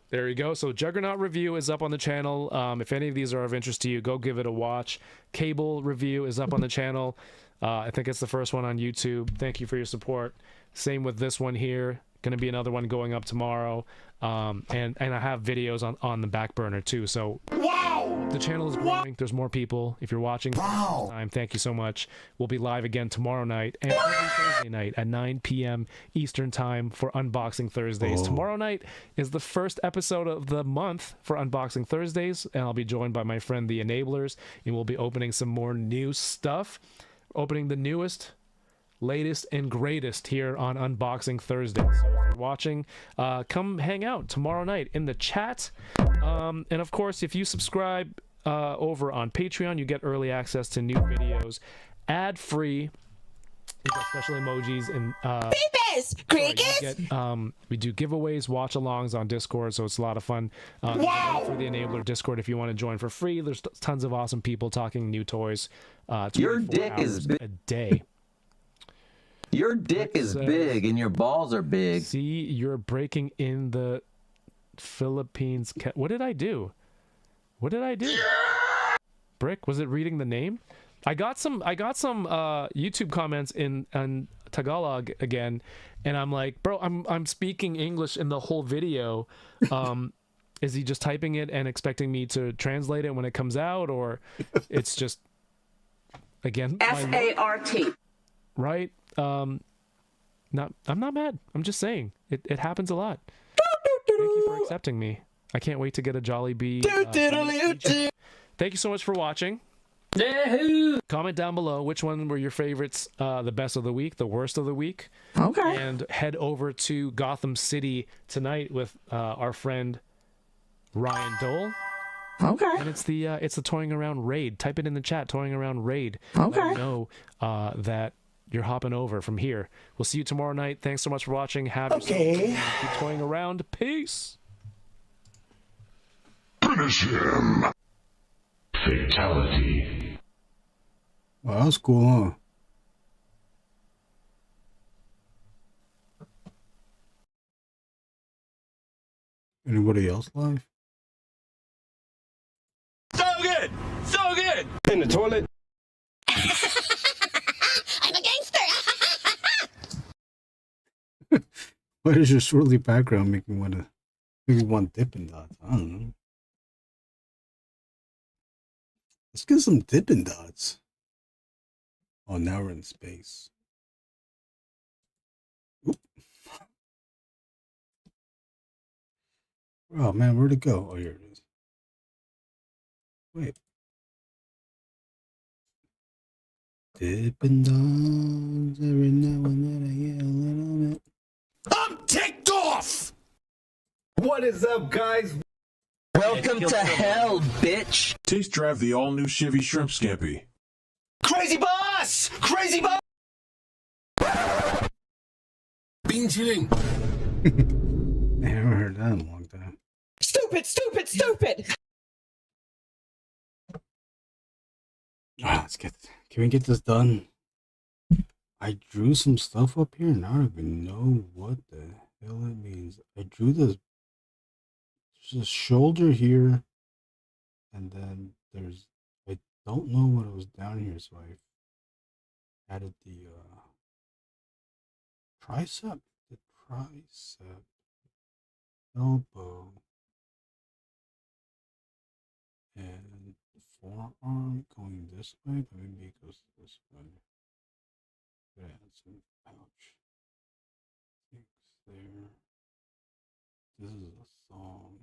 There you go. So Juggernaut review is up on the channel. If any of these are of interest to you, go give it a watch. Cable review is up on the channel. I think it's the first one on YouTube. Thank you for your support. Same with this one here. Going to be another one going up tomorrow. And I have videos on the back burner too. So the channel is growing. There's more people. If you're watching time, thank you so much. We'll be live again tomorrow night and every Thursday night at 9 p.m. Eastern time for Unboxing Thursdays. Tomorrow night is the first episode of the month for Unboxing Thursdays, and I'll be joined by my friend The Enablers, and we'll be opening some more new stuff. Opening the newest, latest, and greatest here on Unboxing Thursday. So if you're watching, come hang out tomorrow night in the chat. And of course, if you subscribe over on Patreon, you get early access to new videos, ad-free. You got special emojis and Yes, crickets. We do giveaways, watch-alongs on Discord, so it's a lot of fun. For the Enabler Discord, if you want to join for free, there's tons of awesome people talking new toys. Your dick is big a day. Your dick is big and your balls are big. See, you're breaking in the Philippines. What did I do? What did I do? Brick, was it reading the name? I got some YouTube comments in Tagalog again, and I'm like, bro, I'm speaking English in the whole video. Is he just typing it and expecting me to translate it when it comes out, or it's just again SART? Right? I'm not mad. I'm just saying it happens a lot. Thank you for accepting me. I can't wait to get a Jolly Bee. Thank you so much for watching. Comment down below which one were your favorites, the best of the week, the worst of the week. Okay. And head over to Gotham City tonight with our friend Ryan Dole. Okay. And it's the Toying Around raid. Type it in the chat, Toying Around raid. Okay. Let me know that you're hopping over from here. We'll see you tomorrow night. Thanks so much for watching. Have yourself keep toying around. Peace. Finish him. Fatality. Wow, that was cool, huh? Anybody else live? So good! So good! In the toilet. I'm a gangster. Why does your swirly background make me want Dippin' Dots? I don't know. Let's get some Dippin' Dots. Oh, now we're in space. Oop. Oh man, where'd it go? Oh, here it is. Wait. Dippin' Dots every now and then I get a little bit. I'm ticked off! What is up, guys? Welcome to hell, bitch. Taste drive the all-new Chevy Shrimp Scampi. Crazy boss! Crazy boss! Bean chilling. I haven't heard that in a long time. Stupid, stupid, stupid. Let's get. Can we get this done? I drew some stuff up here and I don't even know what the hell it means. I drew this. There's a shoulder here, and then there's. I don't know what was down here, so I added the tricep, elbow, and the forearm going this way, but maybe it goes this way. Add some pouch things there. This is a thong.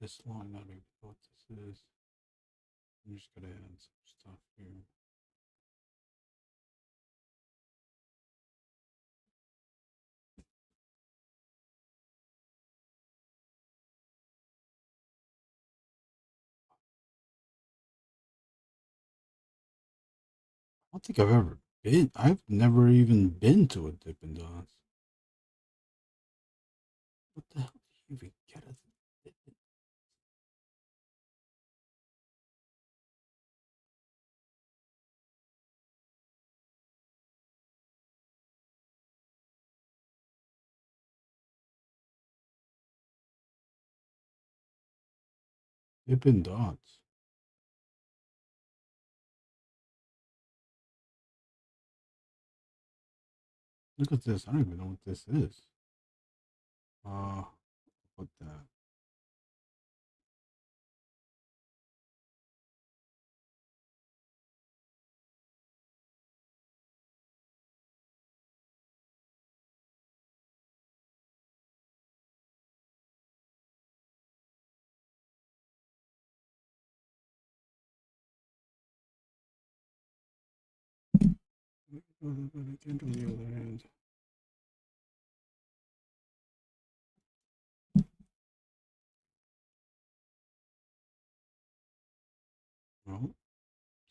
This line, I don't even know what this is. I'm just gonna add some stuff here. I don't think I've ever been. I've never even been to a Dippin' Dots. What the hell do you even get at the Dippin' Dots? Look at this. I don't even know what this is. What that? Again, on the other hand.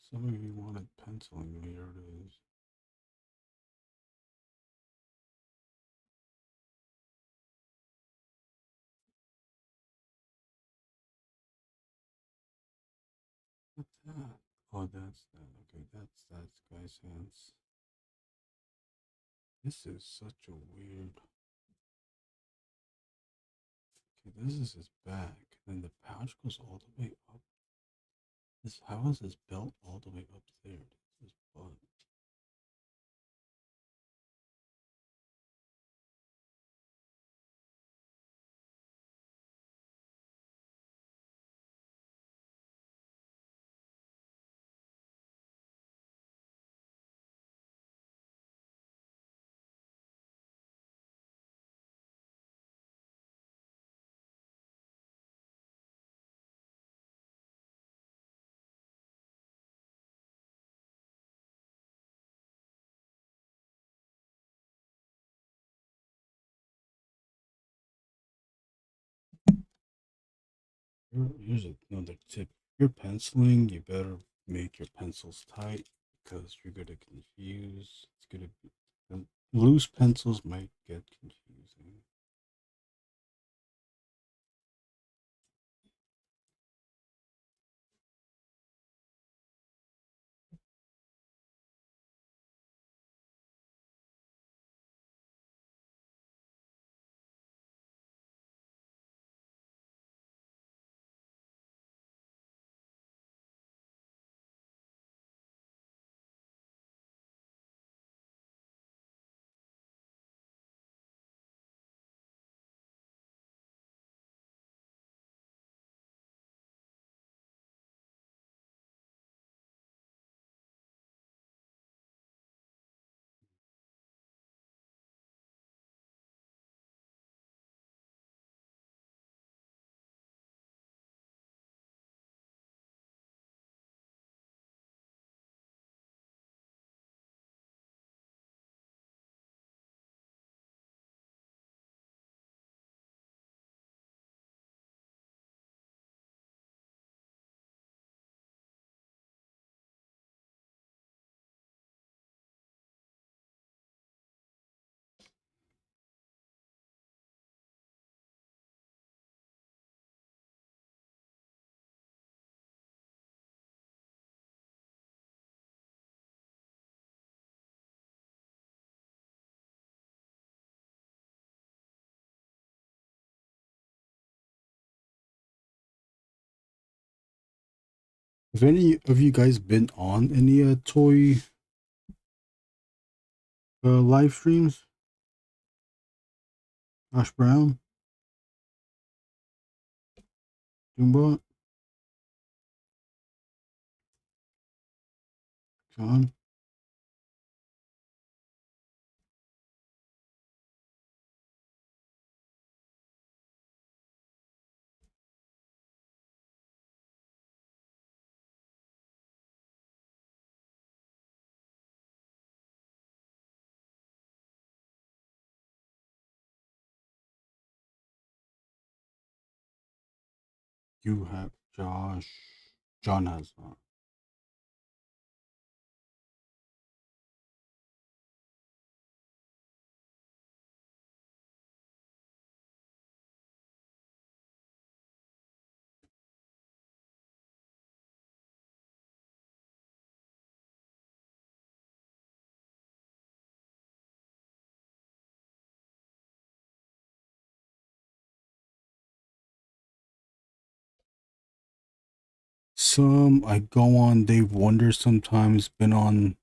Some of you wanted penciling. Here it is. What's that? Oh, that's that. Okay, that's guy's hands. This is such a weird. Okay, this is his back. Then the pouch goes all the way up. How is his belt all the way up there? His butt. Here's another tip. If you're penciling, you better make your pencils tight because you're gonna confuse. It's gonna be loose pencils might get confusing. Have any of you guys been on any toy live streams? Ash Brown, Doombot, John. You have Josh. John has not. Some I go on Dave Wonder sometimes. Been on.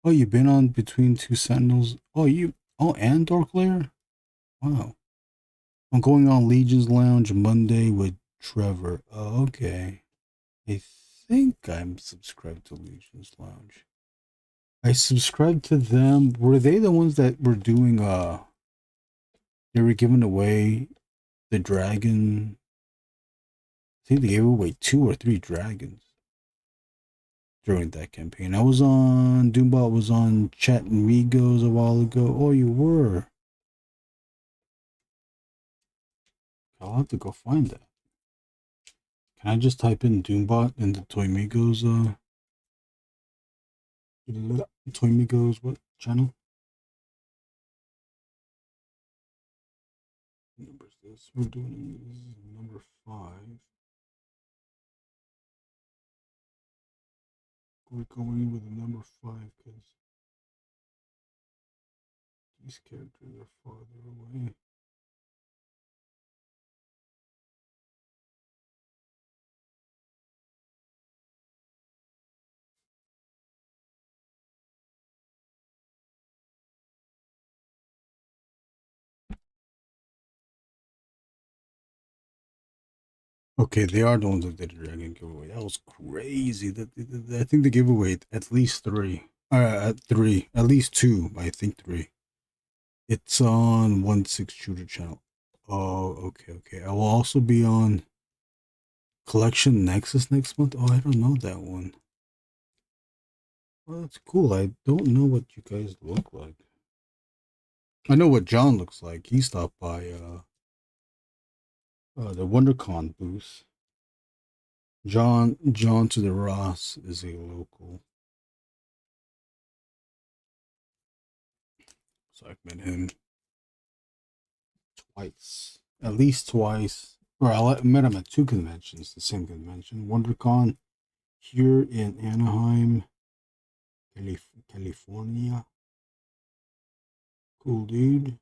Oh, you've been on Between Two Sentinels. And Dark Lair. Wow. I'm going on Legion's Lounge Monday with Trevor. Oh, okay. I think I'm subscribed to Legion's Lounge. I subscribed to them. Were they the ones that were doing they were giving away the dragon? I think they gave away 2 or 3 dragons during that campaign. I was on Doombot was on Chat Migos a while ago. Oh, you were. I'll have to go find that. Can I just type in Doombot in the Toy Migos ToyMigos, what channel? What number is this? We're doing number 5. We're going with the number 5 because these characters are farther away. Okay, they are the ones that did the dragon giveaway. That was crazy. I think they gave away at least 3. At least 2. I think 3. It's on 1/6 shooter channel. Oh, okay. I will also be on Collection Nexus next month. Oh, I don't know that one. Well, that's cool. I don't know what you guys look like. I know what John looks like. He stopped by the WonderCon booth. John to the Ross is a local. So I've met him twice. At least twice. Or I met him at 2 conventions, the same convention. WonderCon here in Anaheim, California. Cool dude.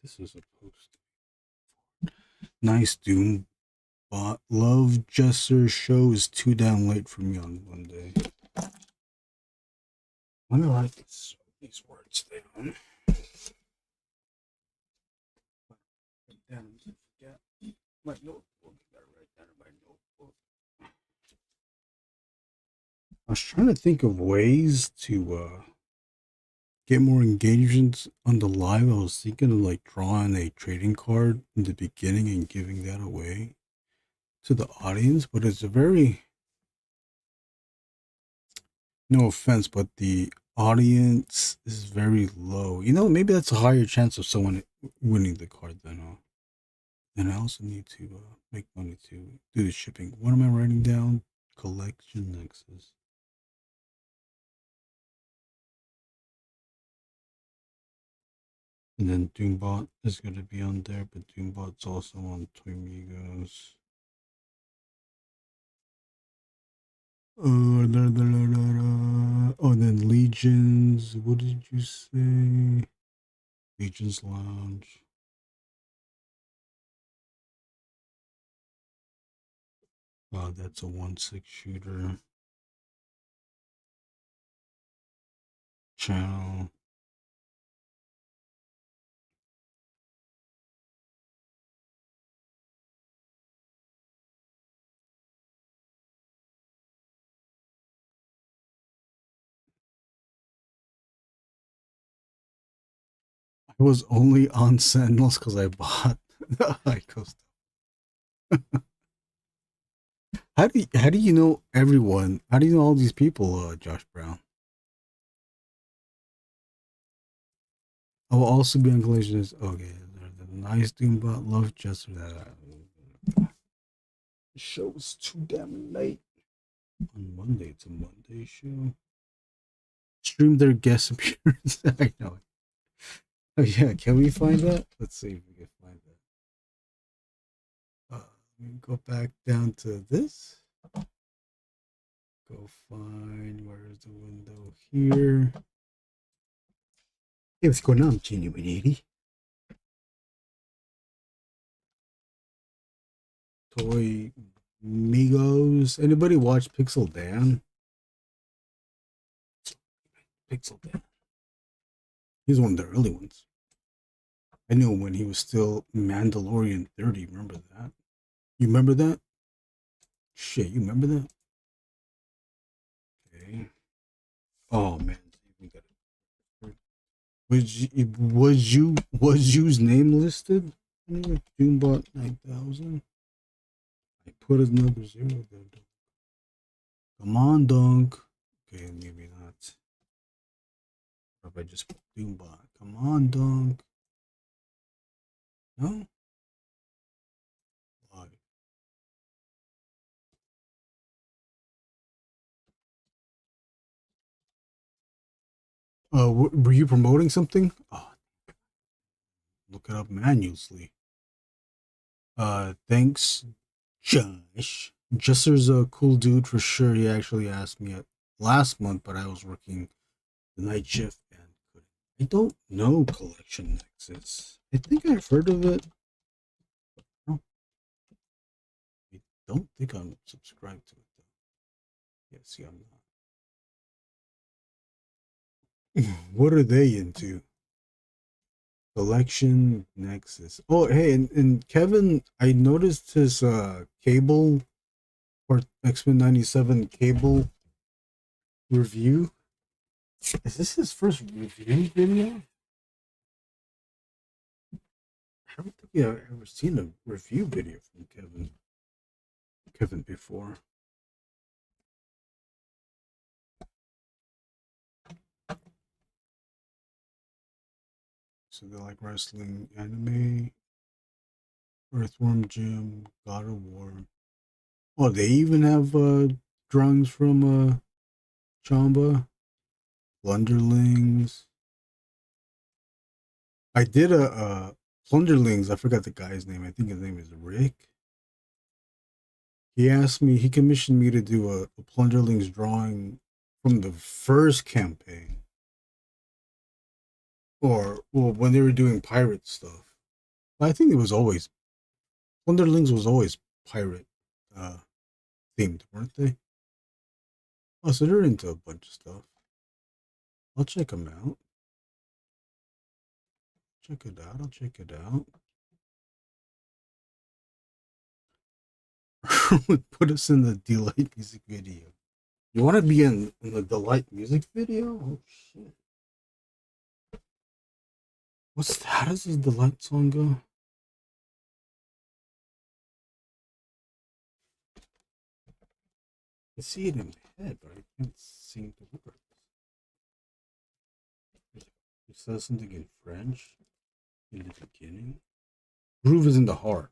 This is supposed to be nice Doom bot. Love Jesser show is too damn late for me on Monday. Let me write these words down. Damn, forget my notebook. Gotta write down in my notebook. I was trying to think of ways to get more engagements on the live. I was thinking of like drawing a trading card in the beginning and giving that away to the audience, but it's a very, no offense, but the audience is very low. You know, maybe that's a higher chance of someone winning the card than then I also need to make money to do the shipping. What am I writing down? Collection Nexus. And then Doombot is going to be on there, but Doombot's also on ToyMigos. Oh, then Legions. What did you say? Legions Lounge. Oh, that's a 1/6 shooter. Channel. I was only on Sentinels because I bought the IgoStuff. How do you know everyone? How do you know all these people, Josh Brown? I will also be on Collisions. Okay, the nice Doombot, love just that. The show's too damn late. On Monday, it's a Monday show. Stream their guest appearance. I know it. Oh yeah, can we find that? Let's see if we can find that. Let me go back down to this. Go find, where's the window here? Hey, what's going on, Genuine 80? Toy Migos. Anybody watch Pixel Dan? Pixel Dan. He's one of the early ones. I knew him when he was still Mandalorian 30. Remember that? You remember that? Shit, you remember that? Okay. Oh man, we got it. Was you's name listed? Junebot 9000. I put another zero there. Come on, Dunk. Okay, maybe not. Or if I just put Doombot. Come on, Dunk. No? Why? Were you promoting something? Oh, look it up manually. Thanks, Josh. Jester's a cool dude for sure. He actually asked me last month, but I was working the night shift and couldn't. I don't know Collection Nexus. I think I've heard of it. No, I don't think I'm subscribed to it though. Yeah, see, I'm not. What are they into? Collection Nexus. Oh, hey, and Kevin, I noticed his cable or X-Men 97 cable review. Is this his first review video? I don't think I've ever seen a review video from Kevin before. So they like wrestling, anime, Earthworm Jim, God of War. Oh, they even have drawings from Chamba, Blunderlings. I did a Plunderlings. I forgot the guy's name. I think his name is Rick. He asked me. He commissioned me to do a Plunderlings drawing from the first campaign, or well, when they were doing pirate stuff. I think it was always Plunderlings was always pirate themed, weren't they? Oh, so they're into a bunch of stuff. I'll check them out. Check it out. I'll check it out. Put us in the Delight music video. You want to be in the Delight music video? Oh shit! How does this Delight song go? I see it in my head, but I can't sing the words. It says something in French in the beginning. Groove is in the heart.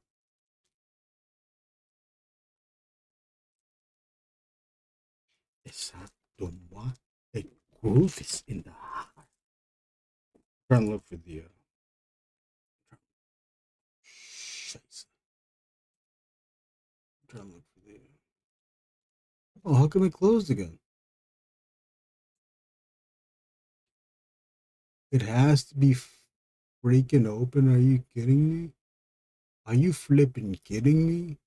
Exactement. The groove is in the heart. I'm trying to look for the Scheiße. I'm trying to look for the oh, how come it closed again? It has to be freaking open. Are you kidding me? Are you flipping kidding me?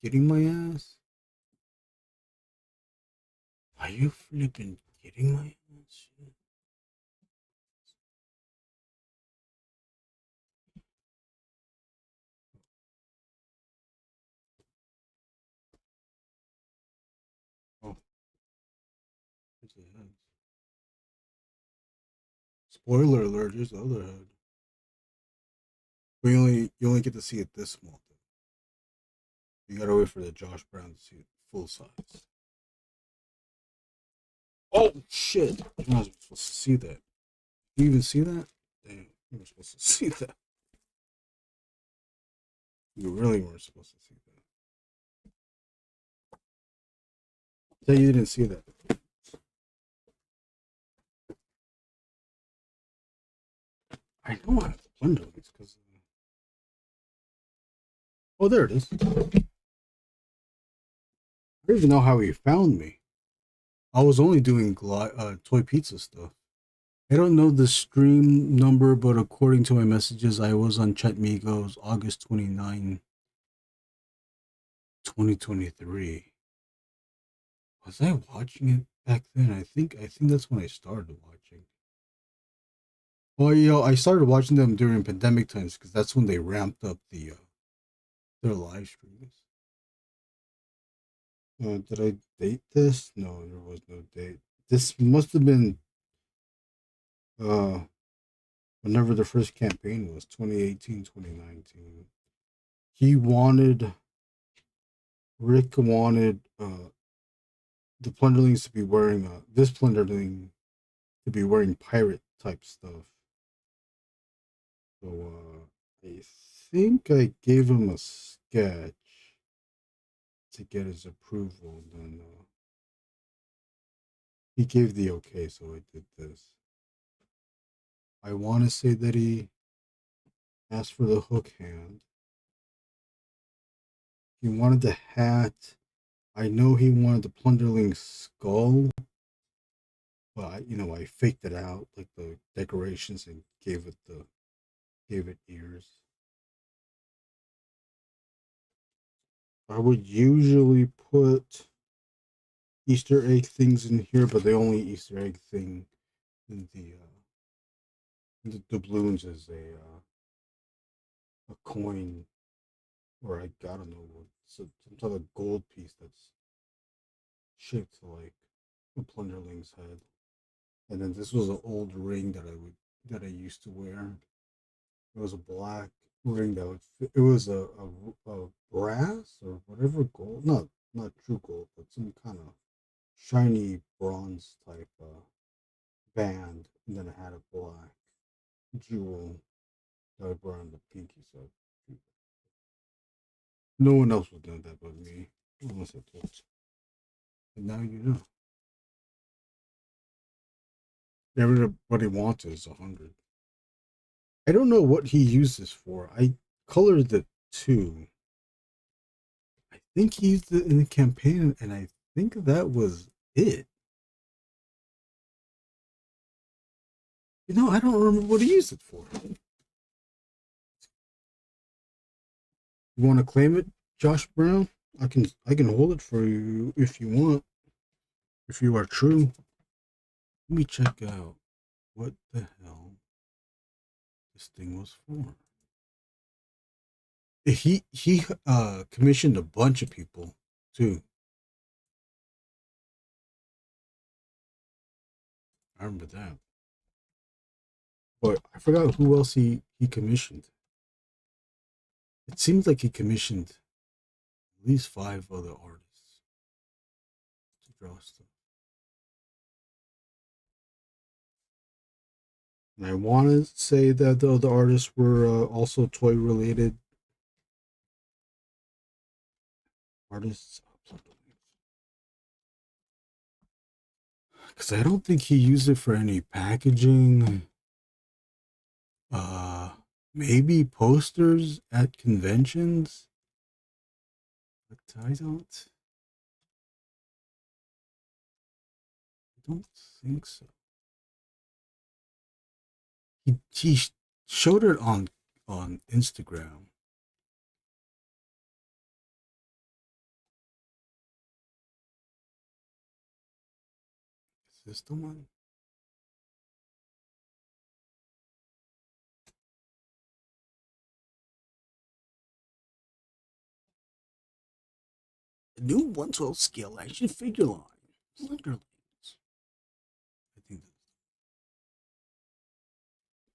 Kidding my ass? Are you flipping kidding my ass? Shit. Oh, there's the head. Spoiler alert! Here's the other head. But you only get to see it this small. You gotta wait for the Josh Brown to see it full size. Oh shit! You're not supposed to see that. You even see that? Damn, you were supposed to see that. You really weren't supposed to see that. Say you didn't see that. I know I have to plunder these because. Oh, there it is. I don't even know how he found me. I was only doing ToyPizza stuff. I don't know the stream number, but according to my messages, I was on Chet Migos August 29, 2023. Was I watching it back then? I think that's when I started watching. Well, I started watching them during pandemic times because that's when they ramped up their live streams. Did I date this? No, there was no date. This must have been uh whenever the first campaign was, 2018, 2019. Rick wanted the plunderlings to be wearing this plunderling to be wearing pirate type stuff. So I think I gave him a sketch to get his approval. Then he gave the okay, so I did this. I want to say that he asked for the hook hand. He wanted the hat. I know he wanted the plunderling skull, but I faked it out like the decorations and gave it ears. I would usually put Easter egg things in here, but the only Easter egg thing in the doubloons is a coin, or I don't know what, some type of gold piece that's shaped like a plunderling's head. And then this was an old ring that I used to wear. It was a black ring that would fit. It was a brass or whatever gold, not true gold, but some kind of shiny bronze type band, and then it had a black jewel that I brought on the pinky. So no one else would know that but me, unless I told you. And now you know. Everybody wants is 100. I don't know what he used this for. I colored the two. I think he used it in the campaign, and I think that was it. I don't remember what he used it for. You want to claim it, Josh Brown? I can hold it for you if you want. If you are true. Let me check out what the hell this thing was for. He commissioned a bunch of people too. I remember that. But I forgot who else he commissioned. It seems like he commissioned at least 5 other artists to draw stuff. And I want to say that the other artists were also toy related artists. Because I don't think he used it for any packaging. Maybe posters at conventions. But I don't think so. He showed it on Instagram. Is this the one? The new 1/12 scale action figure line. Plunderlings. I think that's...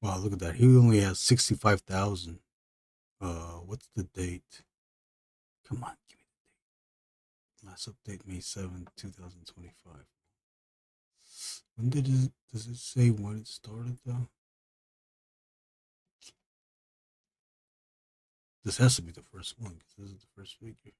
Wow, look at that. He only has 65,000. What's the date? Come on, give me the date. Last update May 7th, 2025. When does it say when it started though? This has to be the first one because this is the first figure.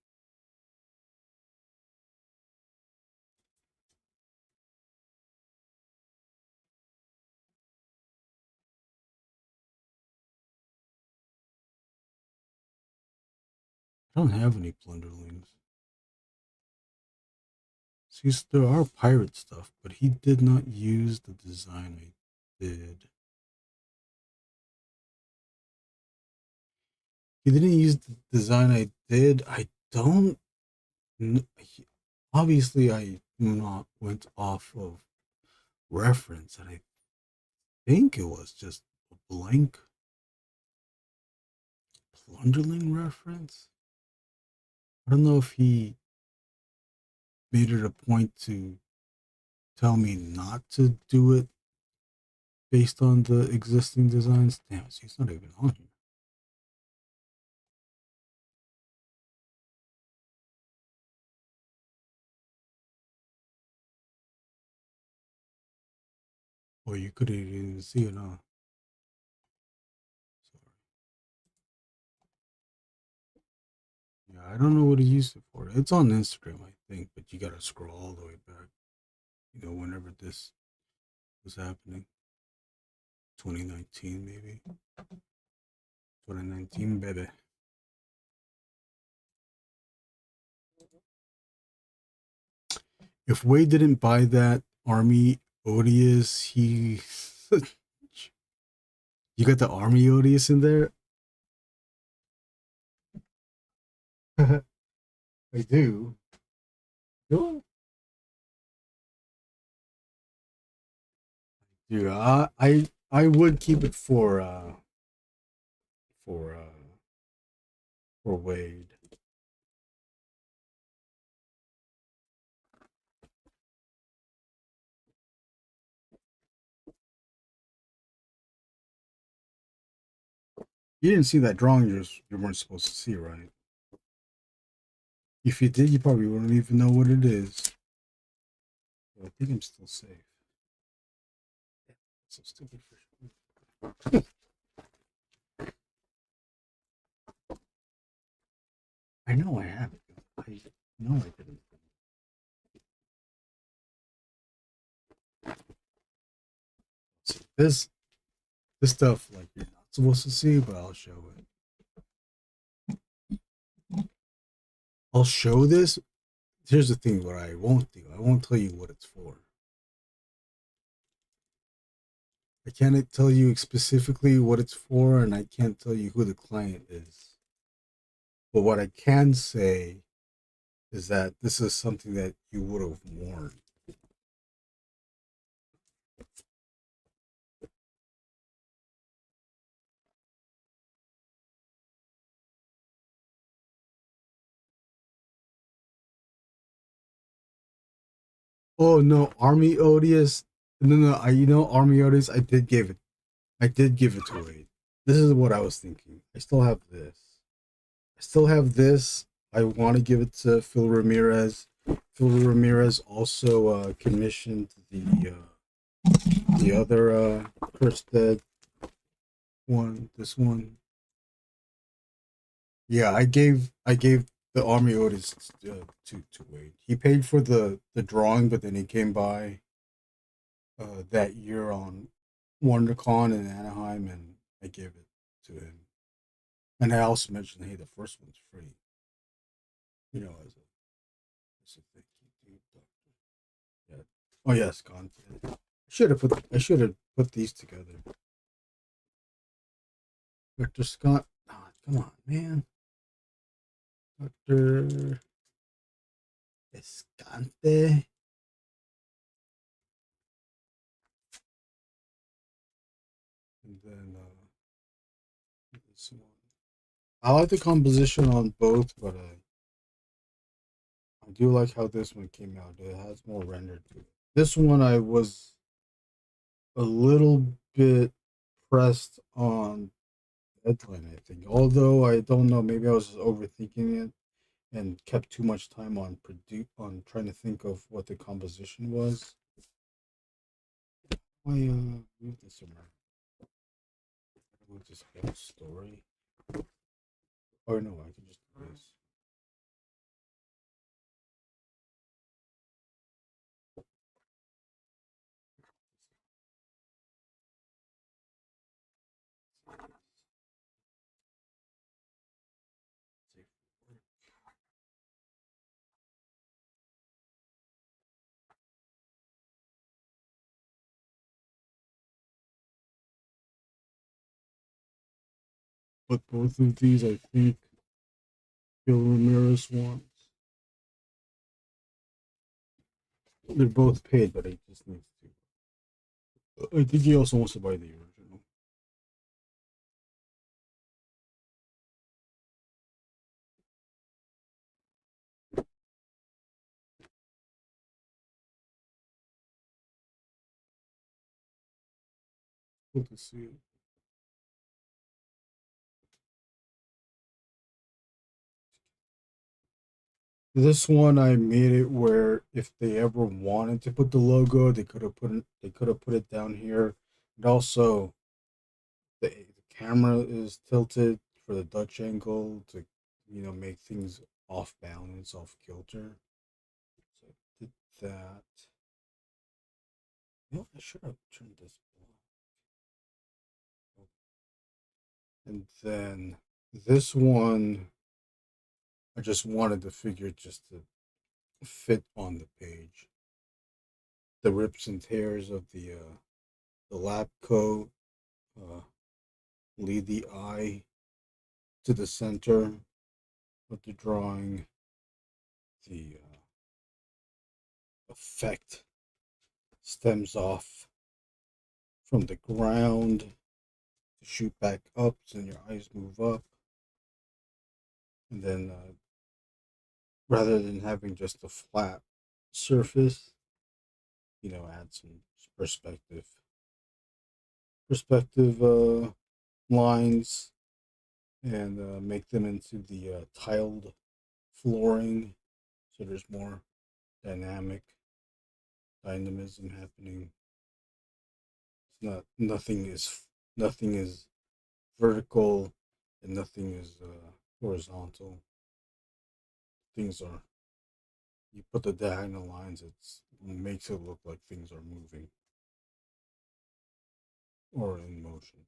I don't have any plunderlings. See, there are pirate stuff, but he did not use the design I did. He didn't use the design I did. I don't... Obviously, I not went off of reference, and I think it was just a blank plunderling reference. I don't know if he made it a point to tell me not to do it based on the existing designs. Damn, see, it's not even on here. Well, you couldn't even see it, huh? Sorry. Yeah, I don't know what he used it for. It's on Instagram, I think, but you gotta scroll all the way back. You know, whenever this was happening. 2019, maybe. 2019, baby. If Wade didn't buy that Army Odious, he... You got the Army Odious in there? I do. Do I? Dude, I would keep it for Wade. You didn't see that drawing you weren't supposed to see, right? If you did, you probably wouldn't even know what it is. I think I'm still safe. So stupid for sure. I know I have it. I know I didn't. See, this stuff like you're not supposed to see, but I'll show it. I'll show this. Here's the thing: what I won't do, I won't tell you what it's for. I can't tell you specifically what it's for, and I can't tell you who the client is. But what I can say is that this is something that you would have worn. Oh no, Army Odious. No, Army Odious. I did give it to Wade. This is what I was thinking. I still have this. I want to give it to Phil Ramirez. Phil Ramirez also commissioned the other Cursed Dead one. This one. Yeah, I gave the Army Odious to Wade. He paid for the drawing, but then he came by that year on WonderCon in Anaheim, and I gave it to him. And I also mentioned, hey, the first one's free. You know, as a thank you, Doctor. Yeah. Oh yes, content. I should have put these together. Dr. Scott. Oh, come on, man. Dr. Escante. And then this one. I like the composition on both, but I do like how this one came out. It has more render to it. This one I was a little bit pressed on deadline, I think. Although I don't know, maybe I was just overthinking it and kept too much time on trying to think of what the composition was. I move this around. Move this whole story. Oh no, I can just do this. But both of these, I think, Phil Ramirez wants. They're both paid, but I just need to. I think he also wants to buy the original. Cool to see it. This one I made it where if they ever wanted to put the logo, they could have put it down here. And also the camera is tilted for the Dutch angle to make things off balance, off kilter. So I did that. I should have turned this black. And then this one I just wanted the figure just to fit on the page. The rips and tears of the lab coat lead the eye to the center of the drawing. The effect stems off from the ground to shoot back up, so your eyes move up. And then rather than having just a flat surface, add some perspective lines and make them into the tiled flooring, so there's more dynamism happening. It's nothing is vertical and nothing is horizontal. Things are, you put the diagonal lines, it makes it look like things are moving or in motion.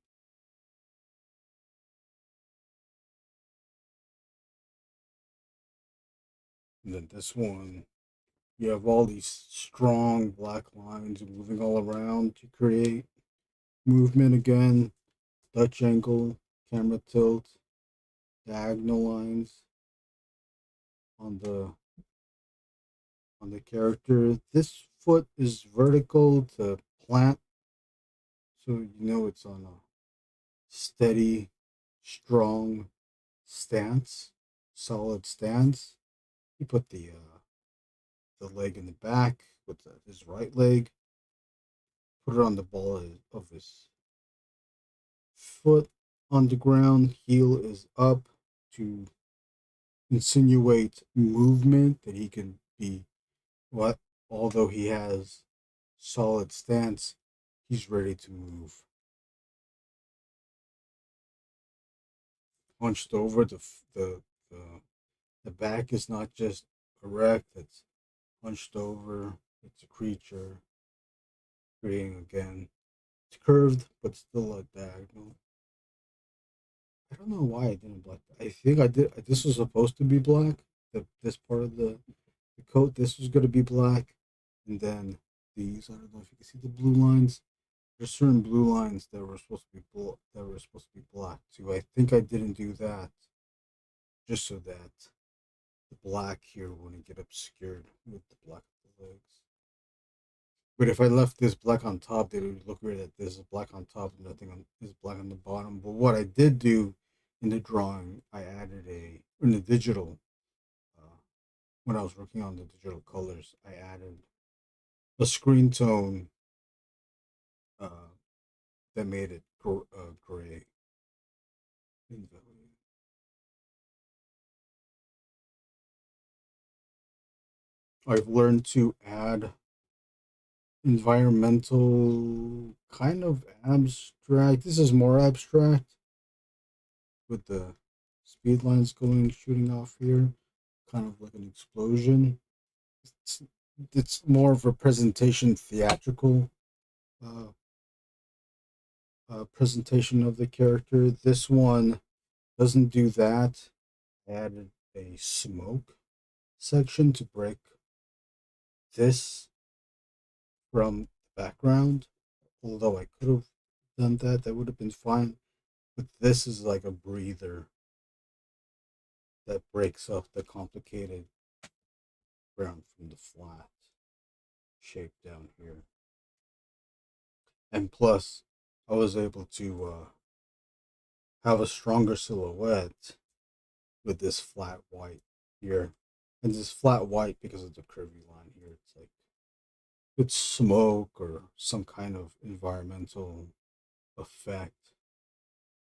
And then this one, you have all these strong black lines moving all around to create movement again. Dutch angle, camera tilt, diagonal lines on the character. This foot is vertical to plant, so it's on a steady, strong stance, solid stance. You put the leg in the back with his right leg. Put it on the ball of his foot on the ground. Heel is up to insinuate movement, that he can be although he has solid stance, he's ready to move. Hunched over, the back is not just erect, it's hunched over. It's a creature creating again. It's curved but still a diagonal. I don't know why I didn't black. I think I did. This was supposed to be black. This part of the coat, this was going to be black, and then these. I don't know if you can see the blue lines. There's certain blue lines that were supposed to be black too. I think I didn't do that, just so that the black here wouldn't get obscured with the black of the legs. But if I left this black on top, they would look weird that this is black on top and nothing is black on the bottom. But what I did do in the drawing, I added in the digital, when I was working on the digital colors, I added a screen tone that made it gray. I've learned to add environmental, kind of abstract. This is more abstract with the speed lines shooting off here, kind of like an explosion. It's more of a presentation, theatrical presentation of the character. This one doesn't do that. I added a smoke section to break this from the background. Although I could have done that would have been fine. But this is like a breather that breaks up the complicated ground from the flat shape down here. And plus, I was able to have a stronger silhouette with this flat white here. And this flat white, because of the curvy line here, it's like it's smoke or some kind of environmental effect,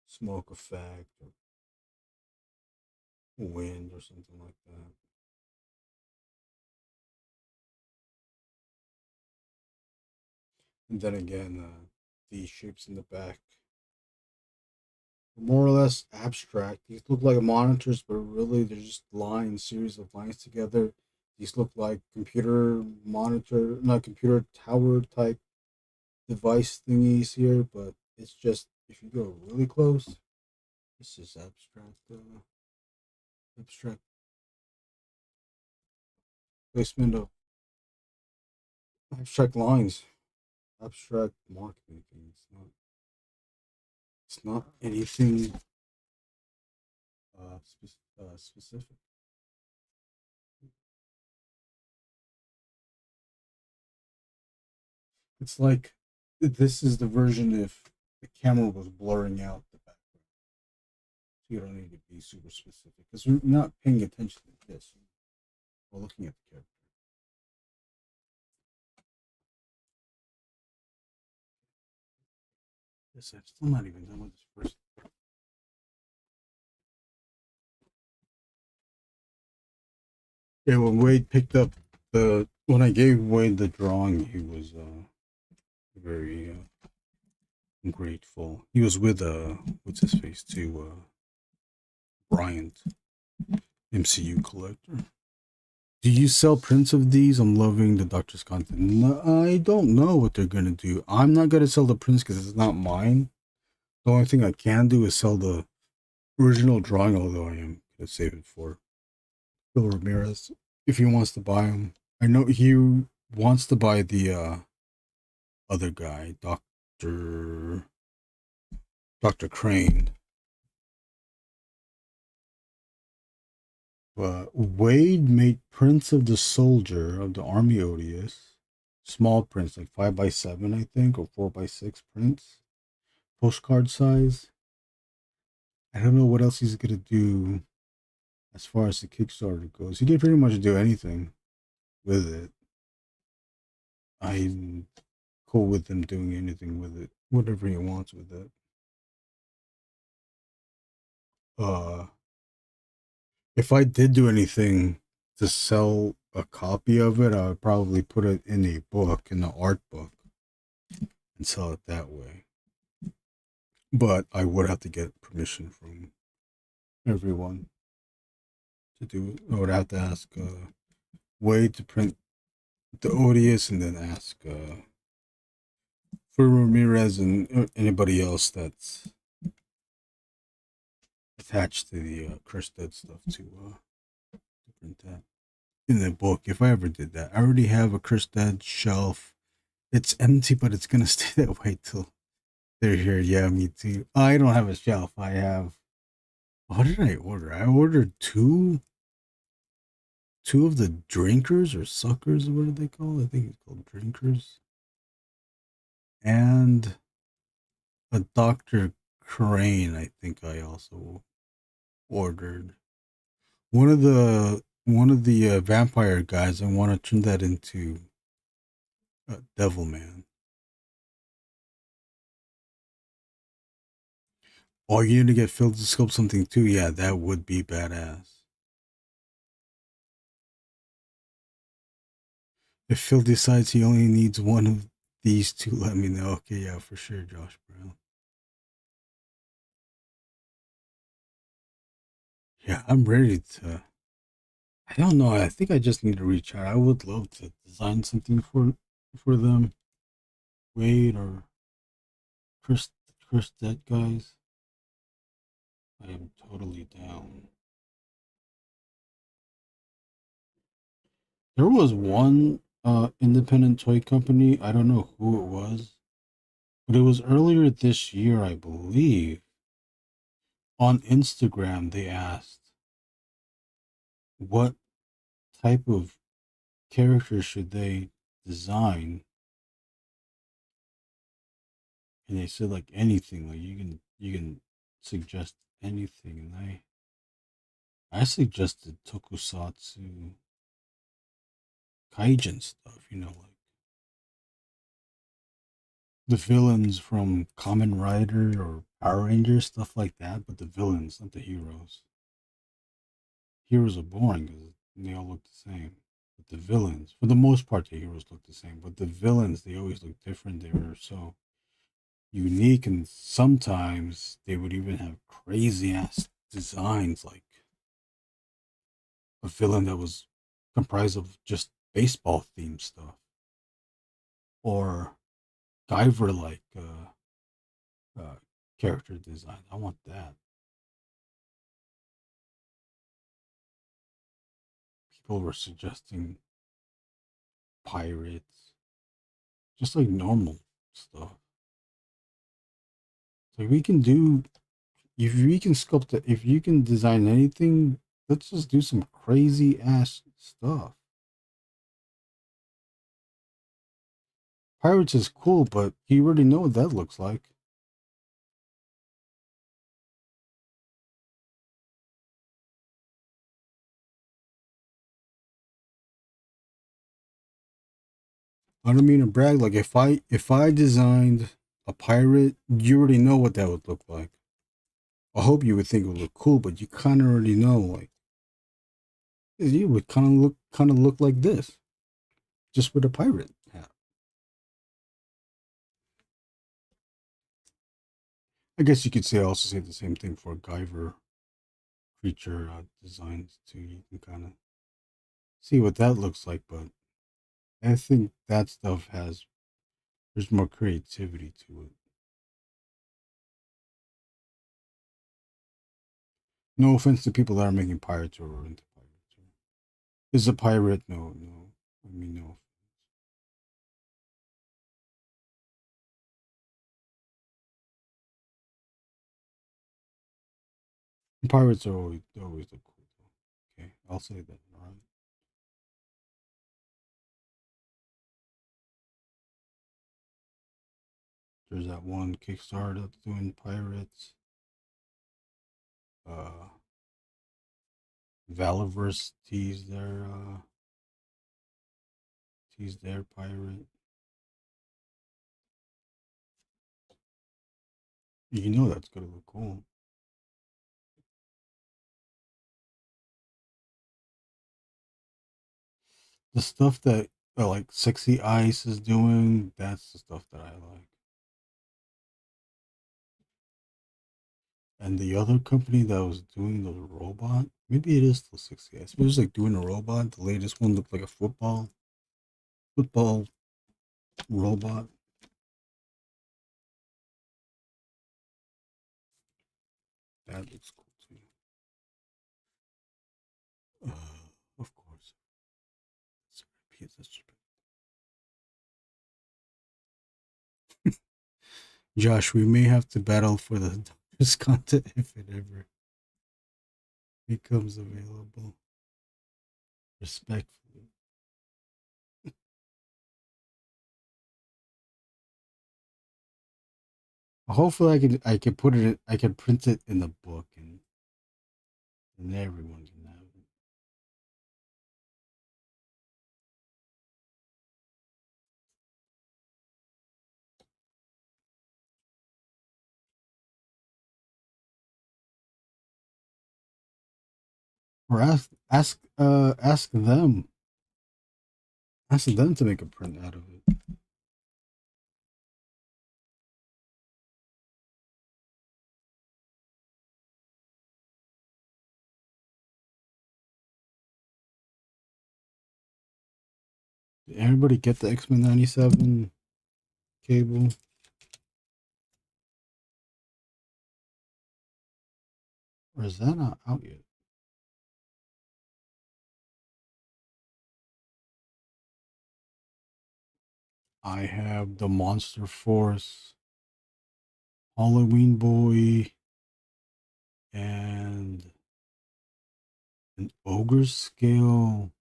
smoke effect, or wind, or something like that. And then again, these shapes in the back, more or less abstract. These look like monitors, but really they're just lines, series of lines together. These look like computer monitor, not computer tower type device thingies here, but it's just, if you go really close, this is abstract placement of abstract lines, abstract marketing things. It's not anything specific. It's like this is the version if the camera was blurring out the background. So you don't need to be super specific because we're not paying attention to this. We're looking at the character. Yes, I'm still not even done with this first. Yeah, when Wade picked up when I gave Wade the drawing, he was very grateful. He was with what's his face too, Bryant, MCU collector. Do you sell prints of these? I'm loving the Doctor's content. No, I don't know what they're gonna do. I'm not gonna sell the prints because it's not mine. The only thing I can do is sell the original drawing, although I am gonna save it for Phil Ramirez if he wants to buy them. I know he wants to buy the other guy, Dr. Crane. Wade made prints of the soldier of the Army Odious. Small prints, like 5x7, I think, or 4x6 prints. Postcard size. I don't know what else he's going to do as far as the Kickstarter goes. He can pretty much do anything with it. I'm cool with him doing anything with it. Whatever he wants with it. If I did do anything to sell a copy of it, I would probably put it in a book, in the art book, and sell it that way. But I would have to get permission from everyone to do it. I would have to ask Wade to print the Odious, and then ask for Ramirez and anybody else that's attached to the Chris Dead stuff to print that in the book. If I ever did that, I already have a Chris Dead shelf. It's empty, but it's gonna stay that way till they're here. Yeah, me too. I don't have a shelf. I have. What did I order? I ordered two of the drinkers or suckers. What are they called? I think it's called drinkers. And a Dr. Crane, I think I also ordered. One of the vampire guys, I want to turn that into Devil Man. Oh, you need to get Phil to sculpt something too? Yeah, that would be badass. If Phil decides he only needs one of these two, let me know. Okay, yeah, for sure, Josh Brown. Yeah, I'm ready to. I don't know. I think I just need to reach out. I would love to design something for them. Wade or Chris Dead guys. I am totally down. There was one independent toy company. I don't know who it was, but it was earlier this year, I believe. On Instagram, they asked, what type of character should they design? And they said like anything, like you can suggest anything. And I suggested tokusatsu kaijin stuff, like the villains from Kamen Rider or Power Rangers, stuff like that, but the villains, not the heroes. Heroes are boring because they all look the same. But the villains, for the most part, the heroes look the same. But the villains, they always look different. They were so unique, and sometimes they would even have crazy ass designs, like a villain that was comprised of just baseball themed stuff, or Guyver like character design. I want that. People were suggesting pirates, just like normal stuff. Like we can do, if we can sculpt it, if you can design anything, let's just do some crazy ass stuff. Pirates is cool, but you already know what that looks like. I don't mean to brag. Like if I designed a pirate, you already know what that would look like. I hope you would think it would look cool, but you kind of already know. Like it would kind of look like this, just with a pirate hat. I guess you could say also say the same thing for Guyver creature designs too. You can kind of see what that looks like, but I think that stuff there's more creativity to it. No offense to people that are making pirates or into pirates. Is a pirate? No, no. I mean, no. Pirates are always look cool. Okay, I'll say that. All right. There's that one Kickstarter that's doing pirates. Valiverse teased their pirate. You know that's gonna look cool. The stuff that like Sexy Ice is doing, that's the stuff that I like. And the other company that was doing the robot, maybe it is still 60s. It was like doing a robot. The latest one looked like a football robot. That looks cool too. Of course. Josh, we may have to battle for the Doctor's content if it ever becomes available. Respectfully. Hopefully I can put it I can print it in the book and everyone can have it. Or ask them. Ask them to make a print out of it. Did everybody get the X-Men 97 cable? Or is that not out yet? I have the Monster Force, Halloween Boy, and an Ogre Scale.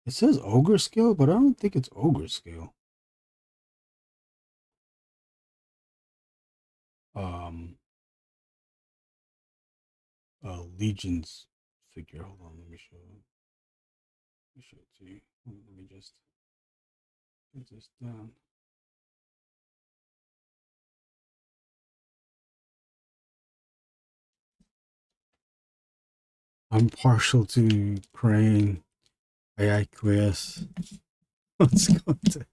It says Ogre Scale, but I don't think it's Ogre Scale. Legion's figure. Hold on, let me show it. Let me show it to you. Let me just put this down. I'm partial to Crane. I acquiesce. Let's go to.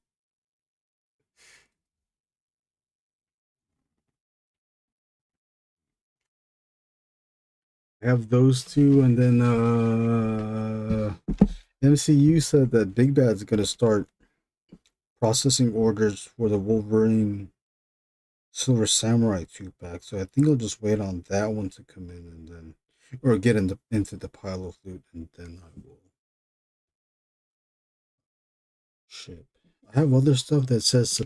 I have those two, and then MCU said that Big Bad's gonna start processing orders for the Wolverine Silver Samurai 2-pack, so I think I'll just wait on that one to come in, and then, or get into the pile of loot, and then I will ship. I have other stuff that says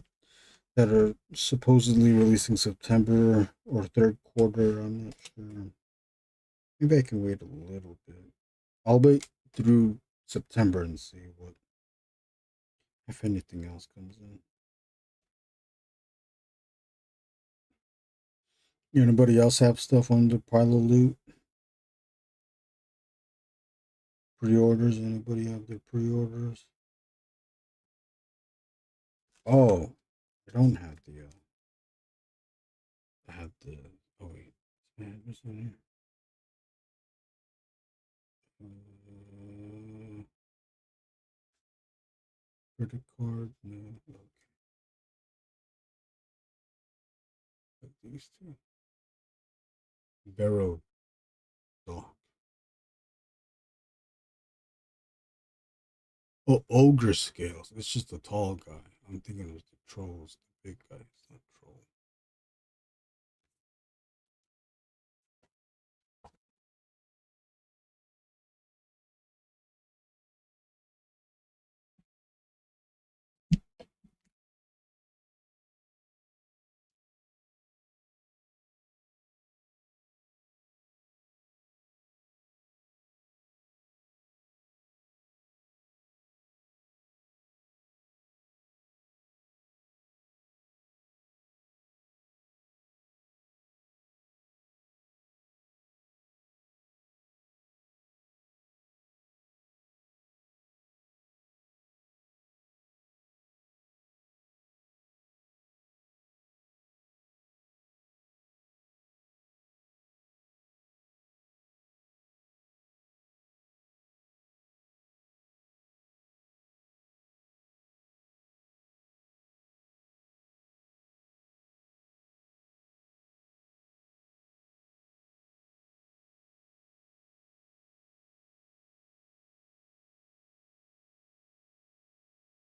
that are supposedly releasing September or third quarter. I'm not sure. Maybe I can wait a little bit. I'll wait through September and see what, if anything else comes in. Anybody else have stuff on the pile of loot? Pre-orders? Anybody have their pre-orders? Oh, I don't have the. I have the. Oh wait, what's in here? Credit card? No. Okay. Like these two. Barrow dog. Oh, ogre scales. It's just a tall guy. I'm thinking it was the trolls, the big guy. It's not troll.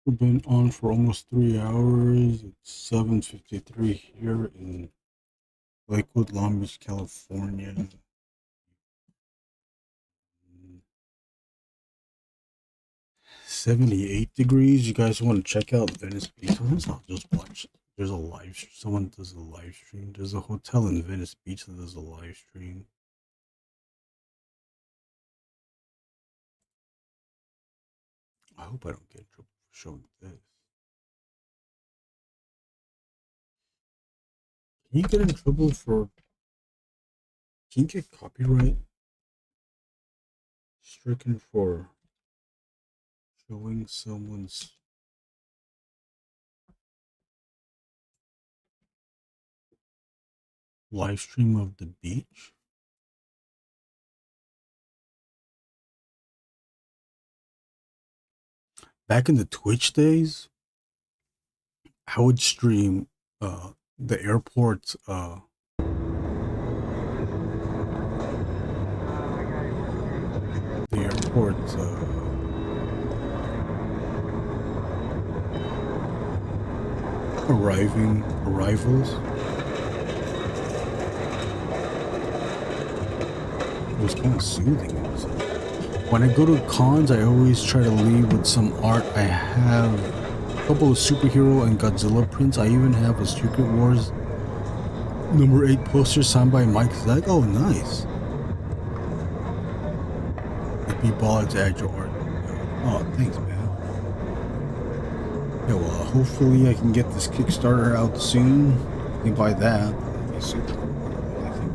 We've been on for almost 3 hours. It's 7:53 here in Lakewood, Long Beach, California. 78 degrees. You guys want to check out Venice Beach? I'll just watch. There's a live. Someone does a live stream. There's a hotel in Venice Beach that does a live stream. I hope I don't get in trouble for showing this. Can you get in trouble for? Can you get copyright stricken for showing someone's live stream of the beach? Back in the Twitch days, I would stream the airport arrivals. It was kind of soothing. When I go to cons, I always try to leave with some art. I have a couple of superhero and Godzilla prints. I even have a Secret Wars number 8 poster signed by Mike Zack. Oh, nice. It'd be baller to add your art. Oh, thanks, man. Yeah, well, hopefully I can get this Kickstarter out soon. And by that, it'll be super cool. I think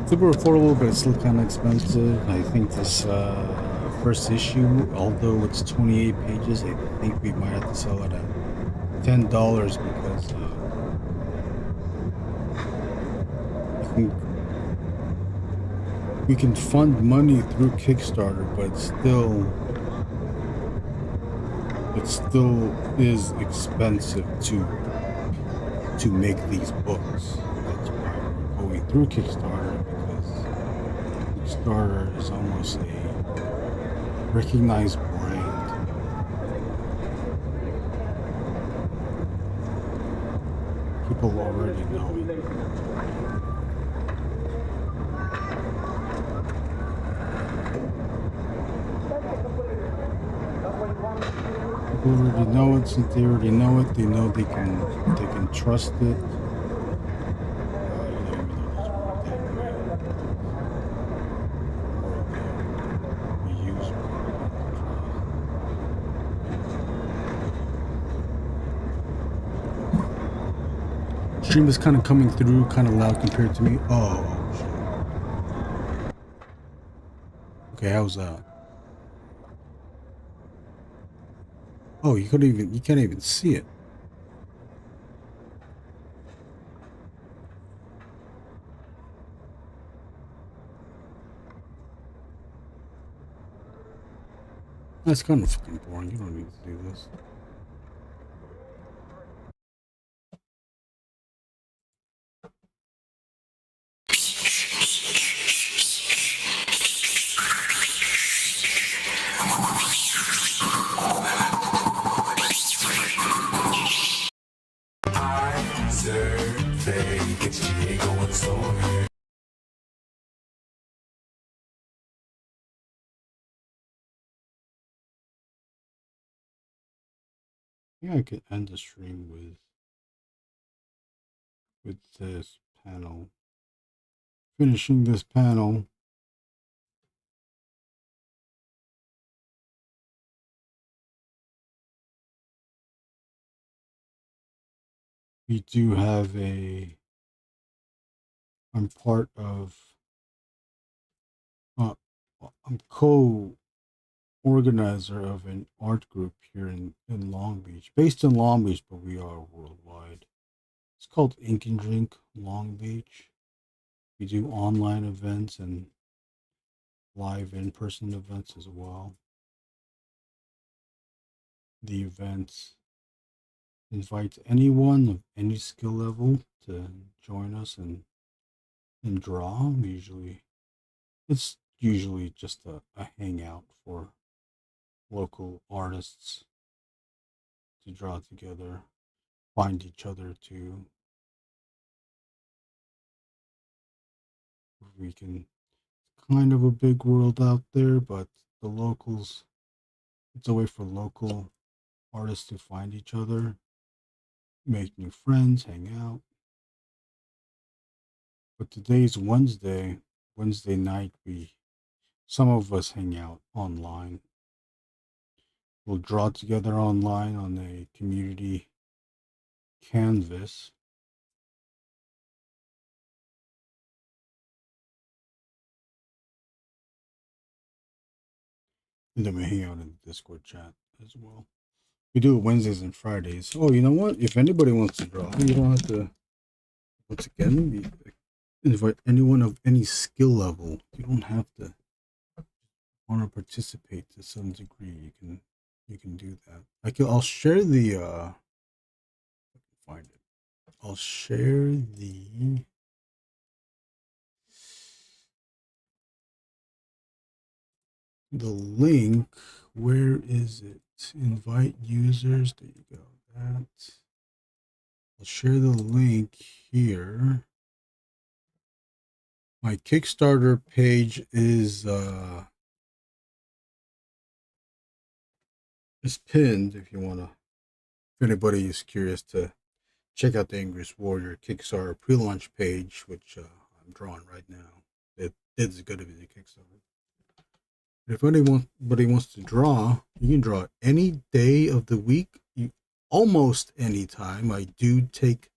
super affordable, but it's still kind of expensive. I think this first issue, although it's 28 pages, I think we might have to sell it at $10 because I think we can fund money through Kickstarter, but it still is expensive to make these books. That's why we're going through Kickstarter, because Kickstarter is almost a recognized brand. People already know it. People already know it. Since they already know it, they know they can trust it. Stream is kind of coming through, kind of loud compared to me. Oh, shit. Okay, how's that? Oh, you can't even see it. That's kind of fucking boring. You don't need to do this. Yeah, I could end the stream with this panel. Finishing this panel. We do have I'm part of, I'm co-organizer of an art group here in Long Beach, based in Long Beach, but we are worldwide. It's called Ink and Drink Long Beach. We do online events and live in-person events as well. The events invite anyone of any skill level to join us and draw. It's usually just a hangout for local artists to draw together, find each other to, we can, kind of a big world out there, but the locals, it's a way for local artists to find each other, make new friends, hang out. But today's Wednesday night, some of us hang out online. We'll draw together online on a community canvas. And then we hang out in the Discord chat as well. We do it Wednesdays and Fridays. Oh, you know what? If anybody wants to draw, you don't have to, once again, invite anyone of any skill level. You don't have to want to participate to some degree. You can do that. I'll share the find it. I'll share the link. Where is it? Invite users. There you go. That. I'll share the link here. My Kickstarter page is pinned if you want to. If anybody is curious to check out the Angriest Warrior Kickstarter pre-launch page, which I'm drawing right now. It's going to be the Kickstarter. If anybody wants to draw, you can draw any day of the week, almost any time. I do take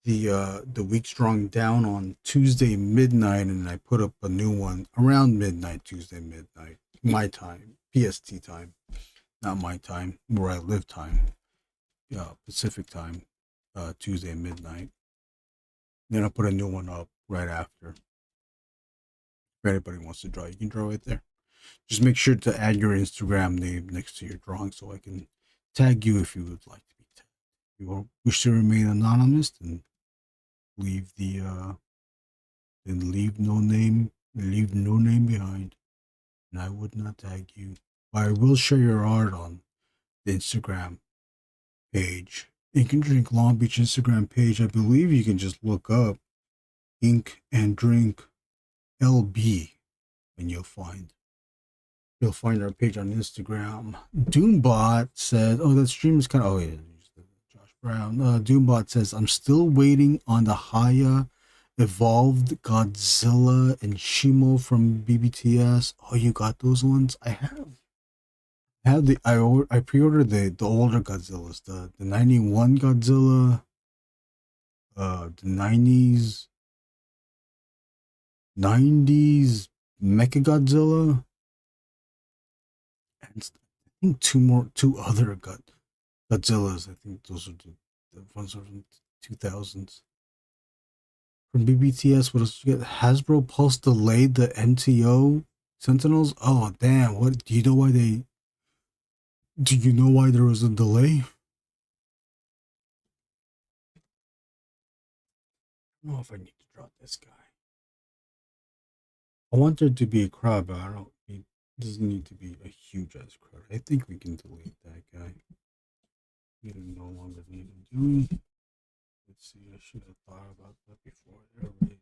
the week's drawing down on Tuesday midnight, and I put up a new one around midnight, Tuesday midnight, my time, PST time, not my time, where I live time, Pacific time, Tuesday midnight. Then I'll put a new one up right after. If anybody wants to draw, you can draw right there. Just make sure to add your Instagram name next to your drawing so I can tag you if you would like to be tagged. If you wish to remain anonymous, then leave leave no name behind. And I would not tag you. But I will share your art on the Instagram page. Ink and Drink Long Beach Instagram page. I believe you can just look up Ink and Drink LB and you'll find our page on Instagram. Doombot says, oh, that stream is kind of, oh yeah, Josh Brown. Doombot says, I'm still waiting on the Haya Evolved Godzilla and Shimo from BBTS. Oh, you got those ones? I pre-ordered the older Godzillas, the 91 Godzilla, the 90s Mecha Godzilla, and I think two other Godzillas. I think those are the ones from 2000s. From BBTS, what else you get? Hasbro Pulse delayed the NTO Sentinels. Oh damn! What do you know why they? Do you know why there was a delay? I don't know if I need to draw this guy. I want there to be a crowd, but I don't. It doesn't need to be a huge ass crowd. I think we can delete that guy. We no longer need him, do we? Let's see. I should have thought about that before. There it is.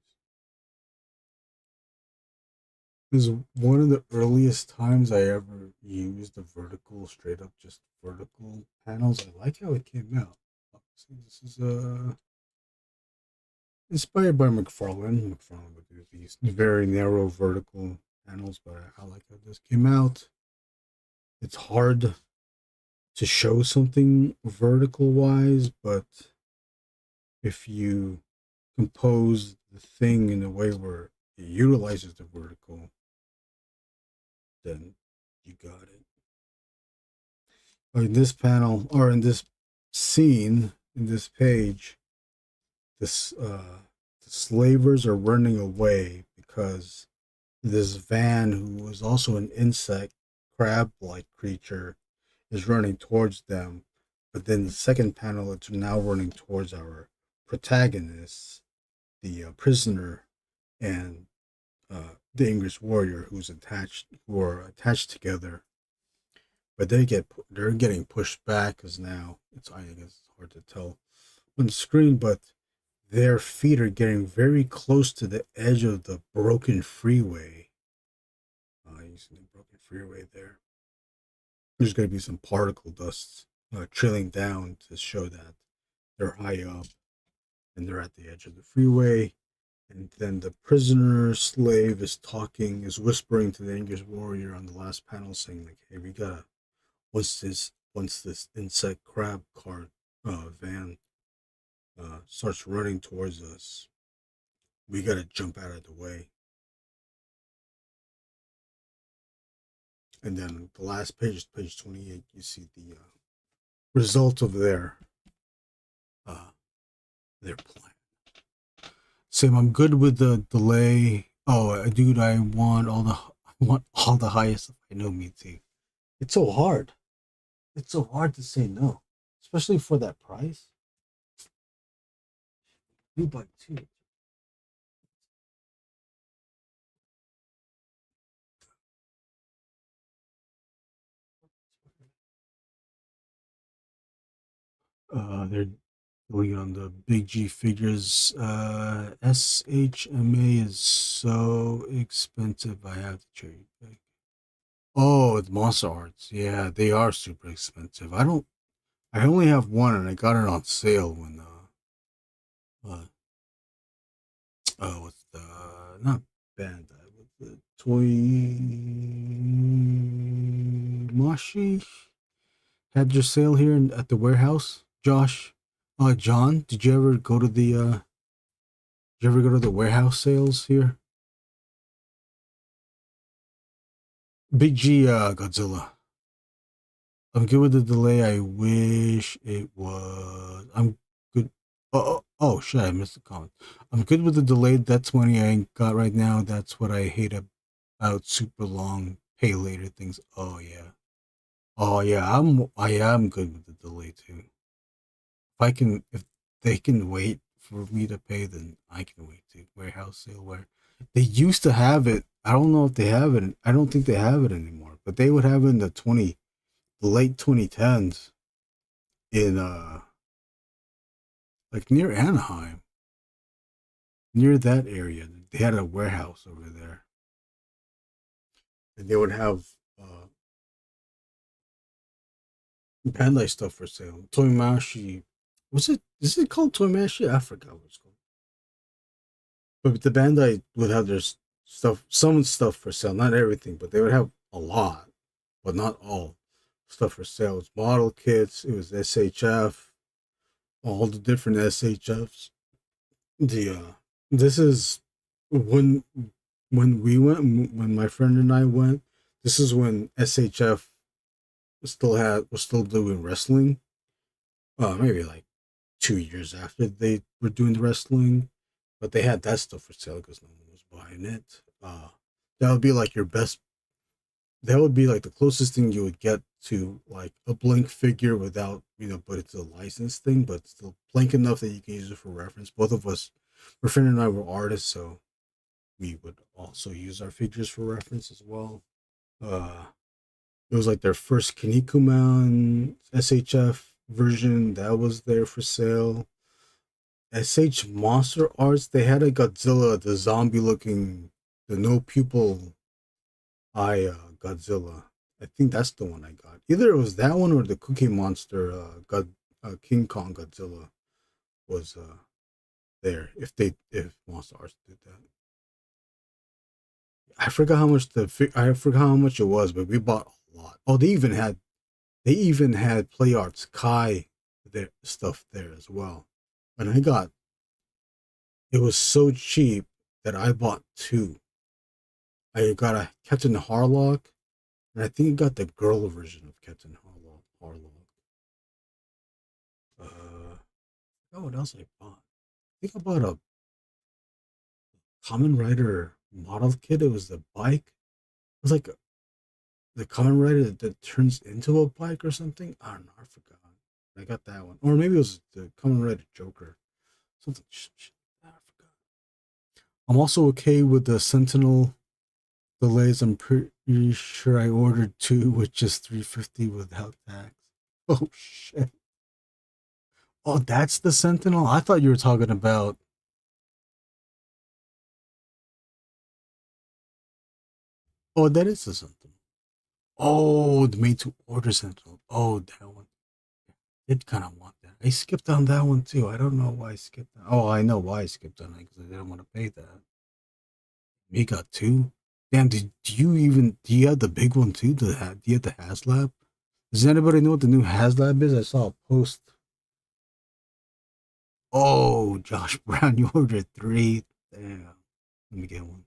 This is one of the earliest times I ever used the vertical, straight up just vertical panels. I like how it came out. See, this is inspired by McFarlane. McFarlane would do these very narrow vertical panels, but I like how this came out. It's hard to show something vertical wise, but if you compose the thing in a way where it utilizes the vertical, then you got it. In this panel, or in this scene, in this page, the slavers are running away because this van, who is also an insect crab-like creature, is running towards them. But then the second panel, it's now running towards our protagonists, the prisoner and the Angriest Warrior, who are attached together, but they're getting pushed back because now I guess it's hard to tell on the screen, but their feet are getting very close to the edge of the broken freeway. Using the broken freeway there. There's going to be some particle dusts trailing down to show that they're high up and they're at the edge of the freeway. And then the prisoner slave is whispering to the Angriest Warrior on the last panel, saying like, "Hey, we gotta once this insect crab cart van starts running towards us, we gotta jump out of the way." And then the last page, page 28, you see the result of their plan. Sam, I'm good with the delay. Oh, dude, I want all the highest. I know, me too. It's so hard. It's so hard to say no, especially for that price. 2x2. They're going on the Big G figures. SHMA is so expensive. I have to cherry pick. Oh, it's Monster Arts. Yeah, they are super expensive. I only have one, and I got it on sale when what's the not Bandai, but the Toy Mashi had your sale here at the warehouse. Josh, John, did you ever go to the warehouse sales here? Big G Godzilla. I'm good with the delay. I wish it was. I'm good. Oh shit, I missed the comment. I'm good with the delayed debt 20 I ain't got right now. That's what I hate about super long pay later things. Oh yeah. Oh yeah, I am good with the delay too. If they can wait for me to pay, then I can wait too. Warehouse sale where they used to have it. I don't know if they have it. I don't think they have it anymore. But they would have it in the late 2010s in like near Anaheim, near that area. They had a warehouse over there, and they would have Bandai stuff for sale. Toymashi, was it? Is it called Toymashi? I forgot what it's called. But the Bandai would have their stuff, some stuff for sale, not everything, but they would have a lot, but not all stuff for sale. It's model kits. It was SHF, all the different SHFs. This is when we went, when my friend and I went. This is when SHF was still doing wrestling. Maybe like 2 years after they were doing the wrestling, but they had that stuff for sale because no one was buying it. That would be like your best. That would be like the closest thing you would get to like a blank figure without, but it's a licensed thing, but still blank enough that you can use it for reference. Both of us, my friend and I, were artists, so we would also use our figures for reference as well. It was like their first Kinnikuman SHF version that was there for sale. SH Monster Arts, they had a Godzilla, the zombie looking, the no pupil eye Godzilla. I think that's the one I got. Either it was that one or the Cookie Monster King Kong Godzilla was there. If Monster Arts did that. I forgot how much it was, but we bought a lot. Oh, they even had Play Arts Kai their stuff there as well. And it was so cheap that I bought two. I got a Captain Harlock, and I think I got the girl version of Captain Harlock. Oh, what else I bought? I think I bought a Kamen Rider model kit. It was the bike. It was like the Kamen Rider that turns into a bike or something. I don't know. I forgot. I got that one, or maybe it was the Kamen Rider Joker. Something. I forgot. I'm also okay with the Sentinel delays. I'm pretty sure I ordered two with just $350 without tax. Oh shit. Oh, that's the Sentinel? I thought you were talking about. Oh, that is the Sentinel. Oh, the made to order Sentinel. Oh, that one. I did kind of want that. I skipped on that one too. I don't know why I skipped on. Oh, I know why I skipped on it because I didn't want to pay that. You got two? Damn, do you have the big one too? Do you have the HasLab? Does anybody know what the new HasLab is? I saw a post. Oh, Josh Brown, you ordered three. Damn. Let me get one.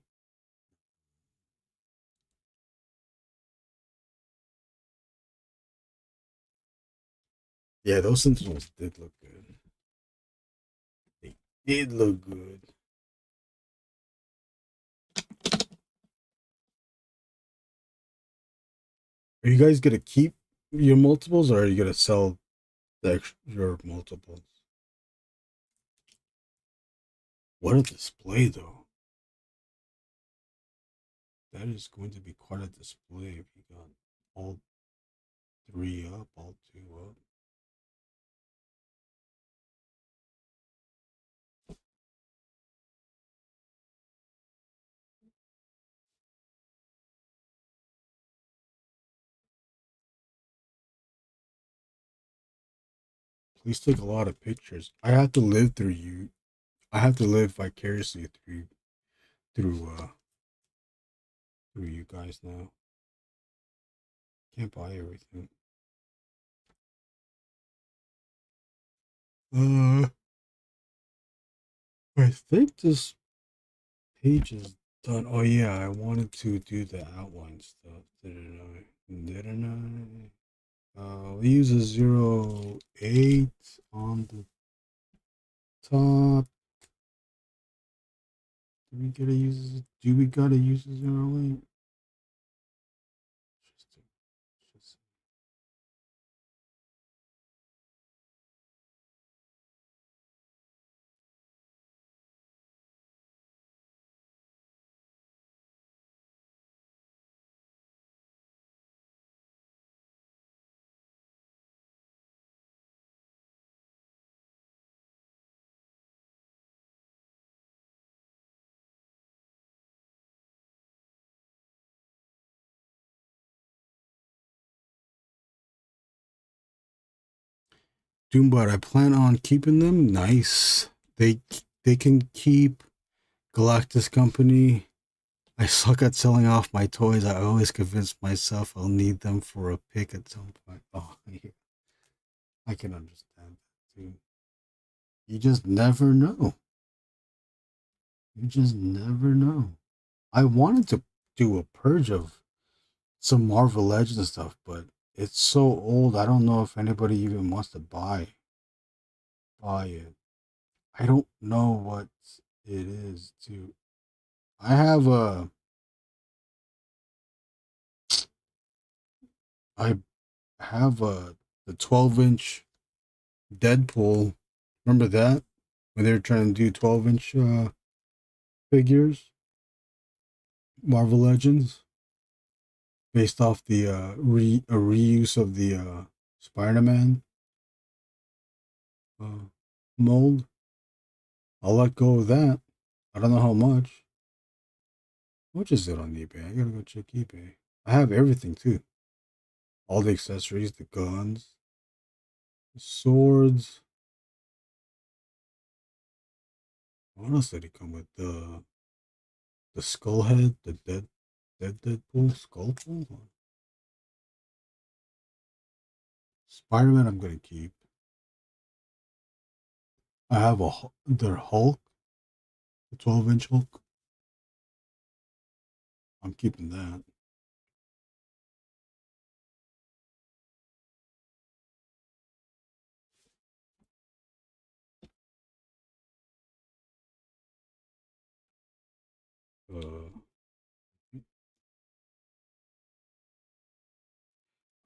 Yeah, those Sentinels did look good. They did look good. Are you guys gonna keep your multiples, or are you gonna sell your multiples? What a display, though. That is going to be quite a display if you got all three up, all two up. Please take a lot of pictures. I have to live through you. I have to live vicariously through you guys now. Can't buy everything. I think this page is done. Oh yeah, I wanted to do the outline stuff. Didn't I? We use a 0.8 on the top. Do we gotta use? Do we gotta use the zero link? Doombot, I plan on keeping them. Nice. They can keep Galactus Company. I suck at selling off my toys. I always convince myself I'll need them for a pick at some point. Oh, yeah. I can understand that too. You just never know. You just never know. I wanted to do a purge of some Marvel Legends stuff, but it's so old. I don't know if anybody even wants to buy it. I don't know what it is too. I have the 12-inch Deadpool. Remember that? When they were trying to do 12-inch figures? Marvel Legends. Based off the reuse of the Spider-Man mold. I'll let go of that. I don't know how much. How much is it on eBay? I gotta go check eBay. I have everything too. All the accessories, the guns, the swords. What else did it come with? The skull head, the dead Deadpool, Skullpool. Spider-Man I'm gonna keep. I have their Hulk, the 12-inch Hulk. I'm keeping that.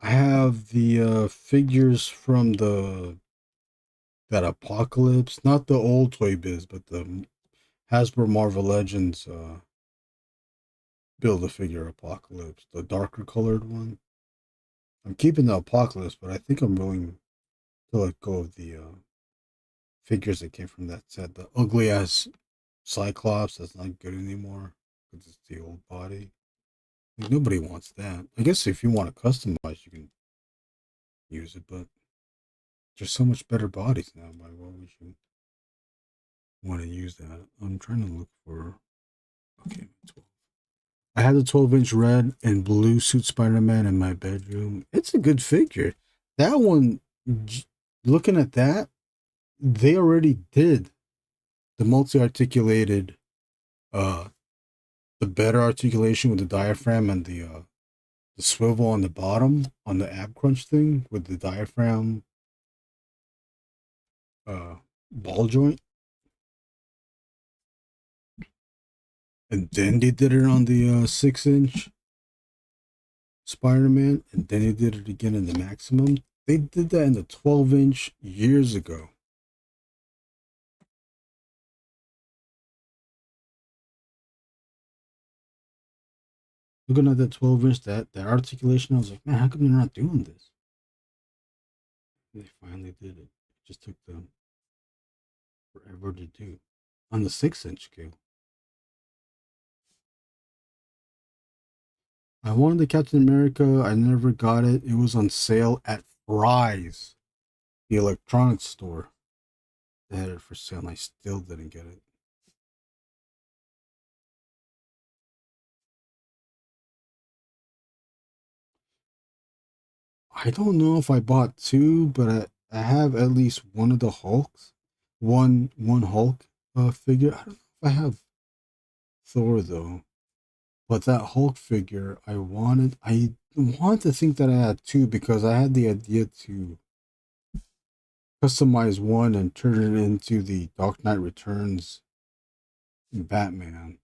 I have the figures from that Apocalypse, not the old Toy Biz, but the Hasbro Marvel Legends Build-A-Figure Apocalypse, the darker colored one. I'm keeping the Apocalypse, but I think I'm willing to let go of the figures that came from that set. The ugly ass Cyclops that's not good anymore because it's the old body. Like, nobody wants that. I guess if you want to customize, you can use it, but there's so much better bodies now. Why would you want to use that? I'm trying to look for. Okay, 12. I had the 12-inch red and blue suit Spider-Man in my bedroom. It's a good figure. That one, looking at that, they already did the multi-articulated, the better articulation with the diaphragm and the swivel on the bottom on the ab crunch thing with the diaphragm ball joint. And then they did it on the 6-inch Spider-Man, and then they did it again in the Maximum. They did that in the 12-inch years ago. Looking at that 12-inch, that articulation, I was like, man, how come they're not doing this? And they finally did it. It just took them forever to do. On the 6-inch scale. I wanted the Captain America. I never got it. It was on sale at Fry's, the electronics store. They had it for sale and I still didn't get it. I don't know if I bought two, but I have at least one of the Hulks. One Hulk figure. I don't know if I have Thor though. But that Hulk figure, I want to think that I had two because I had the idea to customize one and turn it into the Dark Knight Returns Batman,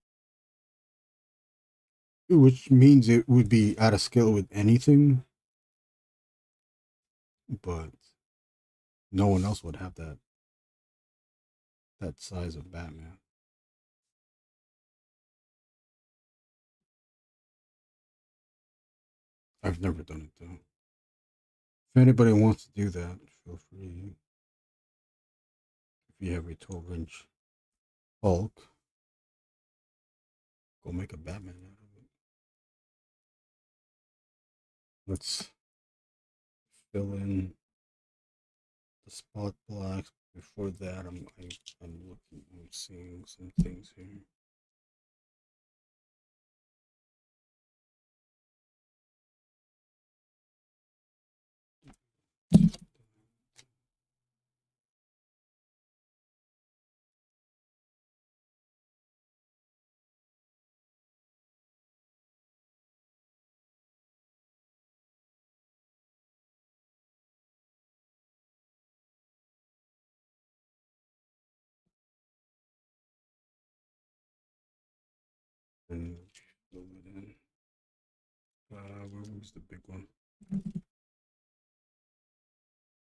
which means it would be out of scale with anything, but no one else would have that size of Batman. I've never done it though. If anybody wants to do that, feel free. If you have a 12-inch Hulk, go make a Batman out of it. Let's fill in the spot blacks. Before that, I'm seeing some things here. And fill it in. Where was the big one?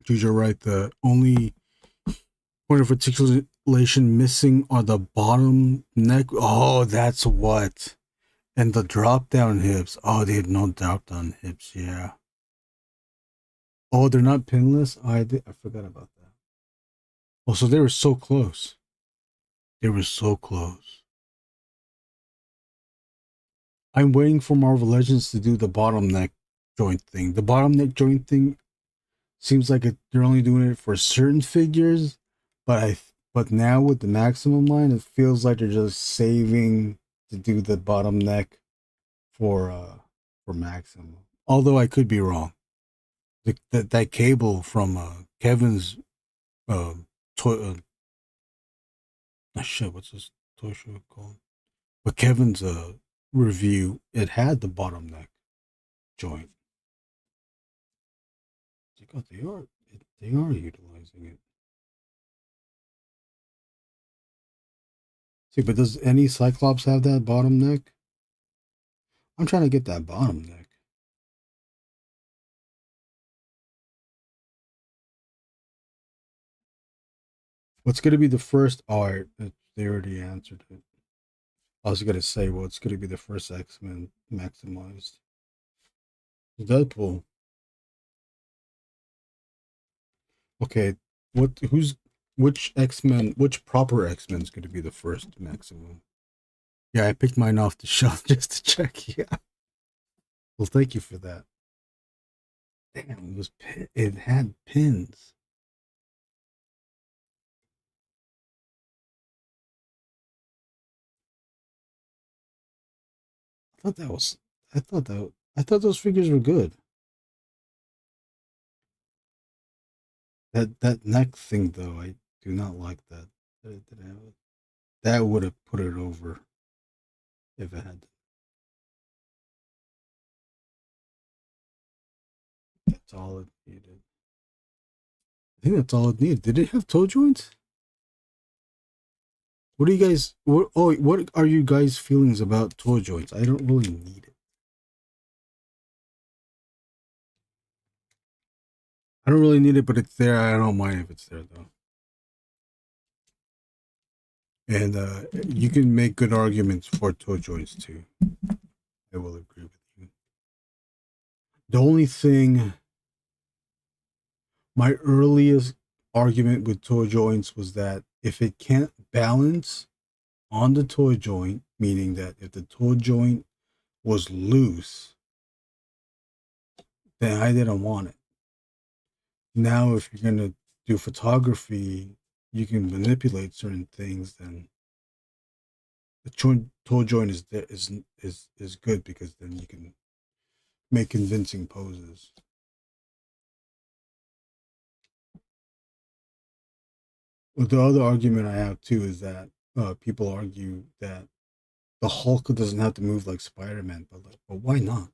You're right. The only point of articulation missing are the bottom neck. Oh, that's what. And the drop down hips. Oh, they had no drop down hips. Yeah. Oh, they're not pinless. I forgot about that. Oh, so they were so close. They were so close. I'm waiting for Marvel Legends to do the bottom neck joint thing. The bottom neck joint thing seems like they're only doing it for certain figures, but now with the Maximum line, it feels like they're just saving to do the bottom neck for Maximum. Although I could be wrong. That cable from Kevin's toy shit, what's this toy show called? But Kevin's review, it had the bottom neck joint. They are utilizing it. See, but does any Cyclops have that bottom neck? I'm trying to get that bottom neck. What's going to be the first? Oh, they already answered it. I was going to say, well, it's going to be the first X-Men maximized. Deadpool. Okay, which X-Men, which proper X-Men is going to be the first Maximum? Yeah, I picked mine off the shelf just to check. Yeah. Well, thank you for that. Damn, it had pins. I thought those figures were good. That neck thing though, I do not like that. That would have put it over if it had. That's all it needed. I think that's all it needed. Did it have toe joints? What do you guys? What are you guys' feelings about toe joints? I don't really need it. I don't really need it, but it's there. I don't mind if it's there though. And you can make good arguments for toe joints too. I will agree with you. The only thing, my earliest argument with toe joints was that if it can't balance on the toe joint, meaning that if the toe joint was loose, then I didn't want it. Now, if you're going to do photography, you can manipulate certain things, then the toe joint is good because then you can make convincing poses. Well, the other argument I have too is that people argue that the Hulk doesn't have to move like Spider-Man, but why not?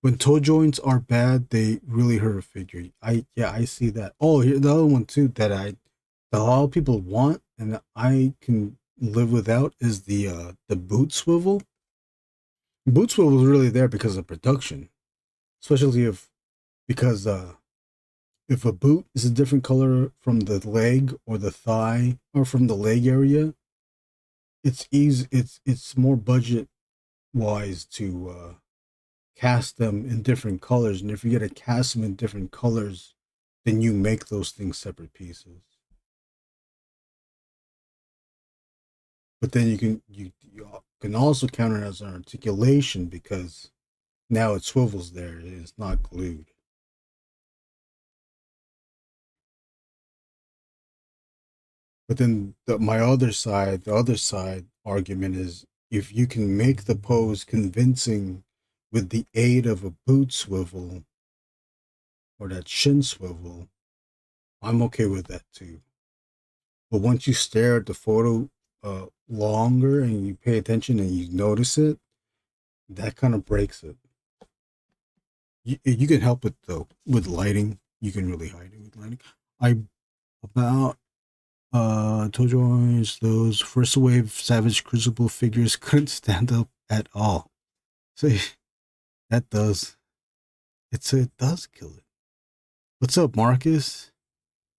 when toe joints are bad, they really hurt a figure. I see that. Oh, here the other one too that a lot of people want and that I can live without is the boot swivel. Boot swivel is really there because of production, especially because if a boot is a different color from the leg or the thigh or from the leg area, it's easy. It's more budget wise to cast them in different colors, and if you get to cast them in different colors, then you make those things separate pieces. But then you can also count it as an articulation because now it swivels there. It's not glued. But then the other side argument is if you can make the pose convincing with the aid of a boot swivel or that shin swivel, I'm okay with that too. But once you stare at the photo longer and you pay attention and you notice it, that kind of breaks it. You can help it though with lighting. You can really hide it with lighting. About toe joints, those first wave Savage Crucible figures couldn't stand up at all. So that does it does kill it. What's up, Marcus?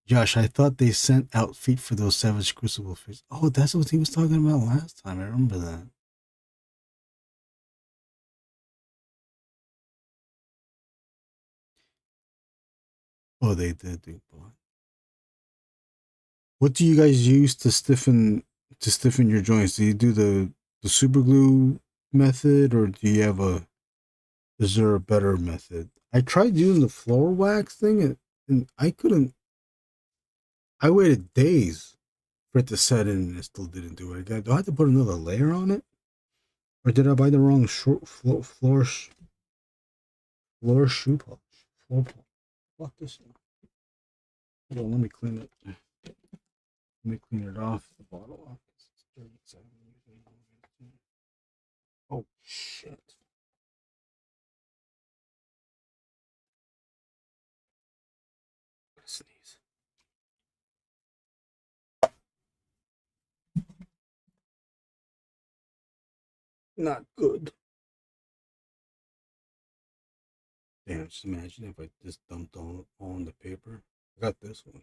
Josh, I thought they sent out feet for those Savage Crucible figures. Oh, that's what he was talking about last time. I remember that. Oh, they did do blood. What do you guys use to stiffen your joints? Do you do the super glue method, or do you have is there a better method? I tried doing the floor wax thing and I couldn't. I waited days for it to set in and it still didn't do it. Do I have to put another layer on it? Or did I buy the wrong floor shoe polish? Floor polish. Fuck this one. Hold on, let me clean it. Let me clean it off the bottle. Oh shit. Sneeze. Not good. Damn, just imagine if I just dumped all on the paper. I got this one.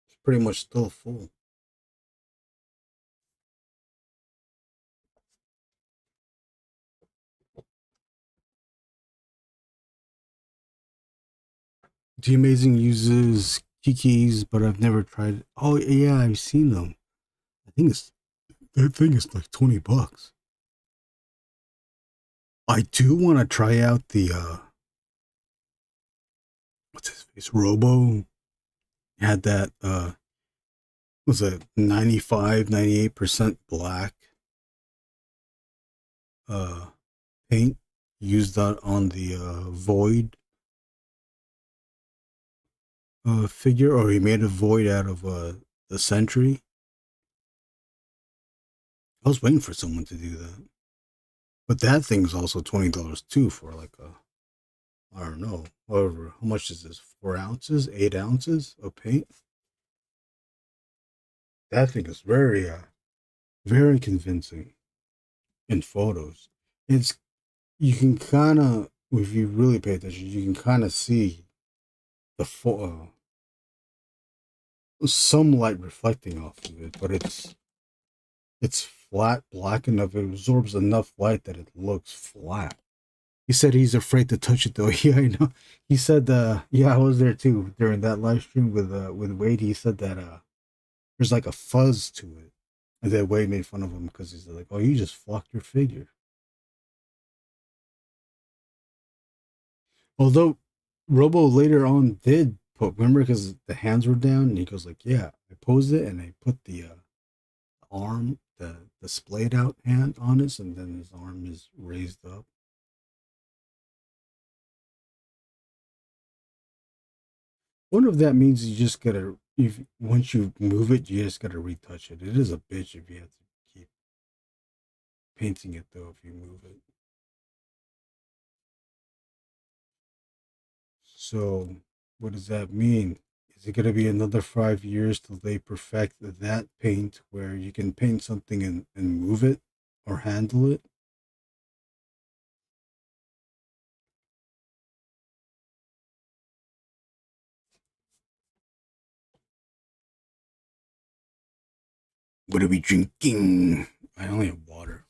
It's pretty much still full. The Amazing uses Kiki's, but I've never tried it. Oh yeah, I've seen them. That thing is like $20. I do want to try out the what's his face? Robo had that was a 98% black paint used that on the void figure, or he made a void out of the sentry. I was waiting for someone to do that. But that thing's also $20 too for like I don't know, however, how much is this? 4 ounces, 8 ounces of paint? That thing is very, very convincing in photos. You can kind of, if you really pay attention, you can kind of see the some light reflecting off of it, but it's flat black enough. It absorbs enough light that it looks flat. He said he's afraid to touch it though. Yeah, I know. He said, yeah, I was there too during that live stream with Wade. He said that there's like a fuzz to it, and then Wade made fun of him because he's like, "Oh, you just flocked your figure." Although Robo later on did put, remember, because the hands were down, and he goes like, "Yeah, I posed it and I put the arm, the splayed out hand on it, and then his arm is raised up." Wonder if that means you just gotta, if once you move it, you just gotta retouch it. It is a bitch if you have to keep painting it though if you move it. So what does that mean? Is it going to be another 5 years till they perfect that paint where you can paint something and move it or handle it? What are we drinking? I only have water.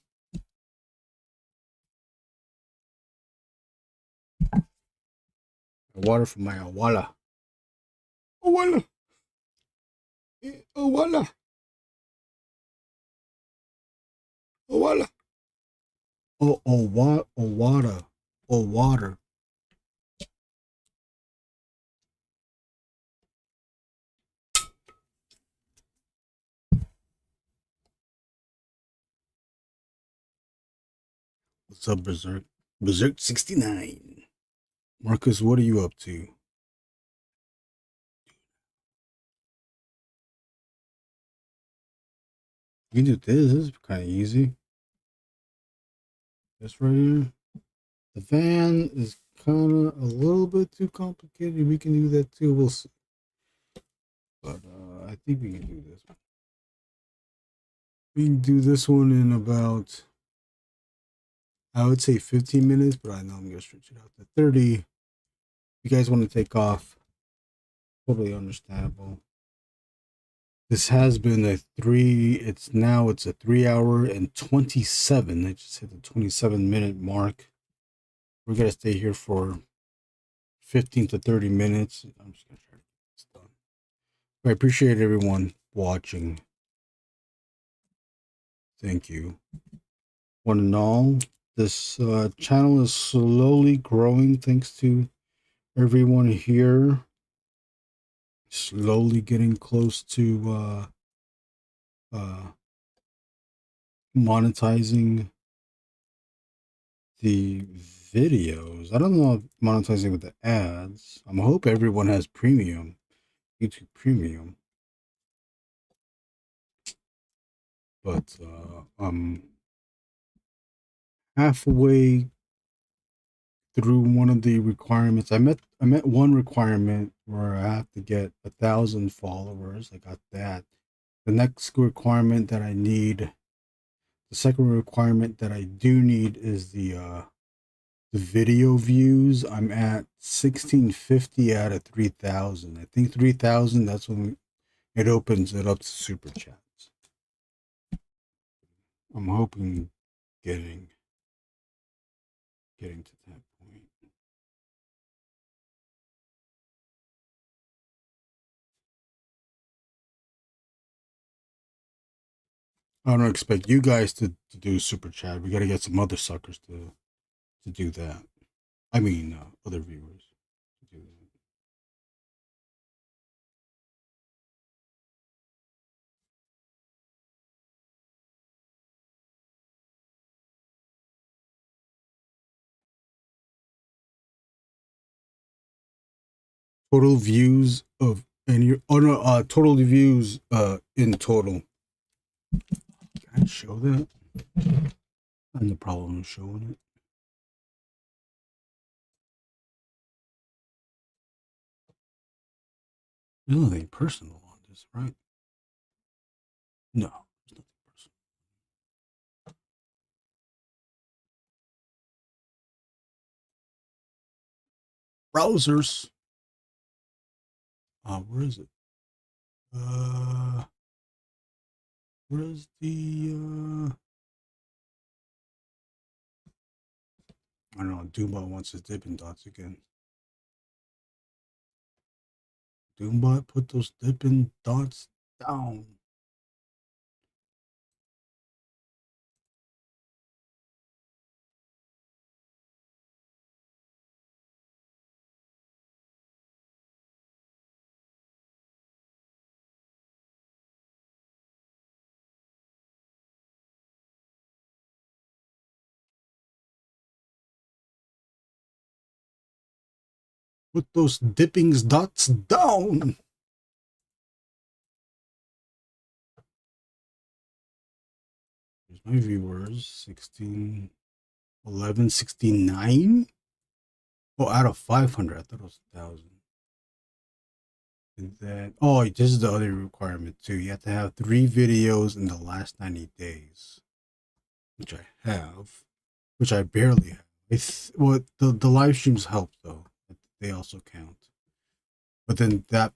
Water from my awala. Awala. Awala. Awala. Oh, water. Oh, water. What's up, Berserk? Berserk 69. Marcus, what are you up to? You can do this. This is kind of easy. This right here. The van is kind of a little bit too complicated. We can do that too. We'll see. But I think we can do this one. We can do this one in about, I would say 15 minutes, but I know I'm going to stretch it out to 30. If you guys want to take off, totally understandable. This has been it's a 3 hour and 27. I just hit the 27-minute mark. We're going to stay here for 15 to 30 minutes. I'm just going to try to get this done. I appreciate everyone watching. Thank you. One and all, this channel is slowly growing thanks to everyone here. Slowly getting close to monetizing the videos. I don't know if monetizing with the ads. I hope everyone has premium, YouTube premium. But I'm halfway through one of the requirements. I met one requirement where I have to get 1,000 followers. I got that. The next requirement that I need, the second requirement that I do need is the video views. I'm at 1,650 out of 3,000. I think 3,000. That's when it opens it up to super chats. I'm hoping getting to that point. I don't expect you guys to do super chat. We got to get some other suckers to do that. I mean, other viewers to do that. Total views of total views in total. Can I show that? I have no problem showing it. There's nothing personal on this, right? No, there's nothing personal. Browsers. Where is it? Where's the I don't know, Doombot wants his Dippin' Dots again. Doombot, put those Dippin' Dots down. Put those dippings dots down. Here's my viewers. 16, 11, 69. Oh, out of 500, I thought it was 1,000. And then, oh, this is the other requirement too. You have to have 3 videos in the last 90 days, which I have, which I barely have. Well, the live streams help though. They also count. But then that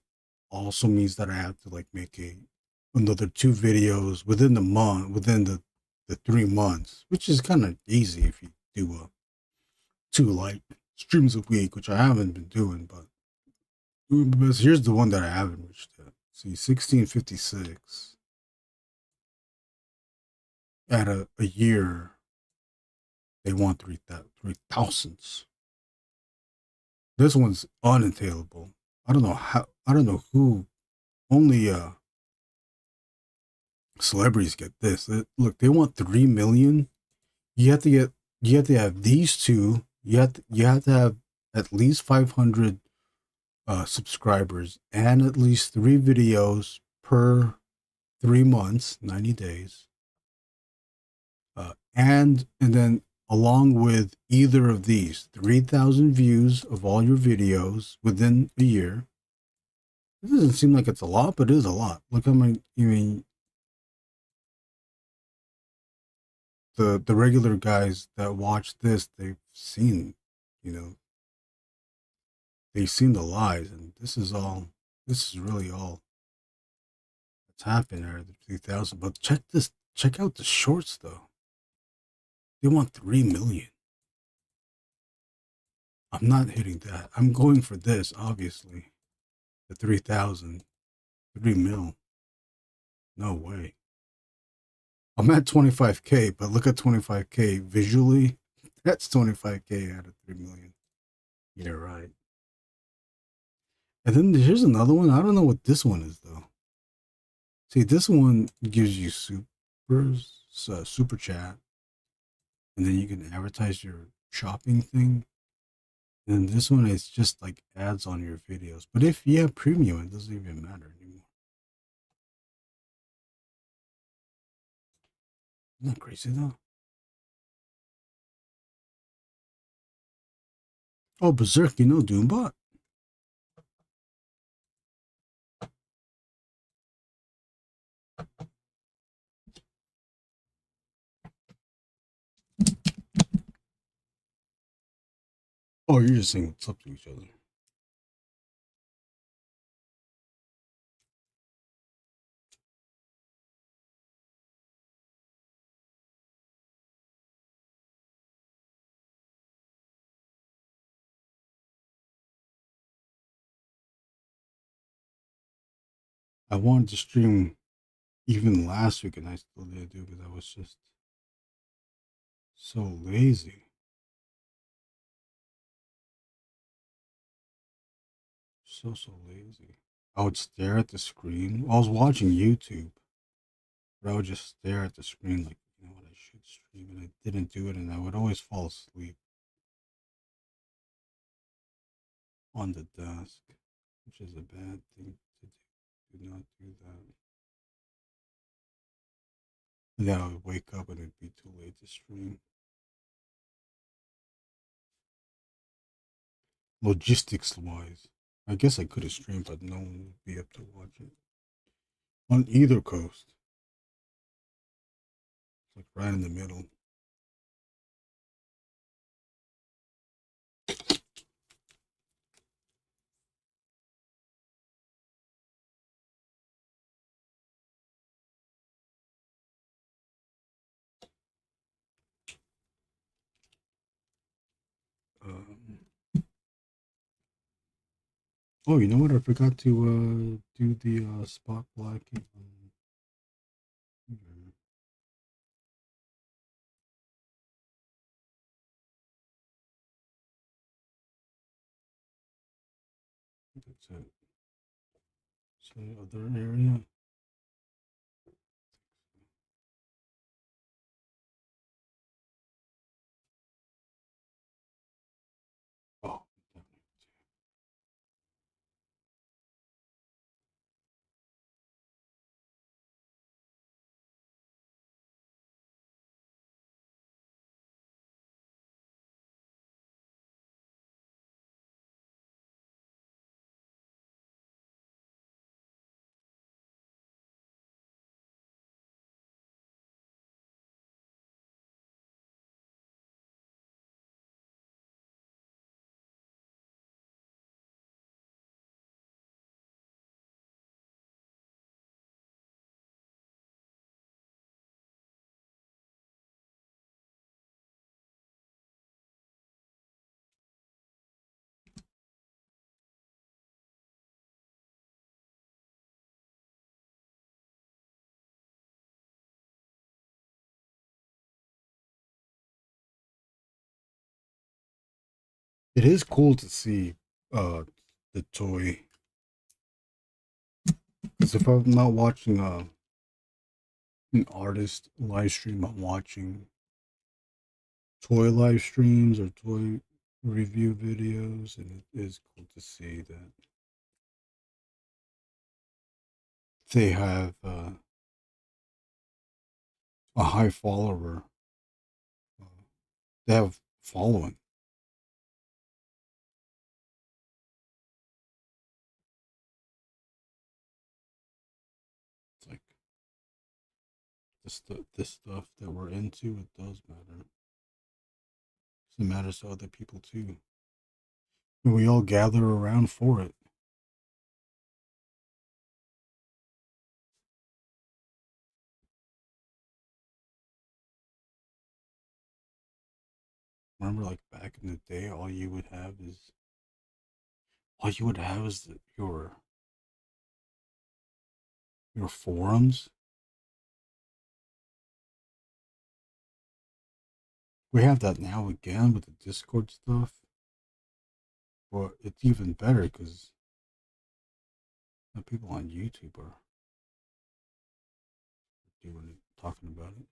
also means that I have to like make another 2 videos within the month, within the 3 months, which is kind of easy if you do 2 like streams a week, which I haven't been doing. But here's the one that I haven't reached yet. See, 1656 at a year, they want 3,000s. This one's unattainable. I don't know how. I don't know who. Only celebrities get this. Look, they want 3 million. You have to get. You have to have these two. You have to have at least 500 subscribers and at least 3 videos per 3 months, 90 days. And then along with either of these, 3,000 views of all your videos within a year. It doesn't seem like it's a lot, but it is a lot. Look how many. I mean, the regular guys that watch this, they've seen, you know, they've seen the lies, and this is all. This is really all that's happened out of the 3,000. But check this. Check out the shorts though. They want 3 million. I'm not hitting that. I'm going for this, obviously. The 3,000. 3 mil. No way. I'm at 25K, but look at 25K visually. That's 25K out of 3 million. Yeah, right. And then here's another one. I don't know what this one is though. See, this one gives you super chat, and then you can advertise your shopping thing. And this one is just like ads on your videos. But if you have premium, it doesn't even matter anymore. Isn't that crazy though? Oh, Berserk, you know Doombot? Oh, you're just saying what's up to each other. I wanted to stream even last week, and I still didn't do because I was just so lazy. So lazy. I would stare at the screen. I was watching YouTube, but I would just stare at the screen like, you know what, I should stream, and I didn't do it, and I would always fall asleep on the desk, which is a bad thing to do. Do not do that. And then I would wake up and it'd be too late to stream. Logistics wise, I guess I could have streamed, but no one would be up to watch it on either coast. It's like right in the middle. Oh, you know what? I forgot to do the spot blacking. That's it. So other area. Oh, It is cool to see the toy. Because if I'm not watching an artist live stream, I'm watching toy live streams or toy review videos, and it is cool to see that they have a high follower. They have following. It's like this stuff that we're into, it does matter. It matters to other people too. And we all gather around for it. Remember, like back in the day, all you would have is your forums. We have that now again with the Discord stuff, but it's even better because the people on YouTube are doing it, talking about it.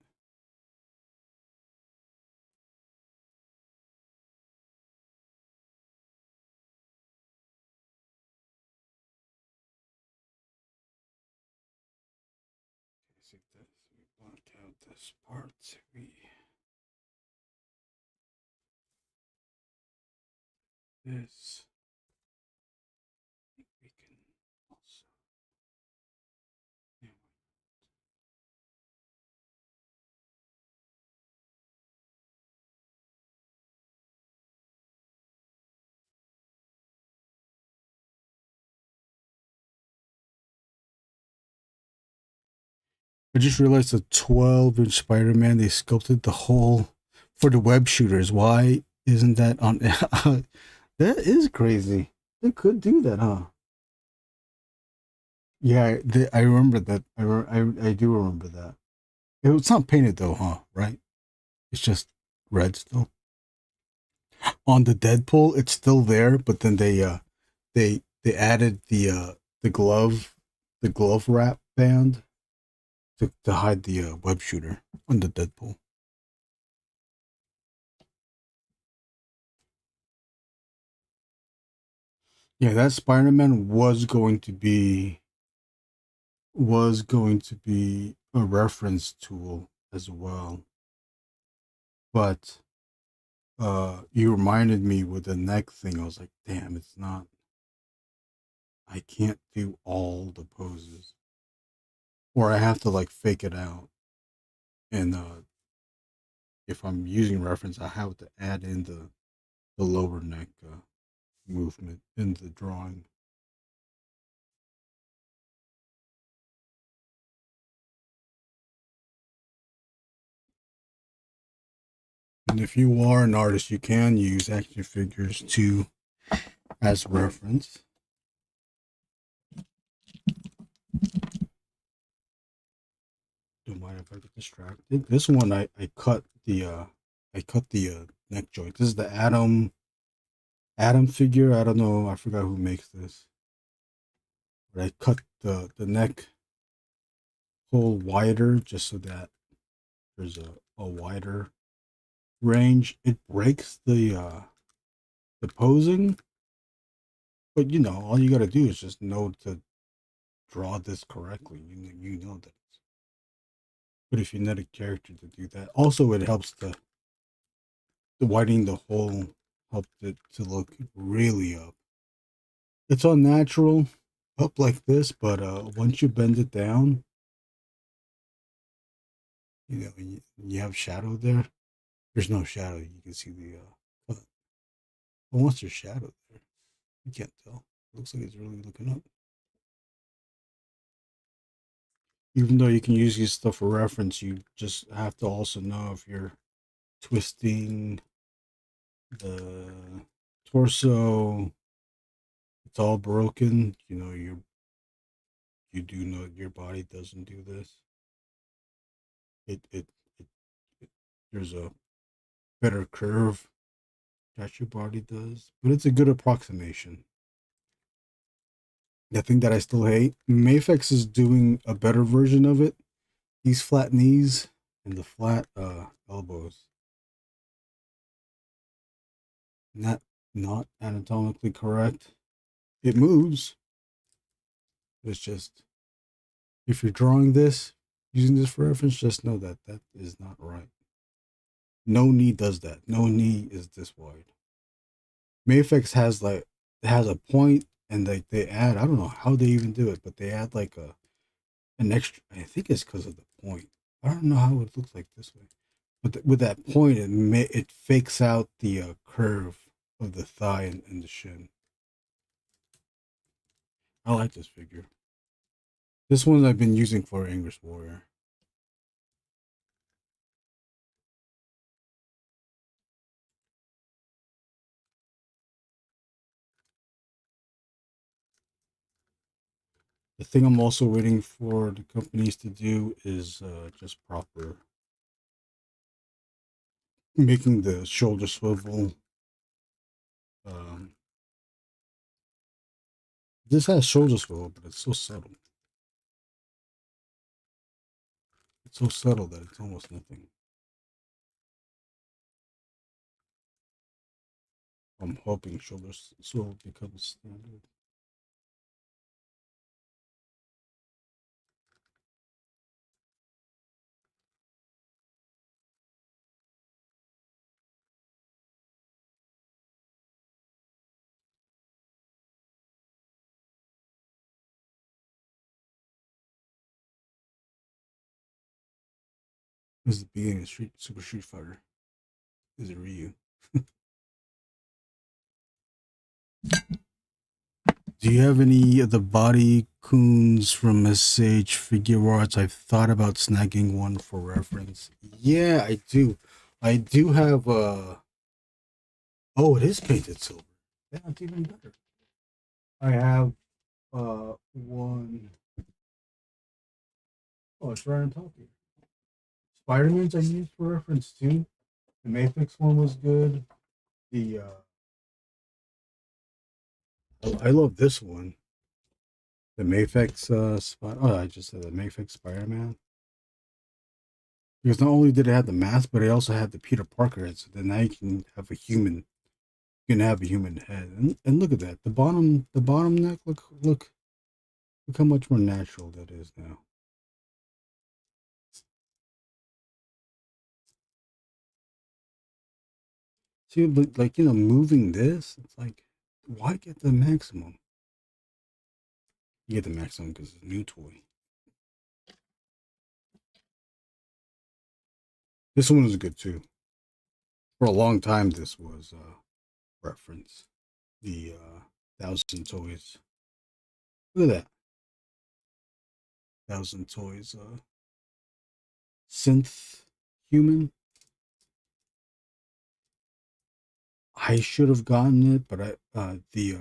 See this. We block out this part. This. I think we can also. Yeah. I just realized the 12-inch Spider-Man, they sculpted the hole for the web shooters. Why isn't that on? That is crazy. They could do that, huh? Yeah, I remember that. I do remember that. It's not painted though, huh? Right? It's just red still. On the Deadpool, it's still there, but then they added the glove wrap band to hide the web shooter on the Deadpool. Yeah, that Spider-Man was going to be a reference tool as well. But you reminded me with the neck thing. I was like, damn, it's not. I can't do all the poses, or I have to like fake it out. And if I'm using reference, I have to add in the lower neck movement in the drawing. And if you are an artist, you can use action figures too as reference. Don't mind if I get distracted. This one I cut the neck joint. This is the Adam figure. I don't know. I forgot who makes this. But I cut the neck hole wider just so that there's a wider range. It breaks the posing, but you know, all you gotta do is just know to draw this correctly. You know that. But if you need a character to do that, also it helps the widening the hole helps it to look really up. It's unnatural up like this, but once you bend it down, you know, you have shadow there. There's no shadow. You can see the cut. But once there's shadow there, you can't tell. It looks like it's really looking up. Even though you can use this stuff for reference, you just have to also know if you're twisting the torso, it's all broken. You know, you do know your body doesn't do this. It there's a better curve Statue body does, but it's a good approximation. The thing that I still hate, Mafex is doing a better version of it. These flat knees and the flat elbows. Not anatomically correct. It moves. It's just, if you're drawing this, using this for reference, just know that that is not right. No knee does that. No knee is this wide. Mafex has a point, and they add, I don't know how they even do it, but they add like an extra. I think it's because of the point. I don't know how it looks like this way, but with that point, it fakes out the curve of the thigh and the shin. I like this figure. This one I've been using for Angriest Warrior. The thing I'm also waiting for the companies to do is just proper making the shoulder swivel. This has shoulder swivel, but it's so subtle. It's so subtle that it's almost nothing. I'm hoping shoulder swivel becomes standard. This is the beginning of Super Street Fighter. This is Ryu. Do you have any of the body coons from SH Figure Arts? I've thought about snagging one for reference. Yeah, I do. I do have oh, it is painted silver. Yeah, it's even better. I have one. Oh, it's right on top here. Spider-Man's I used for reference too. The Mafex one was good. The I love this one. The Mafex I just said the Mafex Spider-Man. Because not only did it have the mask, but it also had the Peter Parker head. So then now you can have a human. You can have a human head, and look at that. The bottom neck. Look how much more natural that is now. See, but like, moving this, it's like, why get the maximum? You get the maximum because it's a new toy. This one is good too. For a long time, this was reference. The 1,000 Toys. Look at that. 1,000 Toys synth human. I should have gotten it, but the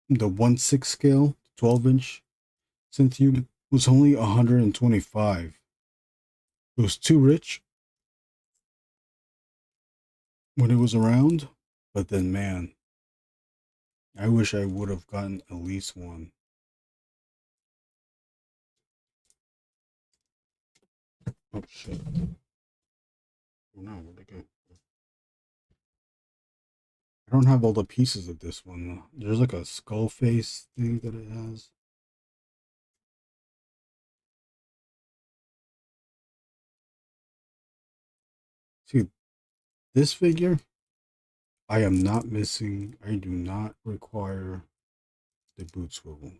1/6 scale, 12-inch synth human was only 125. It was too rich when it was around, but then, man, I wish I would have gotten at least one. Oh shit! Oh no, where'd they go? I don't have all the pieces of this one though. There's like a skull face thing that it has. See, this figure, I am not missing. I do not require the boot swivel.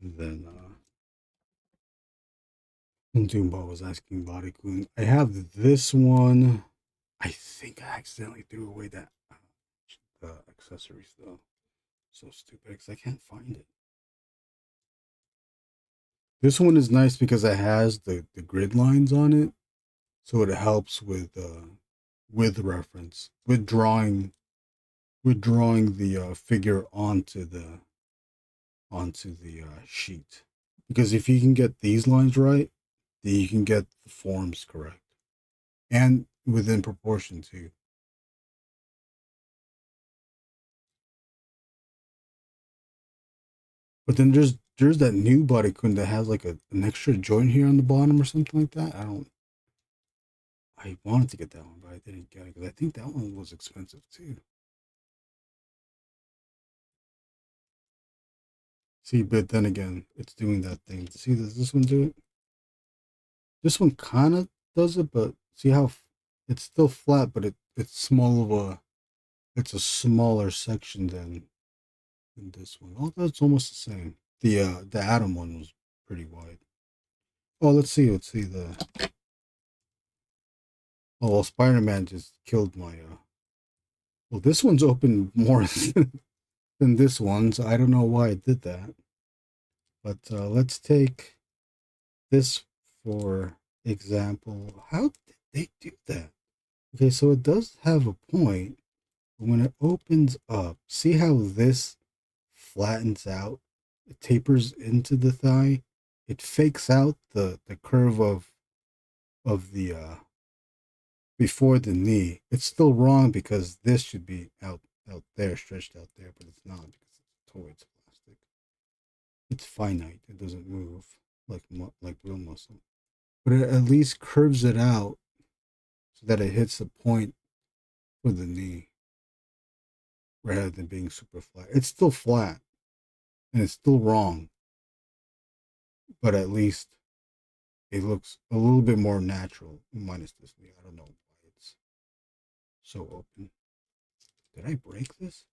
And then Doomball was asking Body Coon. I have this one. I think I accidentally threw away that accessories though. So stupid because I can't find it. This one is nice because it has the grid lines on it, so it helps with reference, with drawing with drawing the figure onto the sheet. Because if you can get these lines right, then you can get the forms correct and within proportion too. But then there's that new body kun that has like an extra joint here on the bottom or something like that. I wanted to get that one, but I didn't get it because I think that one was expensive too. See, but then again, it's doing that thing. See, does this one do it? This one kind of does it, but see how it's still flat, but it's small of a, it's a smaller section than this one. Oh, that's almost the same. The Atom one was pretty wide. Oh, let's see the. Oh, well, Spider-Man just killed my. Well, this one's open more than this one, so I don't know why it did that. But let's take this for example. How did they do that? Okay, so it does have a point. But when it opens up, see how this flattens out? It tapers into the thigh. It fakes out the curve of the before the knee. It's still wrong because this should be out there, stretched out there, but it's not because it's a toy. It's plastic. It's finite. It doesn't move like real muscle, but it at least curves it out so that it hits the point for the knee rather than being super flat. It's still flat and it's still wrong, but at least it looks a little bit more natural minus this knee. I don't know why it's so open. Did I break this?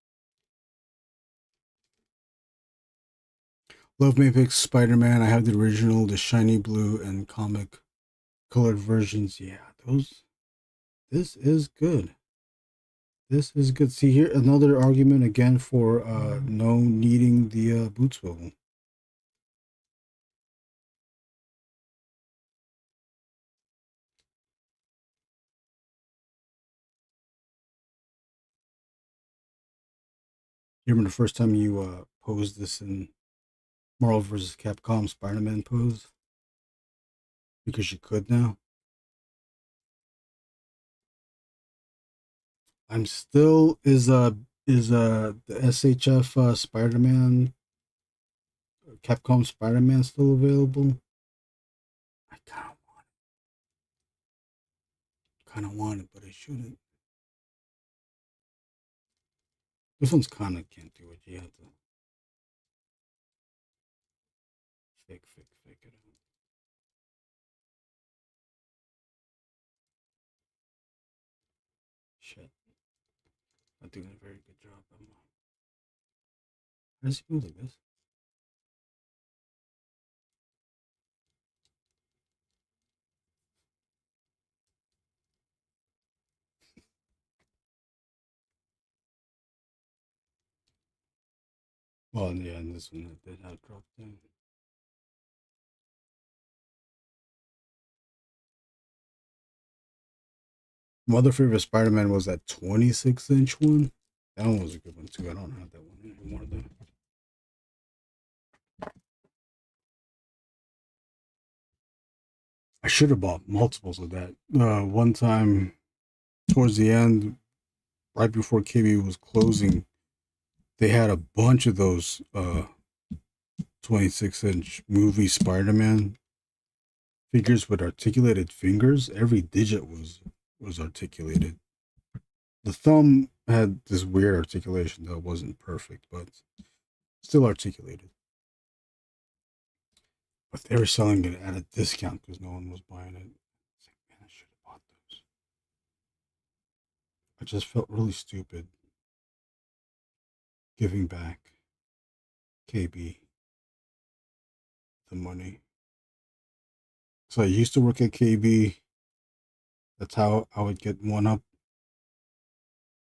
Love Mapix Spider-Man. I have the original, the shiny blue and comic colored versions. Yeah, those. This is good. This is good. See here, another argument again for no needing the boot swivel. You remember the first time you posed this in Marvel vs. Capcom Spider-Man pose? Because you could now. I'm still the SHF Spider-Man Capcom Spider-Man still available? I kind of want it, but I shouldn't. This one's kind of can't do it. You have to fake it out. Shit. Not doing a very good job. How does he move like this? Well, yeah, and this one that did have dropped in. My other favorite Spider-Man was that 26-inch one. That one was a good one too. I don't have that one anymore though. I should have bought multiples of that. One time towards the end, right before KB was closing, they had a bunch of those 26-inch movie Spider-Man figures with articulated fingers. Every digit was articulated. The thumb had this weird articulation that wasn't perfect, but still articulated. But they were selling it at a discount because no one was buying it. It's like, man, I should have bought those. I just felt really stupid giving back KB the money. So I used to work at KB. That's how I would get one up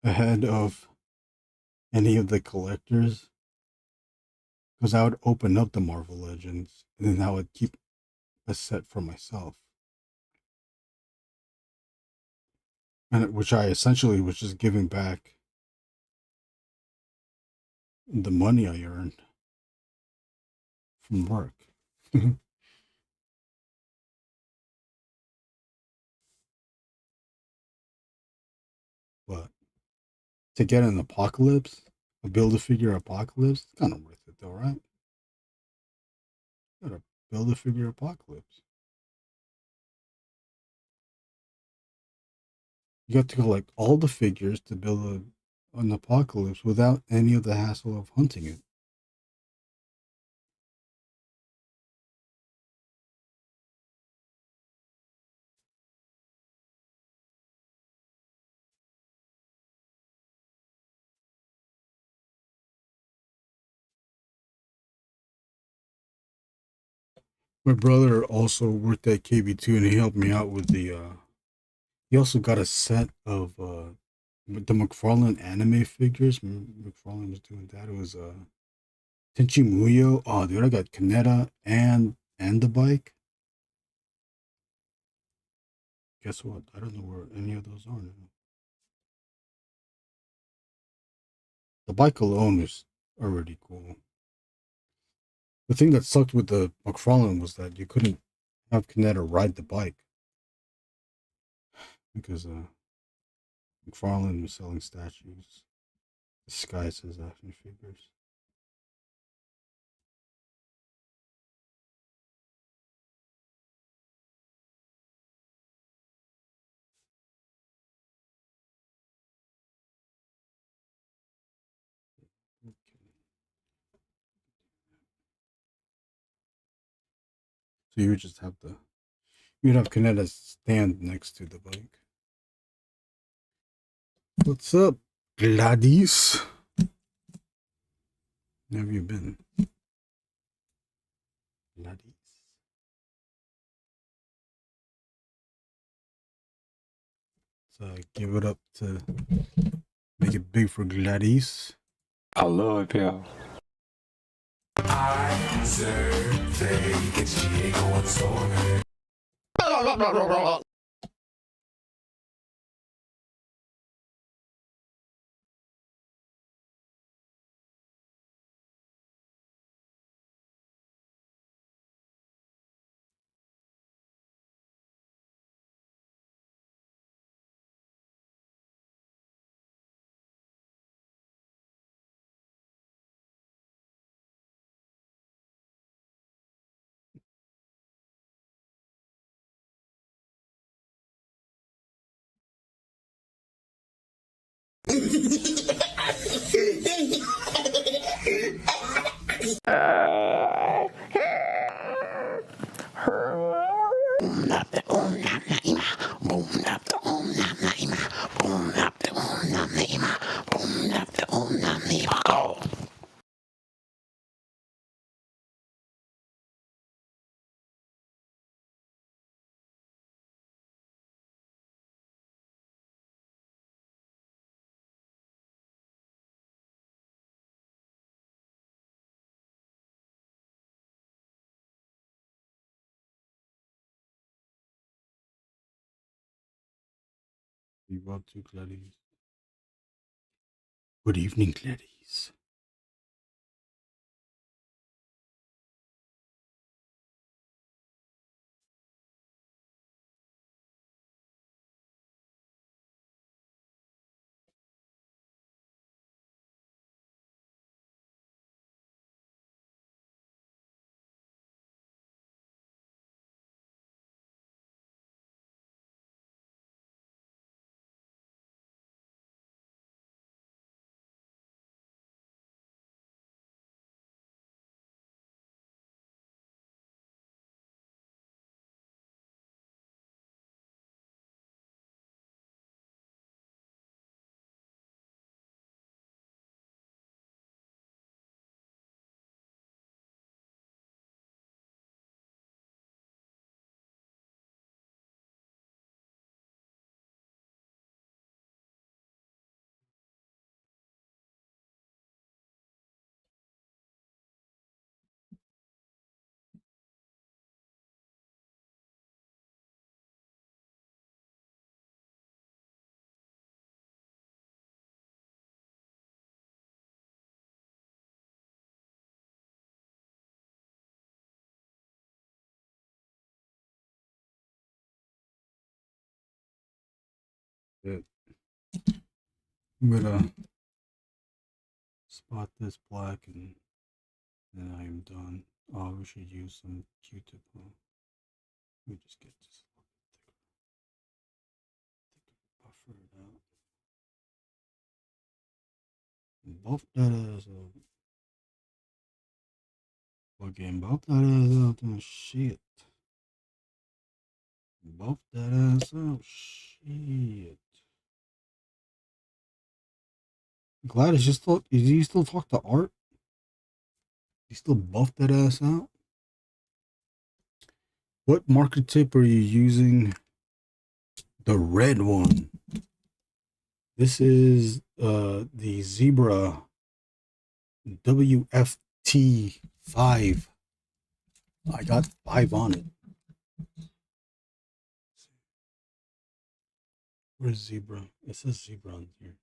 ahead of any of the collectors. Because I would open up the Marvel Legends and then I would keep a set for myself. And which I essentially was just giving back the money I earned from work. But to get an apocalypse, a Build-A-Figure apocalypse, it's kind of worth it though, right? Got a Build-A-Figure apocalypse. You got to collect all the figures to build an apocalypse without any of the hassle of hunting it. My brother also worked at KB2 and he helped me out with the he also got a set of with the McFarlane anime figures. McFarlane was doing that. It was Tenchi Muyo. Oh dude, I got Kaneda and the bike. Guess what? I don't know where any of those are now. The bike alone is already cool. The thing that sucked with the McFarlane was that you couldn't have Kaneda ride the bike because McFarlane was selling statues disguised as action figures. So you would just have you'd have Kaneda stand next to the bike. What's up, Gladys? How have you been? Gladys. So give it up to make it big for Gladys. I love it, yeah. I serve Vegas, Diego and Stormy. You up to Gladys? Good evening, Gladys. it. I'm gonna spot this black and then I am done. Oh, we should use some Q-tip. Let me just get this a little bit thicker. Buffer it out. Buff that ass up. Fucking buff that ass up. Oh, shit. Buff that ass up. Shit. Gladys, you still talk to Art? You still buff that ass out? What marker tip are you using? The red one. This is the Zebra WFT5. I got 5 on it. Where's Zebra? It says Zebra on here.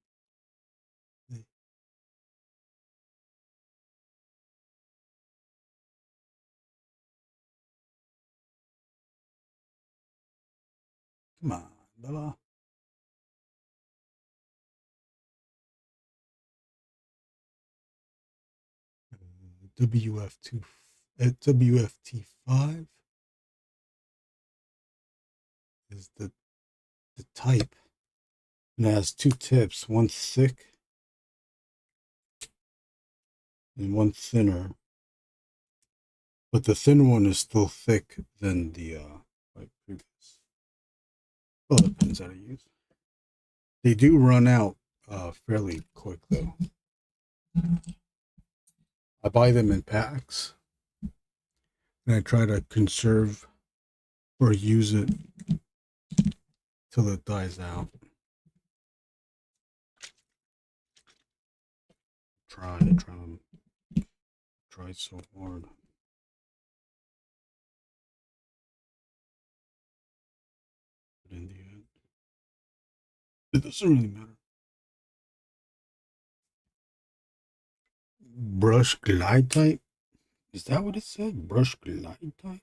Come on, Bella. WF2 at WFT5 is the type, and it has 2 tips, one thick and one thinner, but the thin one is still thick than the like previous other pens that I use. They do run out fairly quick though. I buy them in packs and I try to conserve or use it till it dies out. Try so hard. But in the end, it doesn't really matter. Brush glide type? Is that what it said? Brush glide type?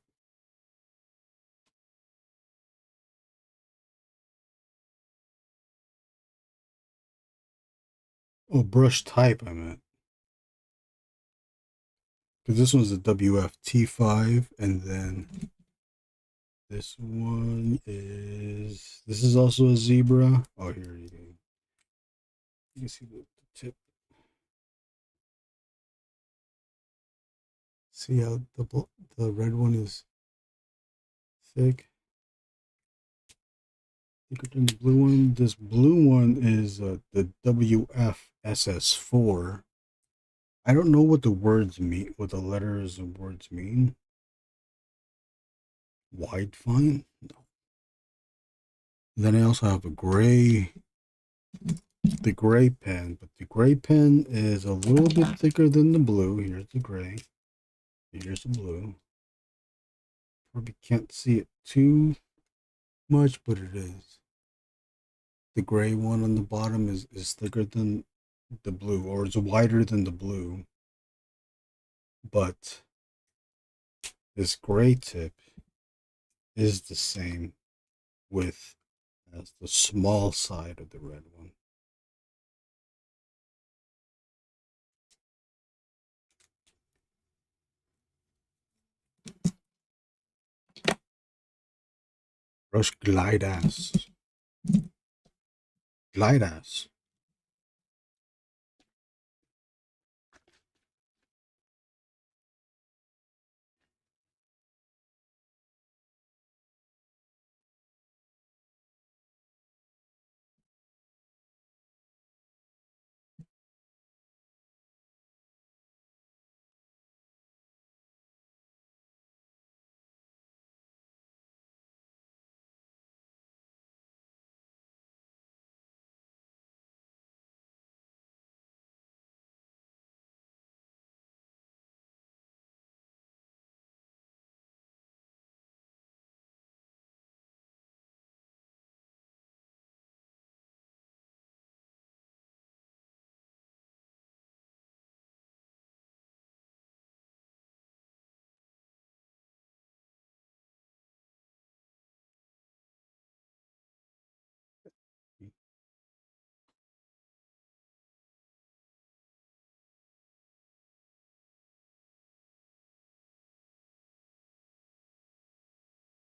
Oh, brush type, I meant. Because this one's a WFT5, and then this one is... This is also a Zebra. Oh, here you go. You can see the tip. See how the red one is thick? Thicker than the blue one. This blue one is the WFSS4. I don't know what the words mean, what the letters and words mean. Wide fine? No. Then I also have a gray, the gray pen, but the gray pen is a little bit thicker than the blue. Here's the gray. Here's the blue. Probably can't see it too much, but it is. The gray one on the bottom is thicker than the blue, or it's wider than the blue. But this gray tip is the same width as the small side of the red one. Brush glide ass. Glide ass.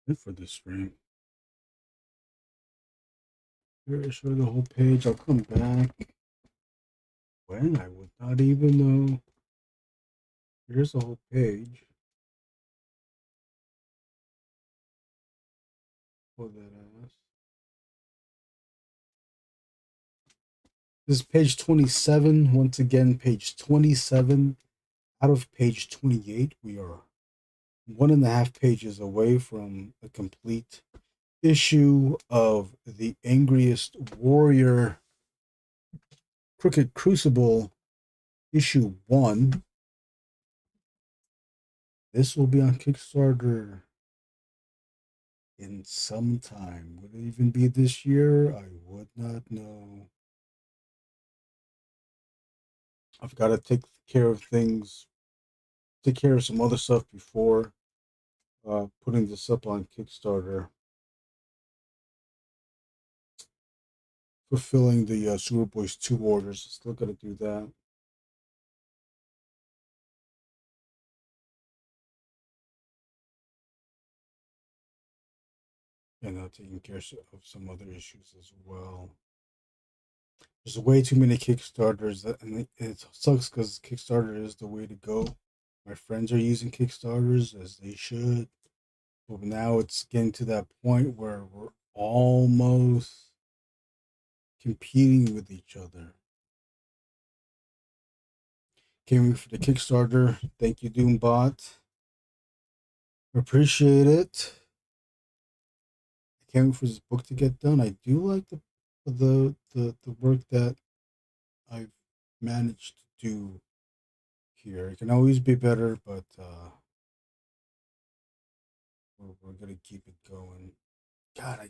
it for this stream. Here I show the whole page. I'll come back when I would not even know. Here's the whole page. Pull that ass. This is page 27. Once again, page 27 out of page 28. We are 1.5 pages away from a complete issue of the Angriest Warrior Crooked Crucible issue 1. This will be on Kickstarter in some time. Would it even be this year? I would not know. I've got to take care of things, take care of some other stuff before putting this up on Kickstarter. Fulfilling the Superboys 2 orders. Still got to do that. And taking care of some other issues as well. There's way too many Kickstarters, and it sucks because Kickstarter is the way to go. My friends are using Kickstarters, as they should. But now it's getting to that point where we're almost competing with each other. Came for the Kickstarter. Thank you, Doombot. Appreciate it. I can't wait for this book to get done. I do like the work that I've managed to do here. It can always be better, but we're gonna keep it going. God, I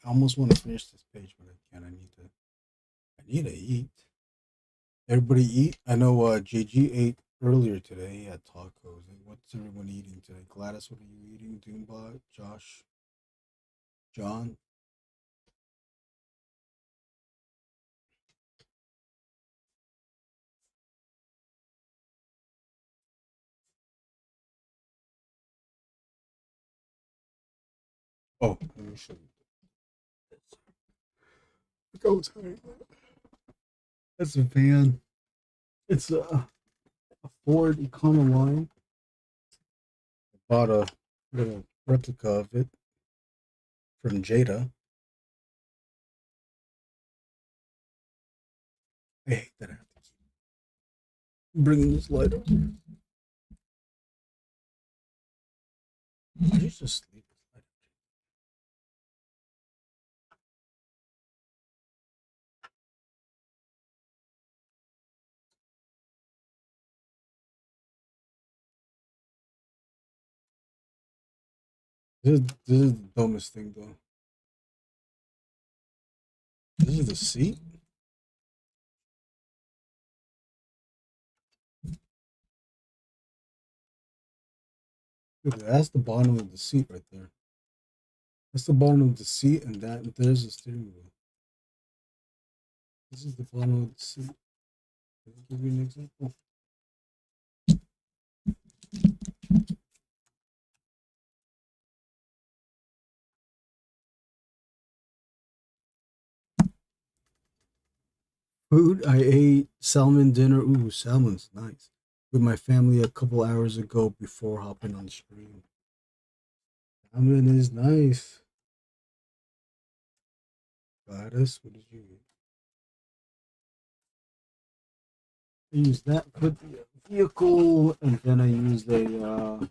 almost want to finish this page, but I can't. I need to eat. Everybody eat. I know JG ate earlier today. He had tacos. What's everyone eating today? Gladys, what are you eating? Doombot, Josh, John. Oh, let me show you. Go tight. That's a van. It's a Ford Econoline. I bought a little replica of it from Jada. I hate that I have to keep bringing this light over. I used to sleep. This is the dumbest thing, though. This is the seat. Look, that's the bottom of the seat right there. That's the bottom of the seat, and there's the steering wheel. This is the bottom of the seat. Let me give you an example. Food, I ate salmon dinner. Ooh, salmon's nice. With my family a couple hours ago before hopping on stream. Salmon is nice. Gladys, what did you eat? I used that for the vehicle, and then I used I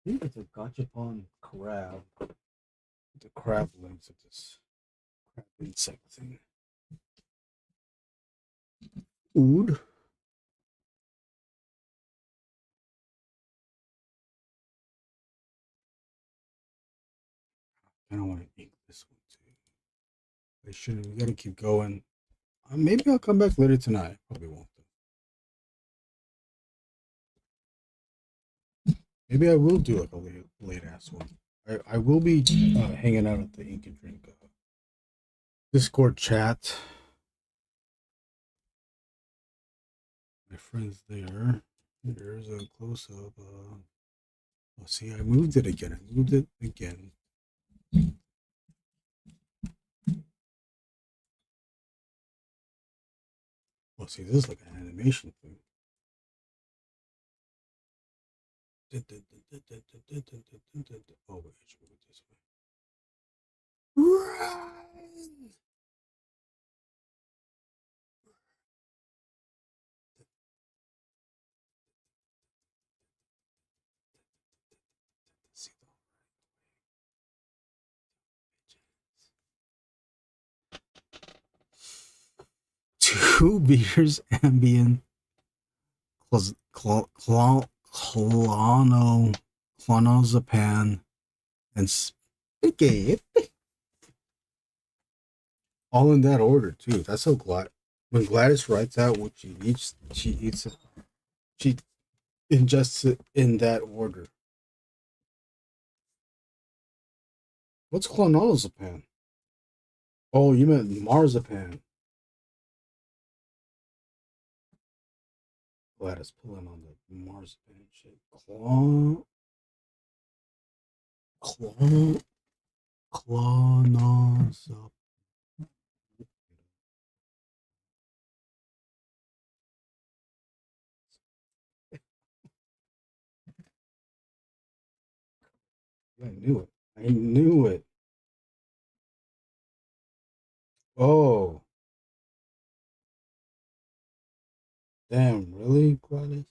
think it's a gachapon crab. The crab legs of this crab insect thing. Food. I don't want to eat this one too. I shouldn't. We gotta keep going. Maybe I'll come back later tonight. Probably won't. Maybe I will do like a late ass one. I will be hanging out at the Ink and Drink Discord chat. My friend's there. There's a close up. Oh, see, I moved it again. I moved it again. Oh, see, this is like an animation thing. Oh, wait, I should move it this way. Run! Two beers, ambient, clonazepam, and spigot. All in that order too. That's so glad. When Gladys writes out what she eats it. She ingests it in that order. What's clonazepam? Oh, you meant marzipan. Gladys pulling on the marzipan shit. Clonazepam. I knew it. I knew it. Oh. Damn, really, Gladys?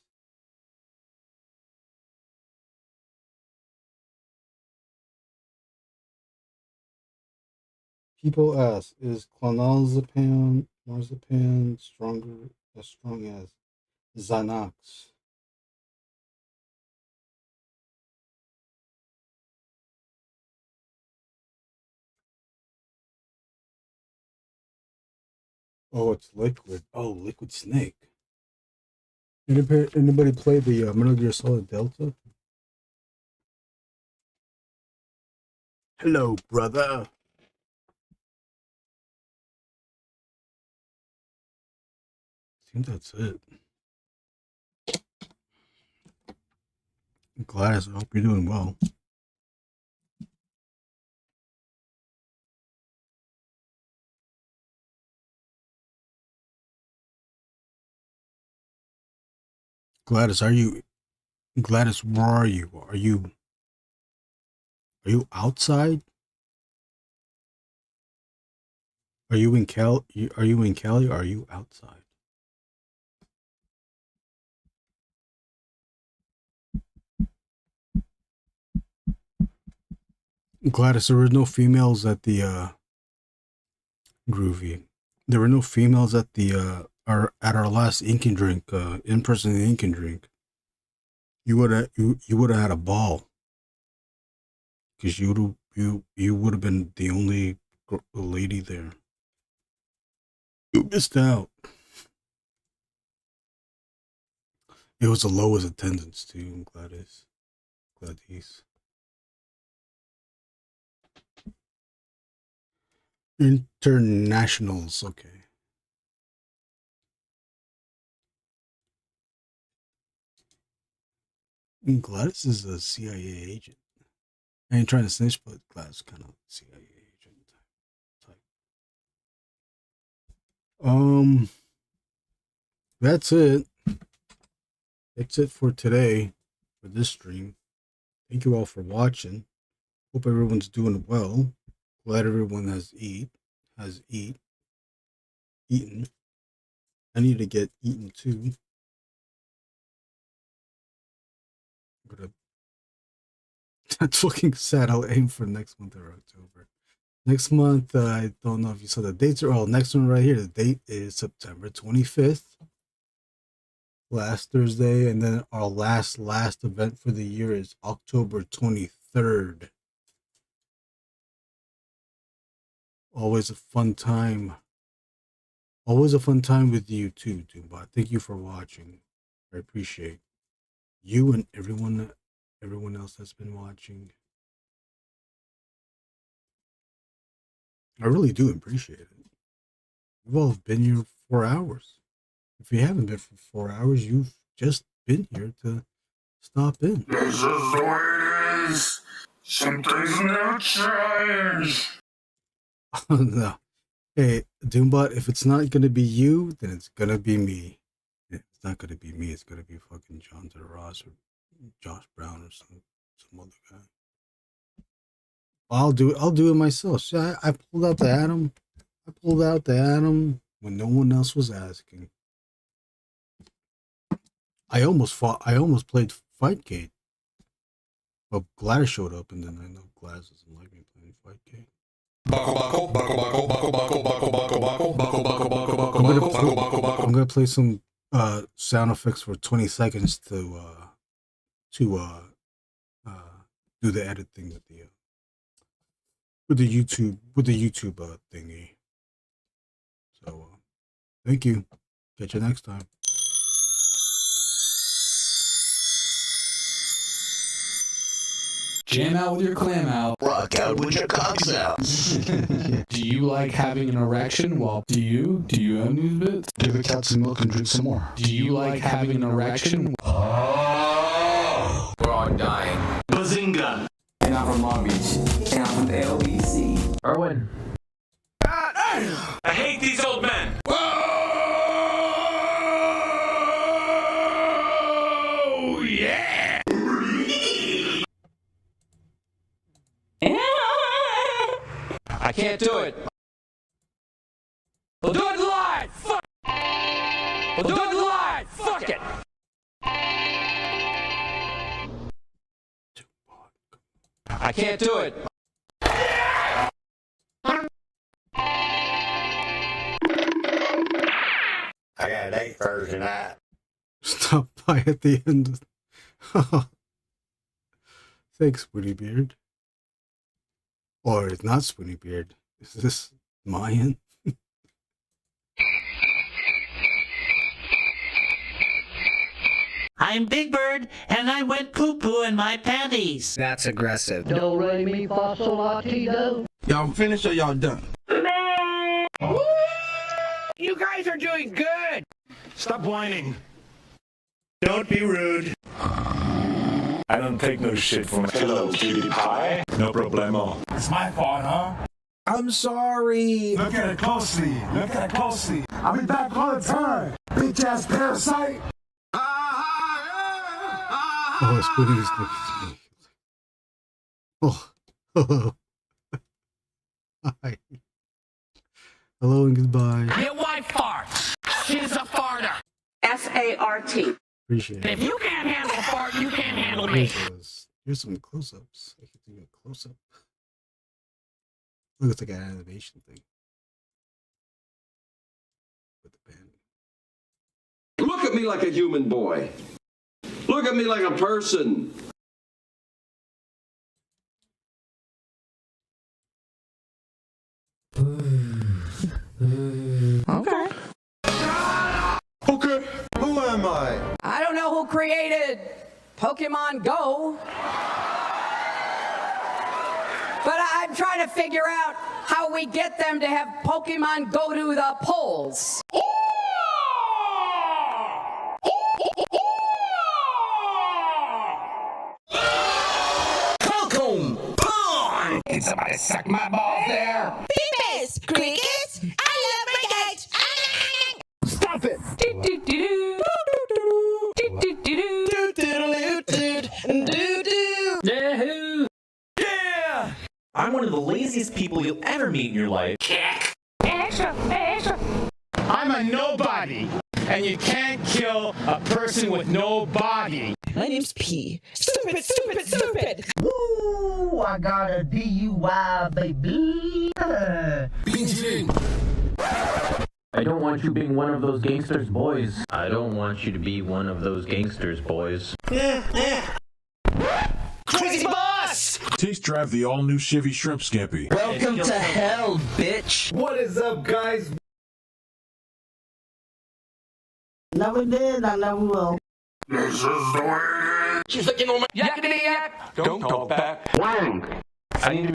People ask, is clonazepam marzipan stronger as strong as Xanax? Oh, it's liquid. Oh, liquid snake. Anybody play the Metal Gear Solid Delta? Hello, brother. I think that's it. Gladys, I hope you're doing well. Gladys, Gladys, where are you? Are you outside? Are you in Cali? Are you in Cali or are you outside? Gladys, there were no females at the Groovy. There were no females at the our last Ink and Drink, in-person Ink and Drink. You would have had a ball. Because you would have been the only lady there. You missed out. It was the lowest attendance too, Gladys. Internationals, okay. Gladys is a CIA agent. I ain't trying to snitch, but Gladys kind of CIA agent type. That's it. That's it for today, for this stream. Thank you all for watching. Hope everyone's doing well. Glad everyone has eaten. I need to get eaten too. That's looking sad. I'll aim for next month or October. Next month, I don't know if you saw the dates. Next one right here. The date is September 25th. Last Thursday. And then our last event for the year is October 23rd. Always a fun time. Always a fun time with you too, Doombot. Thank you for watching. I appreciate you and everyone else that's been watching. I really do appreciate it. You've all been here for 4 hours. If you haven't been for 4 hours, you've just been here to stop in. This is the way it is. Some things never change. No. Hey, Doombot, if it's not gonna be you, then it's gonna be me. If it's not gonna be me, it's gonna be fucking John Ross or Josh Brown or some other guy. I'll do it myself. See, I pulled out the Atom. I pulled out the Atom when no one else was asking. I almost played Fightgate. But Gladys showed up, and then I know Gladys doesn't like me playing Fightgate. I'm gonna play some sound effects for 20 seconds to do the editing with the YouTube thingy. So thank you. Catch you next time. Jam out with your clam out. Rock out with your cocks out. Do you like having an erection? Well, do you have news bits? Give the cat some milk and drink some more. Do you like having an erection? Oh, we're all dying. Bazinga. And I'm from Long Beach. And I'm from the LBC. Erwin. I hate these old men. Oh, yeah. I can't do it. We'll do it live. Fuck. We'll do it live. Fuck it. I can't do it. I got an 8 Thursday night. Stop by at the end. Thanks, Woody Beard. Or it's not Spoony Beard. Is this Mayan? I'm Big Bird, and I went poo-poo in my panties. That's aggressive. Do, re, mi, fa, sol, la, ti, do. Y'all finished or y'all done? You guys are doing good. Stop whining. Don't be rude. I don't take no shit from hello, cutie pie. No problemo. It's my fault, huh? I'm sorry. Look at it closely. Look at it closely. I'll be back all the time. Bitch ass parasite. Oh, Spoonie is Oh, hello. Hi. Hello and goodbye. Your wife farts. She's a farter. S-A-R-T. Appreciate it. If you can't handle a fart, you can't handle me. Here's some close-ups. I can do a close-up. Look, it's like an animation thing. With the pen. Look at me like a human boy. Look at me like a person. Okay. Okay, who am I? I don't know who created Pokemon Go, but I'm trying to figure out how we get them to have Pokemon go to the polls. Can somebody suck my balls there? Peepers, crickets, I love crickets. Stop it! Yeah! I'm one of the laziest people you'll ever meet in your life. I'm a nobody, and you can't kill a person with no body. My name's P. Stupid, stupid, stupid. Woo! I got a DUI, baby. I don't want you being one of those gangsters, boys. I don't want you to be one of those gangsters, boys. Crazy boss! Taste drive the all-new Chevy Shrimp Scampi. Welcome to hell, bitch. What is up, guys? Never did, I never will. This is the way. She's looking on my yakety yak. Don't talk back. Wang.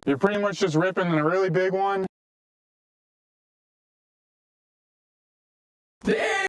You're pretty much just ripping a really big one.